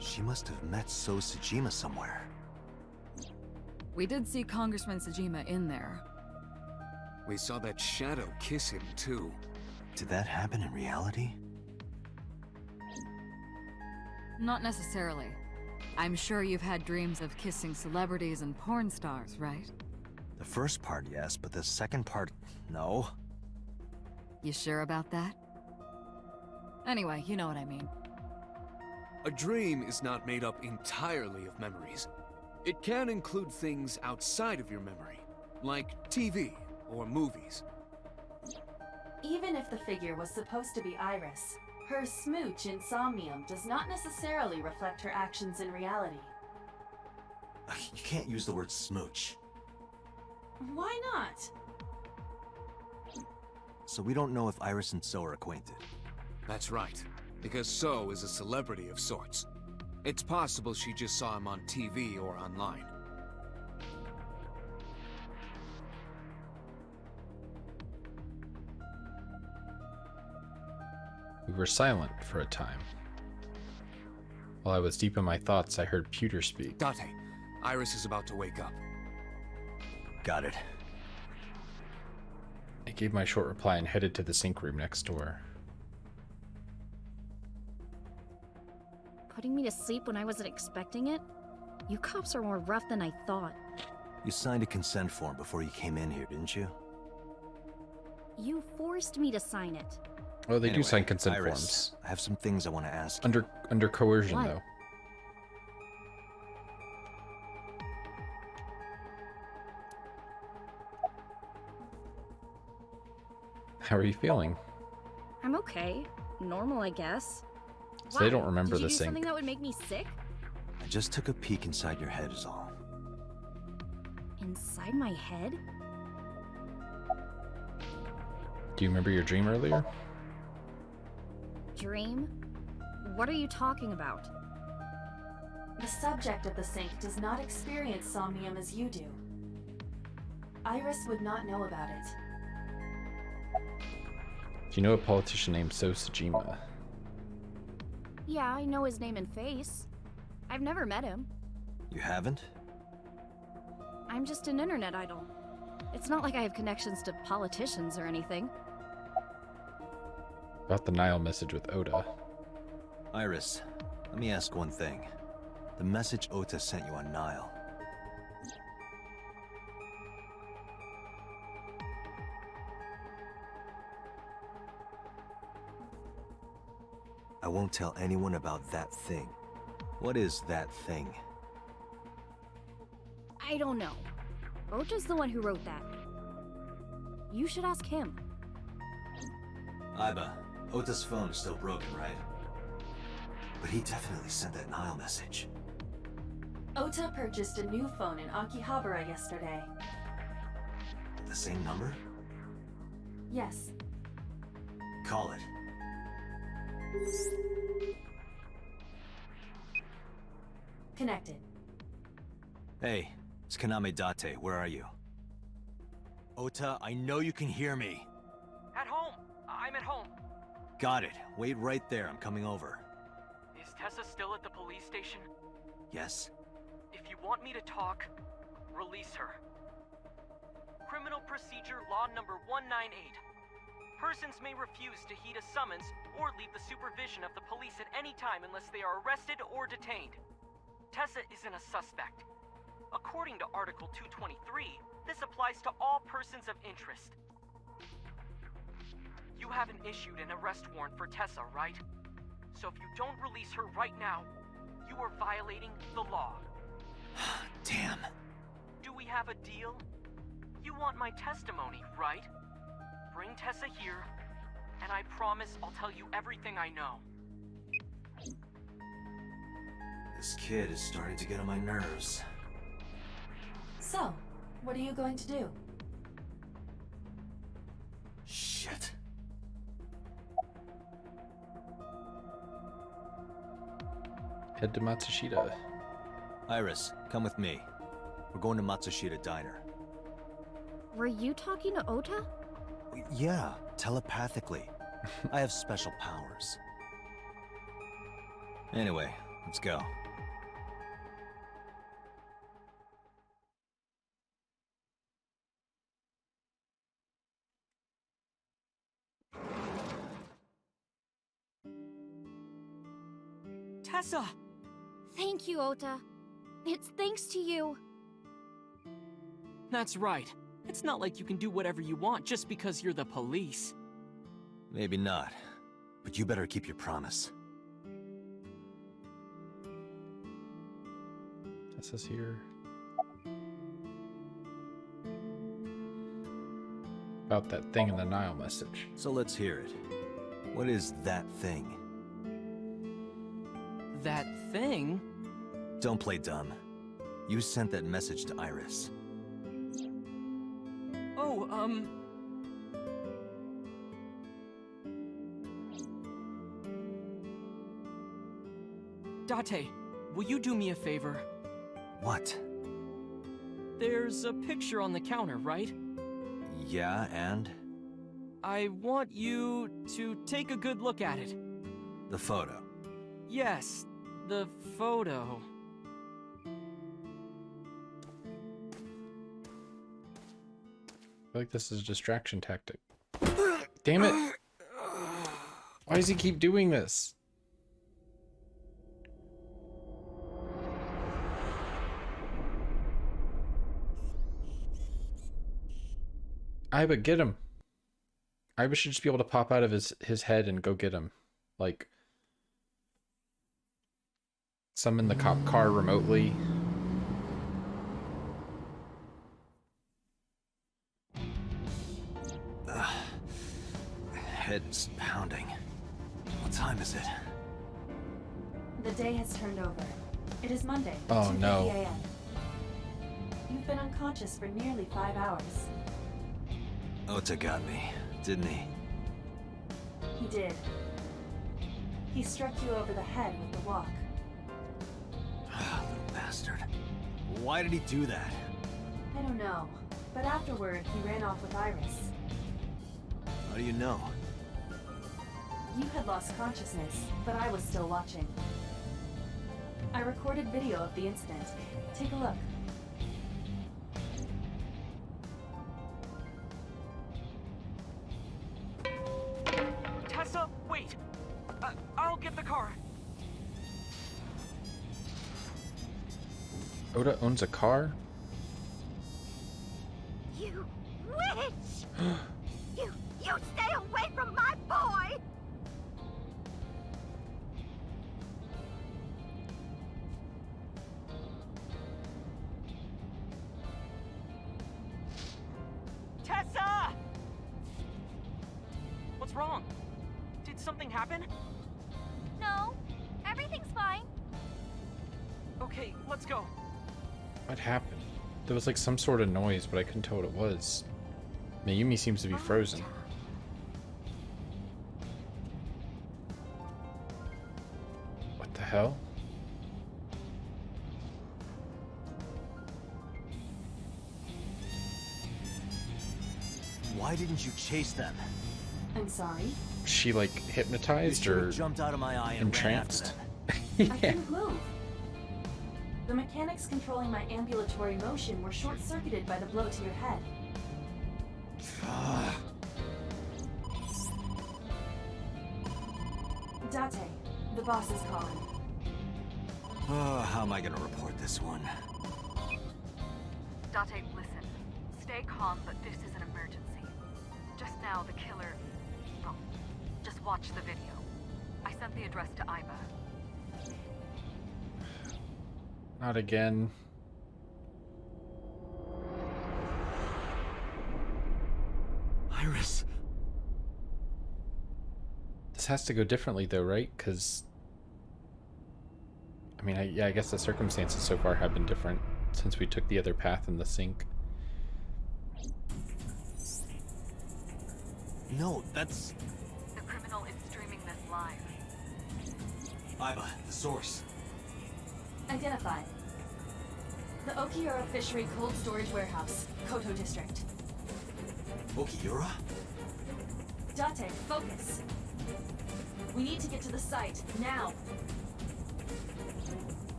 She must have met So Sejima somewhere. We did see Congressman Sejima in there. We saw that shadow kiss him, too. Did that happen in reality? Not necessarily. I'm sure you've had dreams of kissing celebrities and porn stars, right? The first part, yes, but the second part, no. You sure about that? Anyway, you know what I mean. A dream is not made up entirely of memories. It can include things outside of your memory, like TV or movies. Even if the figure was supposed to be Iris, her smooch in Somnium does not necessarily reflect her actions in reality. You can't use the word smooch. Why not? So we don't know if Iris and So are acquainted. That's right, because So is a celebrity of sorts. It's possible she just saw him on TV or online. We were silent for a time. While I was deep in my thoughts, I heard Pewter speak. Date, Iris is about to wake up. Got it. I gave my short reply and headed to the sink room next door. Putting me to sleep when I wasn't expecting it? You cops are more rough than I thought. You signed a consent form before you came in here, didn't you? You forced me to sign it. Oh, they Anyway, do sign consent Iris, forms. I have some things I want to ask you. Under coercion, What? though. How are you feeling? I'm okay. Normal, I guess. So they don't remember Did you the do sink. something that would make me sick? I just took a peek inside your head is all. Inside my head? Do you remember your dream earlier? Dream? What are you talking about? The subject of the sink does not experience Somnium as you do. Iris would not know about it. Do you know a politician named So Sejima? Yeah, I know his name and face. I've never met him. You haven't? I'm just an internet idol. It's not like I have connections to politicians or anything. About the Nile message with Oda. Iris, let me ask one thing. The message Ota sent you on Nile. I won't tell anyone about that thing. What is that thing? I don't know. Ota's the one who wrote that. You should ask him. Iba, Ota's phone is still broken, right? But he definitely sent that Nile message. Ota purchased a new phone in Akihabara yesterday. The same number? Yes. Call it. Connected. Hey, it's Kaname Date. Where are you? Ota, I know you can hear me. At home. I'm at home. Got it. Wait right there. I'm coming over. Is Tessa still at the police station? Yes? If you want me to talk, release her. Criminal Procedure Law Number 198. Persons may refuse to heed a summons or leave the supervision of the police at any time unless they are arrested or detained. Tessa isn't a suspect. According to Article 223, this applies to all persons of interest. You haven't issued an arrest warrant for Tessa, right? So if you don't release her right now, you are violating the law. Damn. Do we have a deal? You want my testimony, right? Bring Tessa here, and I promise I'll tell you everything I know. This kid is starting to get on my nerves. So, what are you going to do? Shit. Head to Matsushita. Iris, come with me. We're going to Matsushita Diner. Were you talking to Ota? Yeah, telepathically. I have special powers. Anyway, let's go. Tessa! Thank you, Ota. It's thanks to you. That's right. It's not like you can do whatever you want just because you're the police. Maybe not, but you better keep your promise. This is here. About that thing in the Nile message. So let's hear it. What is that thing? That thing? Don't play dumb. You sent that message to Iris. Oh, Date, will you do me a favor? What? There's a picture on the counter, right? Yeah, and? I want you to take a good look at it. The photo. Yes, the photo. I feel like this is a distraction tactic. Damn it! Why does he keep doing this? Iba, get him. Iba should just be able to pop out of his head and go get him. Like, summon the cop car remotely. Head's pounding. What time is it? The day has turned over. It is Monday, Oh, 2:50 no. a.m. You've been unconscious for nearly 5 hours. Ota got me, didn't he? He did. He struck you over the head with the walk. Little bastard. Why did he do that? I don't know, but afterward, he ran off with Iris. How do you know? You had lost consciousness, but I was still watching. I recorded video of the incident. Take a look. Tessa, wait! I'll get the car. Ota owns a car? You witch! You stay away from my boy! Tessa! What's wrong? Did something happen? No, everything's fine. Okay, let's go. What happened? There was like some sort of noise, but I couldn't tell what it was. Mayumi seems to be frozen. What the hell? Why didn't you chase them? I'm sorry? Was she like hypnotized You or jumped out of my eye and entranced? I couldn't move. The mechanics controlling my ambulatory motion were short-circuited by the blow to your head. Date, the boss is calling. Oh, how am I gonna report this one? Date, listen. Stay calm, but this is an emergency. Just now, the killer... Well, just watch the video. I sent the address to Iba. Not again. Iris. This has to go differently though, right? Because... I mean, I guess the circumstances so far have been different since we took the other path in the sink. No, that's... The criminal is streaming this live. Iba, the source. Identified. The Okiura Fishery Cold Storage Warehouse, Koto District. Okiura? Date, focus. We need to get to the site, now.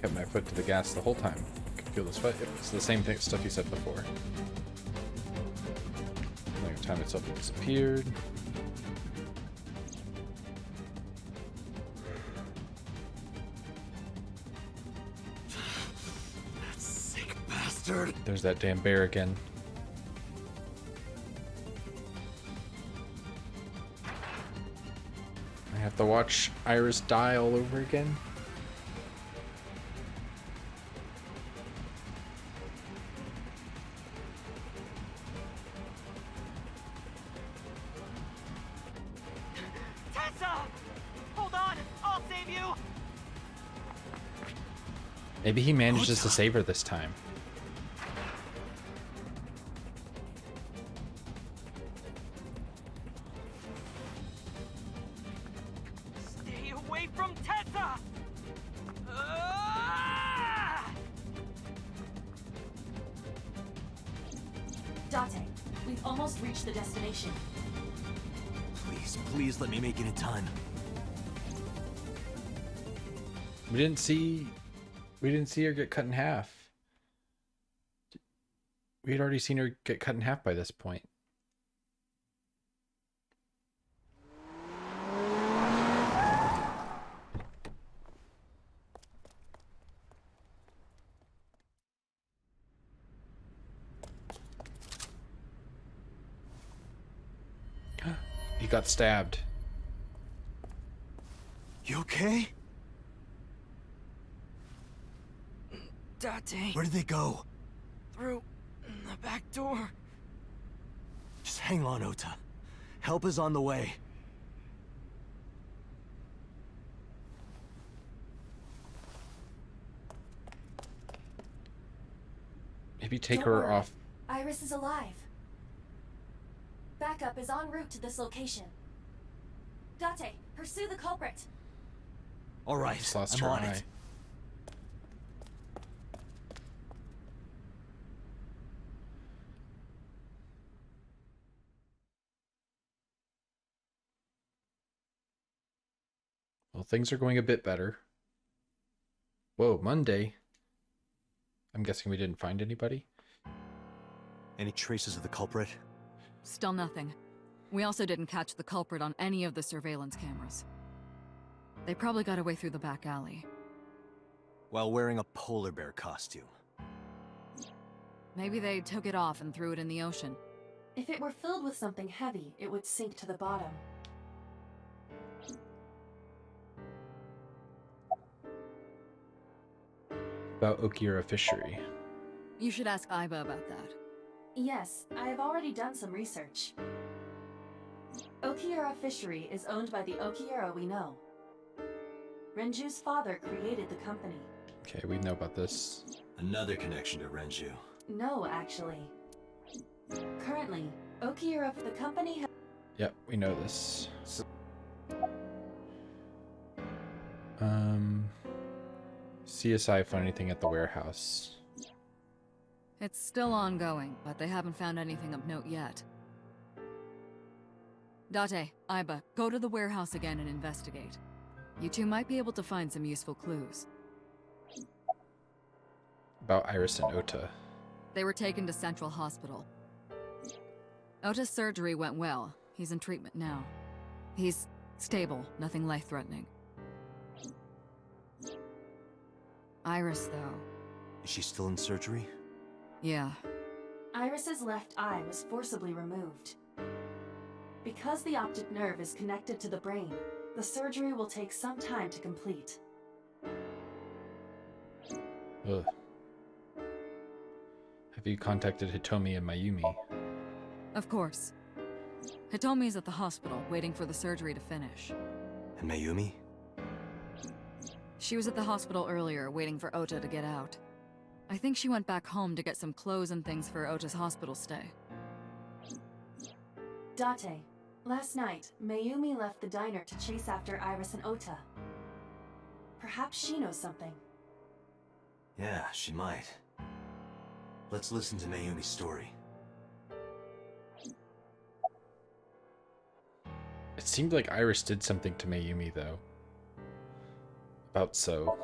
Kept my foot to the gas the whole time. Could feel this fight. Yep, it's the same thing, stuff you said before. Like time itself disappeared. That sick bastard. There's that damn bear again. I have to watch Iris die all over again. Maybe he manages to save her this time. Stay away from Tessa! Date, we've almost reached the destination. Please, please let me make it in time. We didn't see her get cut in half. We had already seen her get cut in half by this point. He got stabbed. You okay? Date. Where did they go? Through the back door. Just hang on, Ota. Help is on the way. Maybe take Don't her worry. off. Iris is alive. Backup is en route to this location. Date, pursue the culprit. All right, Just lost I'm her on eye. it. Well, things are going a bit better. Whoa, Monday. I'm guessing we didn't find anybody. Any traces of the culprit? Still nothing. We also didn't catch the culprit on any of the surveillance cameras. They probably got away through the back alley. While wearing a polar bear costume. Maybe they took it off and threw it in the ocean. If it were filled with something heavy, it would sink to the bottom. About Okiura Fishery. You should ask Aiba about that. Yes, I have already done some research. Okiura Fishery is owned by the Okiura we know. Renju's father created the company. Okay, we know about this. Another connection to Renju. No, actually. Currently, Okiura, the company has... Yep, we know this. CSI found anything at the warehouse? It's still ongoing, but they haven't found anything of note yet. Date, Aiba, go to the warehouse again and investigate. You two might be able to find some useful clues. About Iris and Ota. They were taken to Central Hospital. Ota's surgery went well. He's in treatment now. He's stable, nothing life-threatening. Iris, though. Is she still in surgery? Yeah. Iris's left eye was forcibly removed. Because the optic nerve is connected to the brain, the surgery will take some time to complete. Ugh. Have you contacted Hitomi and Mayumi? Of course. Hitomi's at the hospital, waiting for the surgery to finish. And Mayumi? She was at the hospital earlier, waiting for Ota to get out. I think she went back home to get some clothes and things for Ota's hospital stay. Date, last night, Mayumi left the diner to chase after Iris and Ota. Perhaps she knows something. Yeah, she might. Let's listen to Mayumi's story. It seemed like Iris did something to Mayumi, though. About So.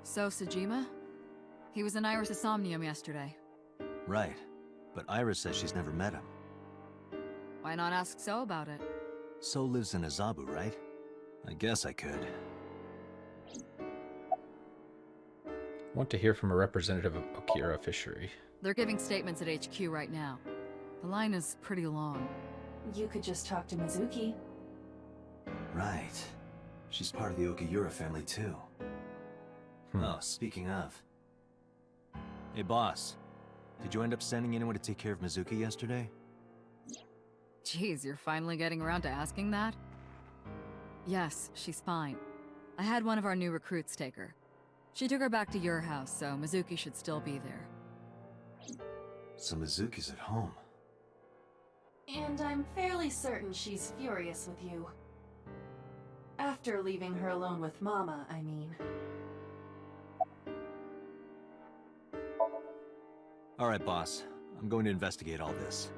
So, Sejima? He was in Iris' Somnium yesterday. Right. But Iris says she's never met him. Why not ask So about it? So lives in Azabu, right? I guess I could. I want to hear from a representative of Okira Fishery. They're giving statements at HQ right now. The line is pretty long. You could just talk to Mizuki. Right. She's part of the Okiyura family, too. Oh, speaking of. Hey, boss. Did you end up sending anyone to take care of Mizuki yesterday? Jeez, you're finally getting around to asking that? Yes, she's fine. I had one of our new recruits take her. She took her back to your house, so Mizuki should still be there. So Mizuki's at home. And I'm fairly certain she's furious with you. After leaving her alone with Mama, I mean. Alright, boss. I'm going to investigate all this.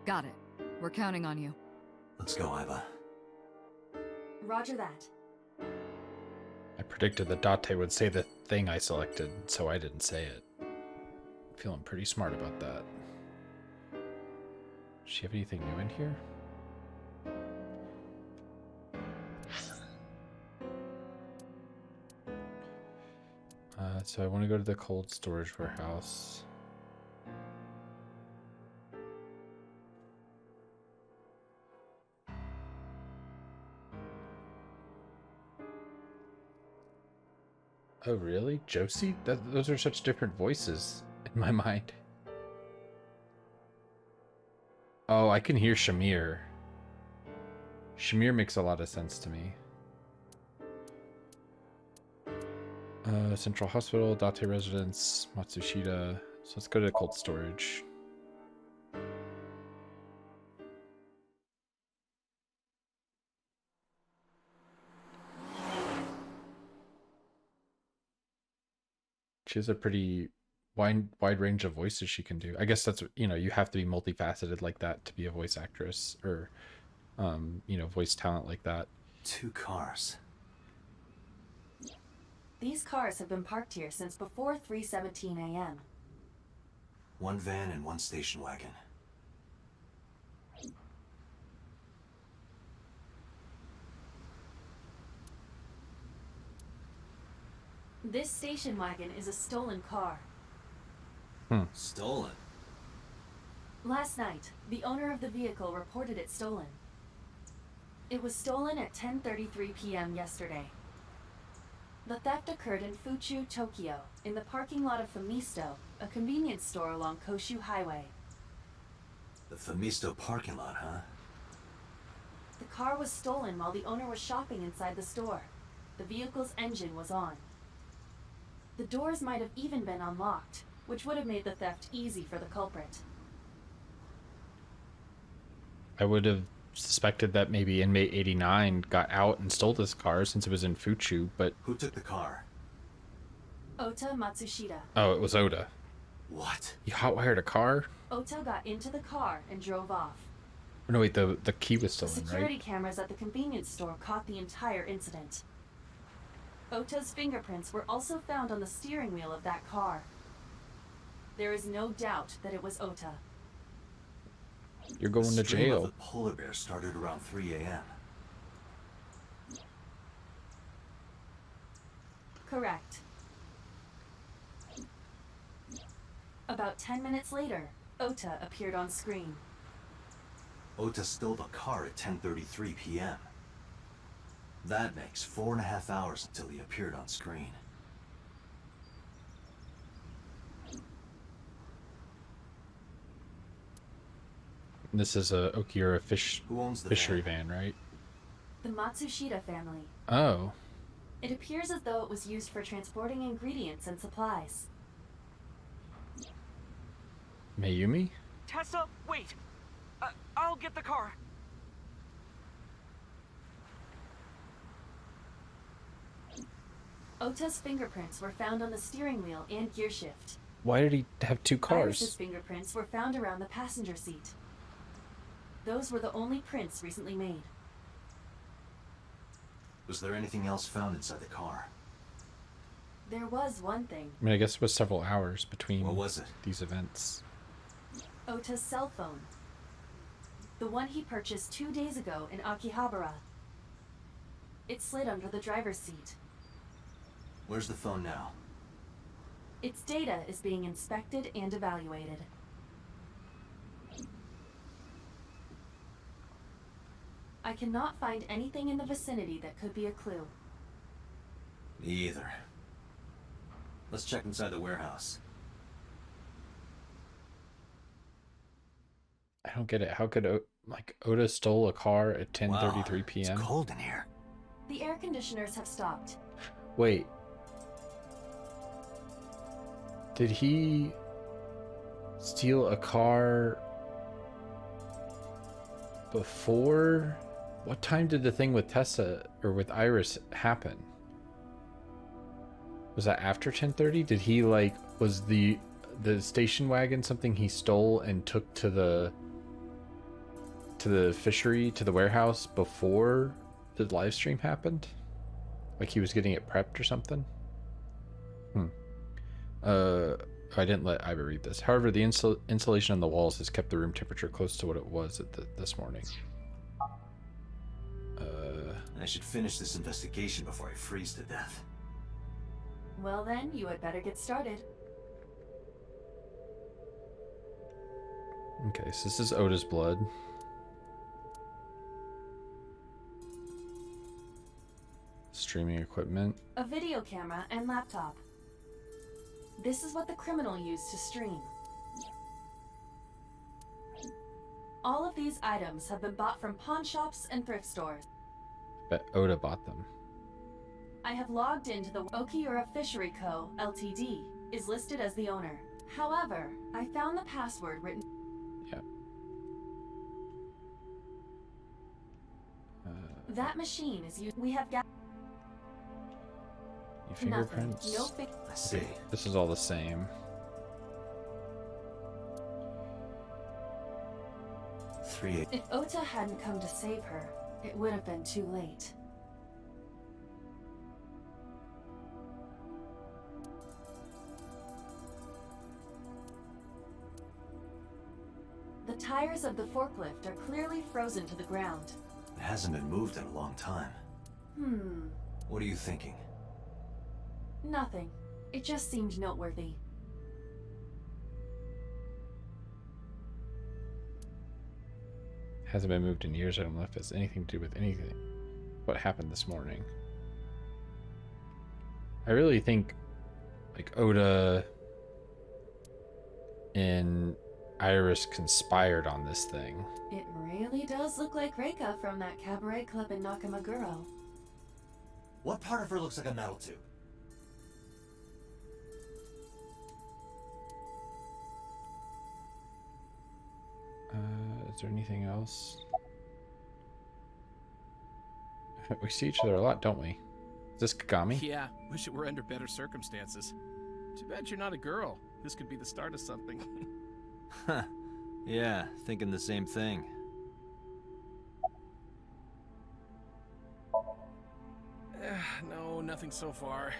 Got it. We're counting on you. Let's go, Iva. Roger that. I predicted that Date would say the thing I selected, so I didn't say it. Feeling pretty smart about that. Does she have anything new in here? So I want to go to the cold storage warehouse. Oh, really? Josie? Those are such different voices in my mind. Oh, I can hear Shamir. Shamir makes a lot of sense to me. Central Hospital, Date Residence, Matsushita. So let's go to cold storage. She has a pretty wide range of voices she can do. I guess that's, you know, you have to be multifaceted like that to be a voice actress or, you know, voice talent like that. 2 cars. These cars have been parked here since before 3:17 a.m. 1 van and 1 station wagon. This station wagon is a stolen car. Stolen? Last night, the owner of the vehicle reported it stolen. It was stolen at 10:33 p.m. yesterday. The theft occurred in Fuchu, Tokyo, in the parking lot of Famisto, a convenience store along Koshu Highway. The Famisto parking lot, huh? The car was stolen while the owner was shopping inside the store. The vehicle's engine was on. The doors might have even been unlocked, which would have made the theft easy for the culprit. I would have suspected that maybe inmate 89 got out and stole this car since it was in Fuchu, but... Who took the car? Ota Matsushita. Oh, it was Oda. What? You hotwired a car? Ota got into the car and drove off. No, wait, the key was The stolen, security right? cameras at the convenience store caught the entire incident. Ota's fingerprints were also found on the steering wheel of that car. There is no doubt that it was Ota. You're going to The stream jail. of the polar bear started around 3 a.m. Correct. About 10 minutes later, Ota appeared on screen. Ota stole the car at 10:33 p.m. That makes 4.5 hours until he appeared on screen. This is a Okira Who owns the fishery van, right? The Matsushita family. Oh. It appears as though it was used for transporting ingredients and supplies. Mayumi? Tessa, wait! I'll get the car. Ota's fingerprints were found on the steering wheel and gear shift. Why did he have 2 Iris's cars? fingerprints were found around the passenger seat. Those were the only prints recently made. Was there anything else found inside the car? There was one thing. I mean, I guess it was several hours between What was it? these events. Ota's cell phone. The one he purchased 2 days ago in Akihabara. It slid under the driver's seat. Where's the phone now? Its data is being inspected and evaluated. I cannot find anything in the vicinity that could be a clue. Me either. Let's check inside the warehouse. I don't get it. How could Oda stole a car at 10:33 p.m.? It's cold in here. The air conditioners have stopped. Wait. Did he steal a car before? What time did the thing with Tessa or with Iris happen? Was that after 10:30? Did he was the station wagon something he stole and took to the fishery, to the warehouse before the live stream happened? Like he was getting it prepped or something? I didn't let Iva read this. However, the insulation on the walls has kept the room temperature close to what it was this morning. I should finish this investigation before I freeze to death. Well then, you had better get started. Okay, so this is Oda's blood. Streaming equipment. A video camera and laptop. This is what the criminal used to stream. All of these items have been bought from pawn shops and thrift stores. Bet Oda bought them. I have logged into the Okiura Fishery Co. Ltd. is listed as the owner. However, I found the password written. Yeah. That machine is used. We have got. Fingerprints. Nothing. No I see. This is all the same. If Ota hadn't come to save her, it would have been too late. The tires of the forklift are clearly frozen to the ground. It hasn't been moved in a long time. What are you thinking? Nothing. It just seemed noteworthy. Hasn't been moved in years. I don't know if it's anything to do with anything. What happened this morning? I really think Oda and Iris conspired on this thing. It really does look like Reika from that cabaret club in Nakamaguro. What part of her looks like a metal tube? Is there anything else? We see each other a lot, don't we? Is this Kagami? Yeah, wish it were under better circumstances. Too bad you're not a girl. This could be the start of something. Huh. Yeah, thinking the same thing. No, nothing so far.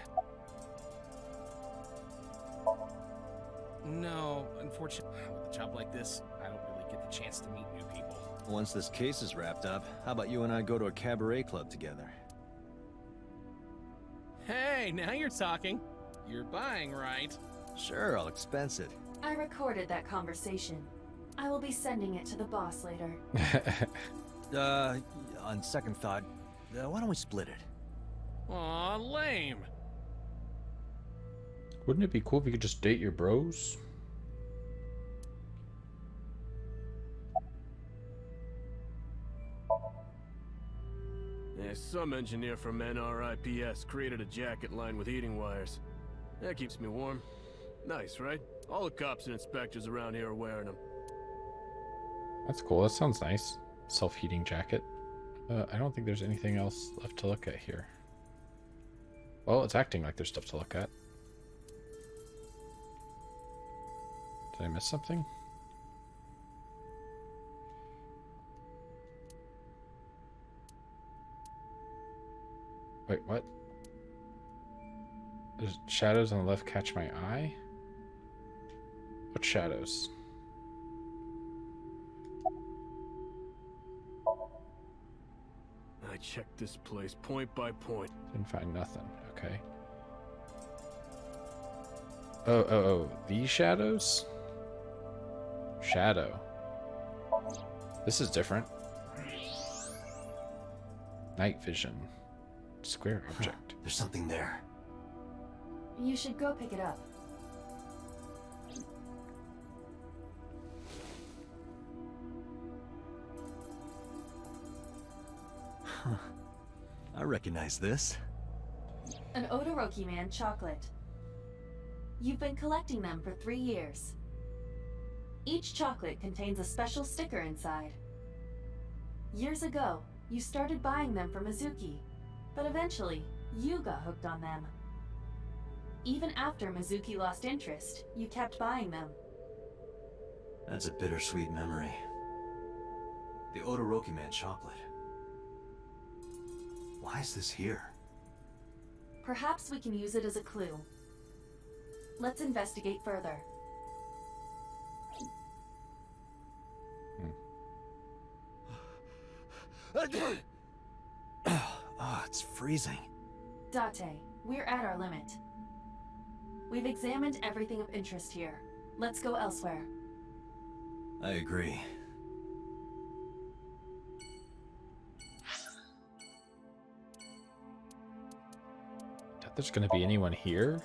No, unfortunately, with a job like this, I don't really get the chance to meet new people. Once this case is wrapped up, how about you and I go to a cabaret club together? Hey, now you're talking. You're buying, right? Sure, I'll expense it. I recorded that conversation. I will be sending it to the boss later. On second thought, why don't we split it? Aw, lame. Wouldn't it be cool if you could just date your bros? Yeah, some engineer from NRIPS created a jacket lined with heating wires. That keeps me warm. Nice, right? All the cops and inspectors around here are wearing them. That's cool. That sounds nice. Self-heating jacket. I don't think there's anything else left to look at here. Well, it's acting like there's stuff to look at. Did I miss something? Wait, what? There's shadows on the left catch my eye? What shadows? I checked this place point by point. Didn't find nothing. Okay. Oh, these shadows? Shadow. This is different. Night vision. Square object. There's something there. You should go pick it up. Huh. I recognize this. An Odoroki Man chocolate. You've been collecting them for 3 years. Each chocolate contains a special sticker inside. Years ago, you started buying them for Mizuki, but eventually, you got hooked on them. Even after Mizuki lost interest, you kept buying them. That's a bittersweet memory. The Odoroki Man chocolate. Why is this here? Perhaps we can use it as a clue. Let's investigate further. Oh, it's freezing. Date, we're at our limit. We've examined everything of interest here. Let's go elsewhere. I agree. Doubt there's gonna be anyone here?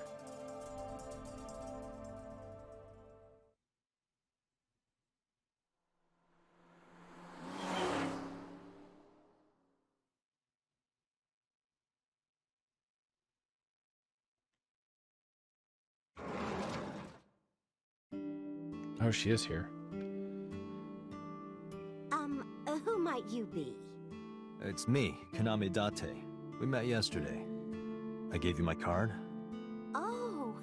Oh, she is here. Who might you be? It's me, Kaname Date. We met yesterday. I gave you my card. Oh.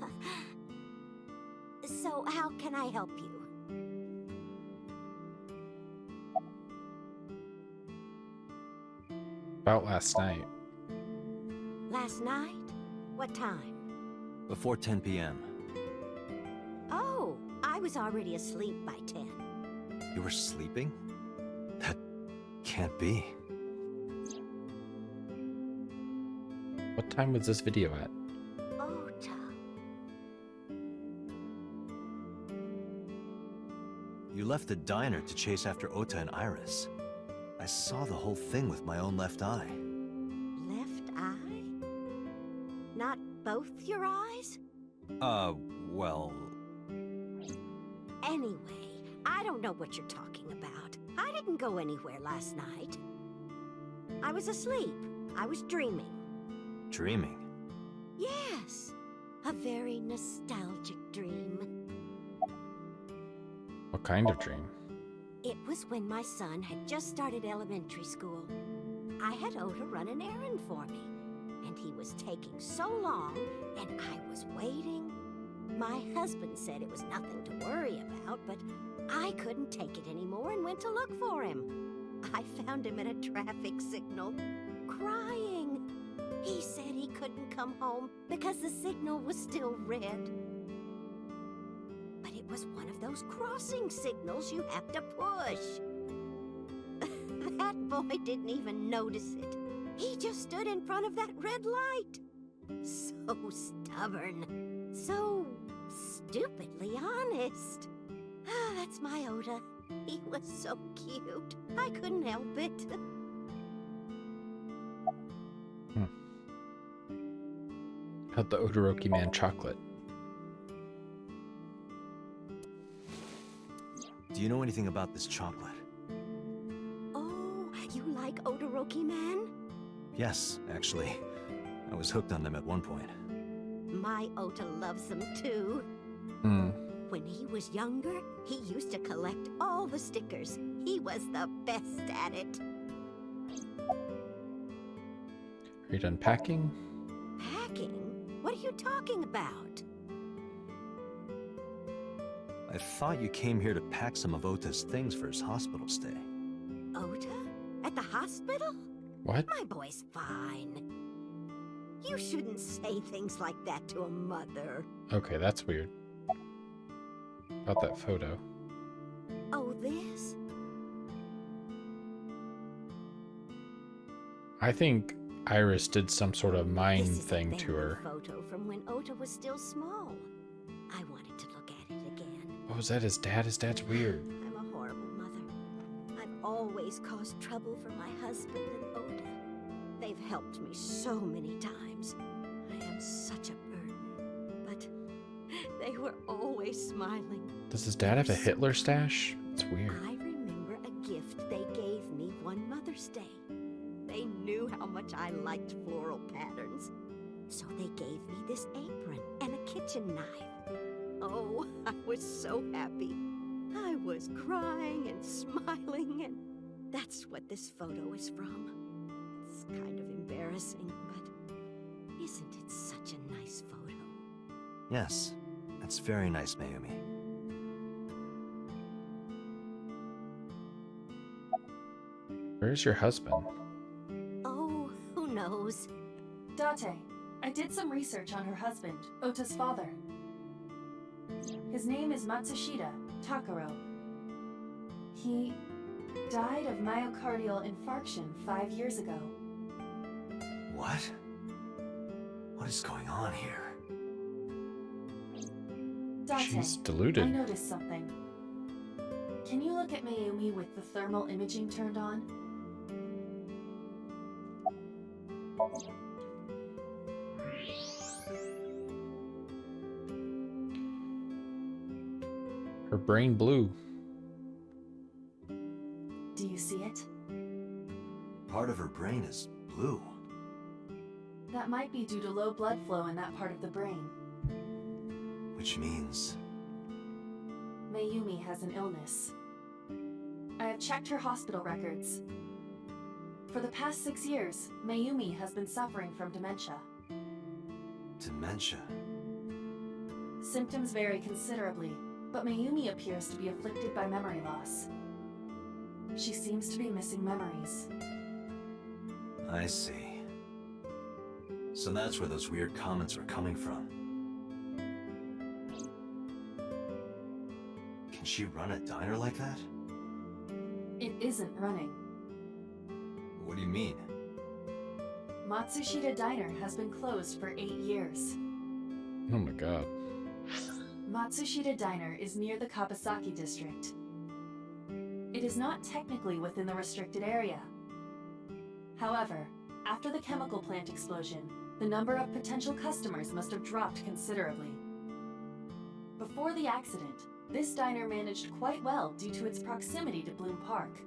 So how can I help you? About last night. Last night? What time? Before 10 p.m. Oh, I was already asleep by 10. You were sleeping? That can't be. What time was this video at? Ota. You left the diner to chase after Ota and Iris. I saw the whole thing with my own left eye. Left eye? Not both your eyes? Well... Anyway, I don't know what you're talking about. I didn't go anywhere last night. I was asleep. I was dreaming. Dreaming? Yes. A very nostalgic dream. What kind of dream? It was when my son had just started elementary school. I had Ota run an errand for me, and he was taking so long, and I was waiting. My husband said it was nothing to worry about, but I couldn't take it anymore and went to look for him. I found him at a traffic signal, crying. He said he couldn't come home because the signal was still red. But it was one of those crossing signals you have to push. That boy didn't even notice it. He just stood in front of that red light. So stubborn. So stupidly honest. That's my Ota. He was so cute. I couldn't help it. About the Odoroki Man chocolate. Do you know anything about this chocolate? Oh, you like Odoroki Man? Yes, actually. I was hooked on them at one point. My Ota loves them too. When he was younger, he used to collect all the stickers. He was the best at it. Are you done packing? Packing? packing? What are you talking about? I thought you came here to pack some of Ota's things for his hospital stay. Ota? At the hospital? What? My boy's fine. You shouldn't say things like that to a mother. Okay, that's weird. About that photo. Oh, this? I think Iris did some sort of mind This is thing a to family her. photo from when Ota was still small. I wanted to look at it again. Oh, is that his dad? His dad's weird. I'm a horrible mother. I've always caused trouble for my husband and Ota. They've helped me so many times. I am such a burden. But they were always smiling. Does his dad have a Hitler stash? It's weird. I remember a gift they gave me one Mother's Day. They knew how much I liked floral patterns. So they gave me this apron and a kitchen knife. Oh, I was so happy. I was crying and smiling, and that's what this photo is from. It's kind of embarrassing, but isn't it such a nice photo? Yes, that's very nice, Mayumi. Where's your husband? Oh, who knows? Date, I did some research on her husband, Ota's father. His name is Matsushita Takaro. He died of myocardial infarction 5 years ago. What? What is going on here? Date, She's deluded. I noticed something. Can you look at Mayumi with the thermal imaging turned on? Her brain blue. Do you see it? Part of her brain is blue. That might be due to low blood flow in that part of the brain. Which means... Mayumi has an illness. I have checked her hospital records. For the past 6 years, Mayumi has been suffering from dementia. Dementia? Symptoms vary considerably, but Mayumi appears to be afflicted by memory loss. She seems to be missing memories. I see. So that's where those weird comments were coming from. Can she run a diner like that? It isn't running. What do you mean? Matsushita Diner has been closed for 8 years. Oh my god. Matsushita Diner is near the Kabusaki district. It is not technically within the restricted area. However, after the chemical plant explosion, the number of potential customers must have dropped considerably. Before the accident, this diner managed quite well due to its proximity to Bloom Park.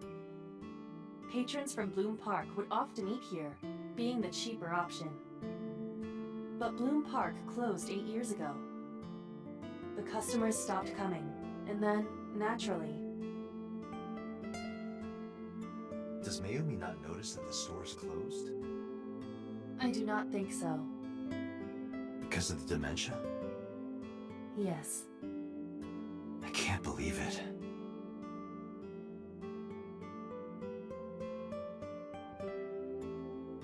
Patrons from Bloom Park would often eat here, being the cheaper option. But Bloom Park closed 8 years ago. The customers stopped coming, and then, naturally... Does Mayumi not notice that the store is closed? I do not think so. Because of the dementia? Yes. I can't believe it.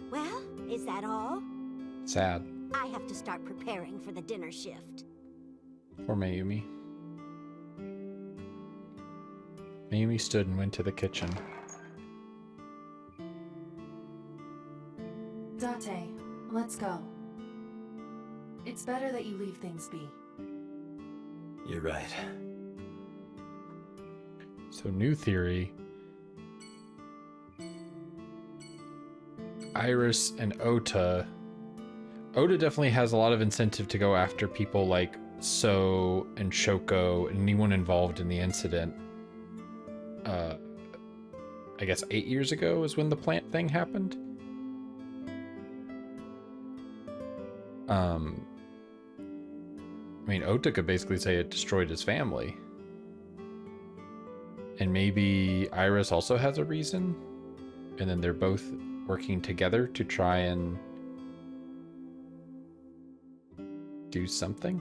Well, is that all? Sad. I have to start preparing for the dinner shift. Poor Mayumi. Mayumi stood and went to the kitchen. Date, let's go. It's better that you leave things be. You're right. So, new theory. Iris and Ota. Ota definitely has a lot of incentive to go after people like So and Shoko and anyone involved in the incident. I guess 8 years ago is when the plant thing happened. I mean, Ota could basically say it destroyed his family. And maybe Iris also has a reason. And then they're both working together to try and do something.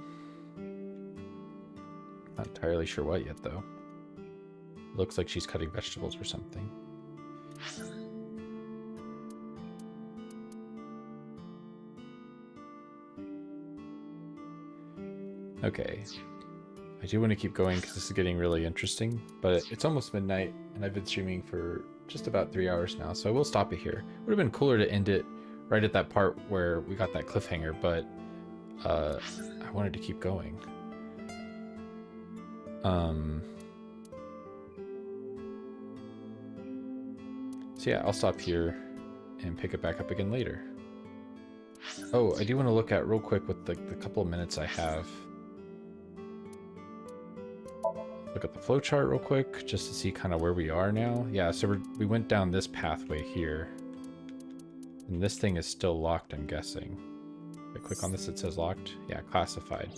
Not entirely sure what yet, though. Looks like she's cutting vegetables or something. Okay. I do want to keep going because this is getting really interesting, but it's almost midnight and I've been streaming for just about 3 hours now, so I will stop it here. Would have been cooler to end it right at that part where we got that cliffhanger, but I wanted to keep going. So yeah, I'll stop here and pick it back up again later. Oh, I do want to look at real quick with the couple of minutes I have. Look at the flowchart real quick, just to see kind of where we are now. Yeah, so we went down this pathway here. And this thing is still locked, I'm guessing. If I click on this, it says locked. Yeah, classified.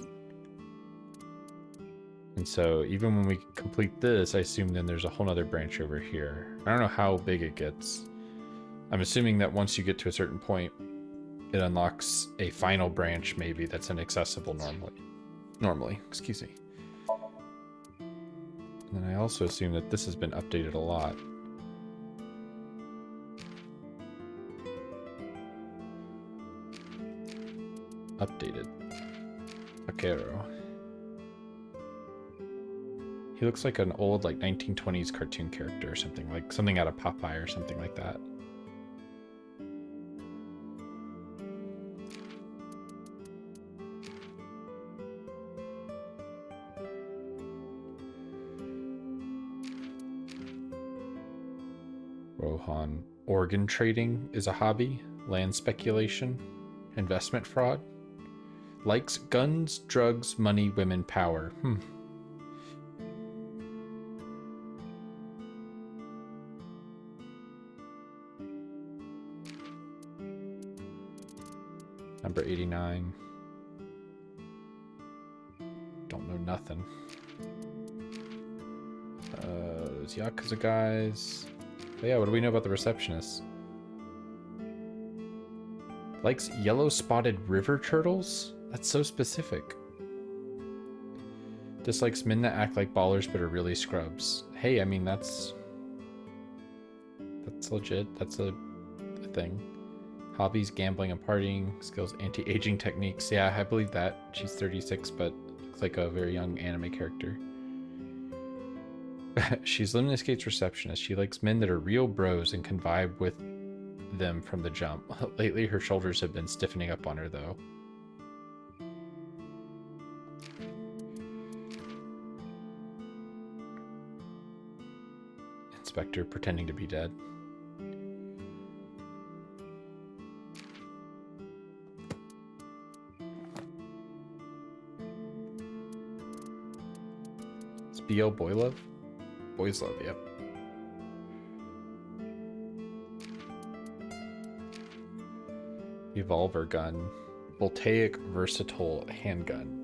And so even when we complete this, I assume then there's a whole other branch over here. I don't know how big it gets. I'm assuming that once you get to a certain point, it unlocks a final branch maybe that's inaccessible normally. Excuse me. And then I also assume that this has been updated a lot. Updated. Akero. He looks like an old, like, 1920s cartoon character or something, like something out of Popeye or something like that. Rohan. Organ trading is a hobby. Land speculation. Investment fraud. Likes guns, drugs, money, women, power. Number 89. Don't know nothing. Those Yakuza guys. But yeah, what do we know about the receptionist? Likes yellow spotted river turtles? That's so specific. Dislikes men that act like ballers but are really scrubs. Hey, I mean, that's legit. That's a thing. Hobbies, gambling and partying. Skills, anti-aging techniques. Yeah, I believe that. She's 36, but looks like a very young anime character. She's Lemon Skate's receptionist. She likes men that are real bros and can vibe with them from the jump. Lately, her shoulders have been stiffening up on her, though. Inspector pretending to be dead. It's BL Boy Love? Boys Love, yep. Evolver gun. Voltaic versatile handgun.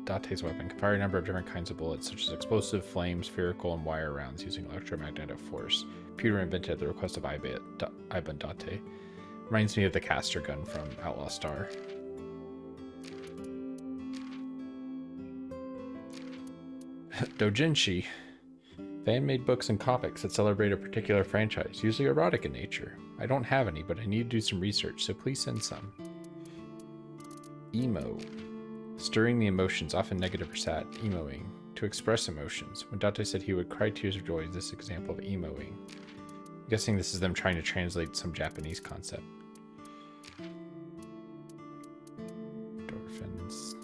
Date's weapon can fire a number of different kinds of bullets, such as explosive, flame, spherical, and wire rounds using electromagnetic force. Computer invented at the request of Iban Date. Reminds me of the caster gun from Outlaw Star. Dojinshi. Fan-made books and comics that celebrate a particular franchise, usually erotic in nature. I don't have any, but I need to do some research, so please send some. Emo. Stirring the emotions, often negative or sad. Emoing. To express emotions. When Date said he would cry tears of joy, is this example of emoing. I'm guessing this is them trying to translate some Japanese concept. Endorphins.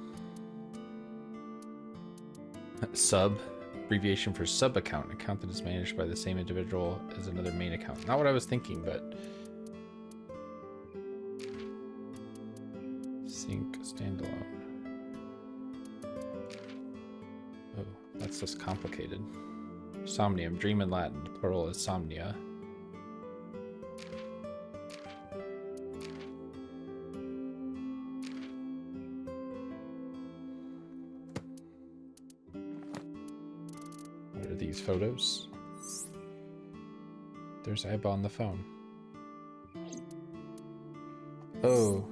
Sub. Abbreviation for sub account. An account that is managed by the same individual as another main account. Not what I was thinking, but... Sync standalone. Oh, that's just complicated. Somnium, dream in Latin. The plural is somnia. What are these photos? There's Iba on the phone. Oh,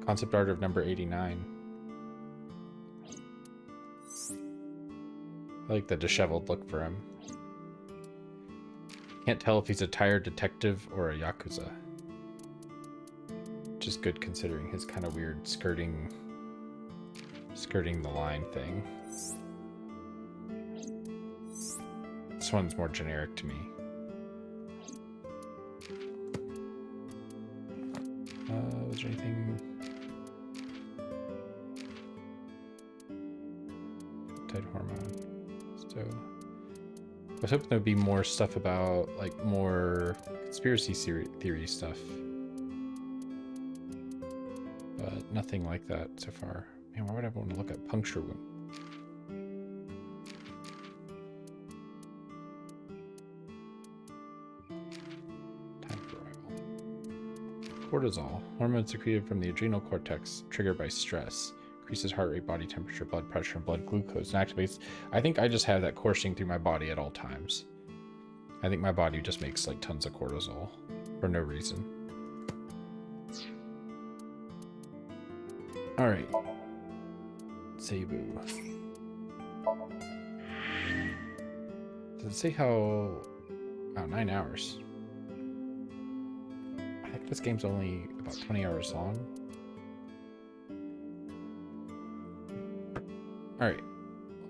concept art of number 89. I like the disheveled look for him. Can't tell if he's a tired detective or a Yakuza. Which is good considering his kind of weird skirting the line thing. This one's more generic to me. Was there anything? Peptide hormone. So I was hoping there'd be more stuff about, like, more conspiracy theory stuff. But nothing like that so far. Man, why would I want to look at puncture wound? Time for arrival. Cortisol, hormone secreted from the adrenal cortex, triggered by stress. Increases heart rate, body temperature, blood pressure, and blood glucose, and activates... I think I just have that coursing through my body at all times. I think my body just makes, like, tons of cortisol for no reason. Alright. Seibu. Does it say how... Oh, 9 hours. I think this game's only about 20 hours long. Alright.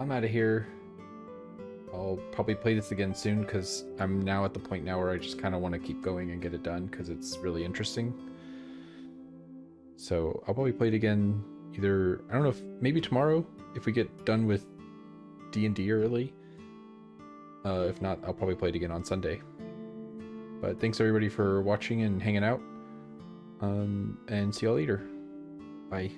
I'm out of here. I'll probably play this again soon because I'm now at the point now where I just kind of want to keep going and get it done because it's really interesting. So I'll probably play it again either, I don't know, if maybe tomorrow if we get done with D&D early. If not, I'll probably play it again on Sunday. But thanks everybody for watching and hanging out. And see y'all later. Bye.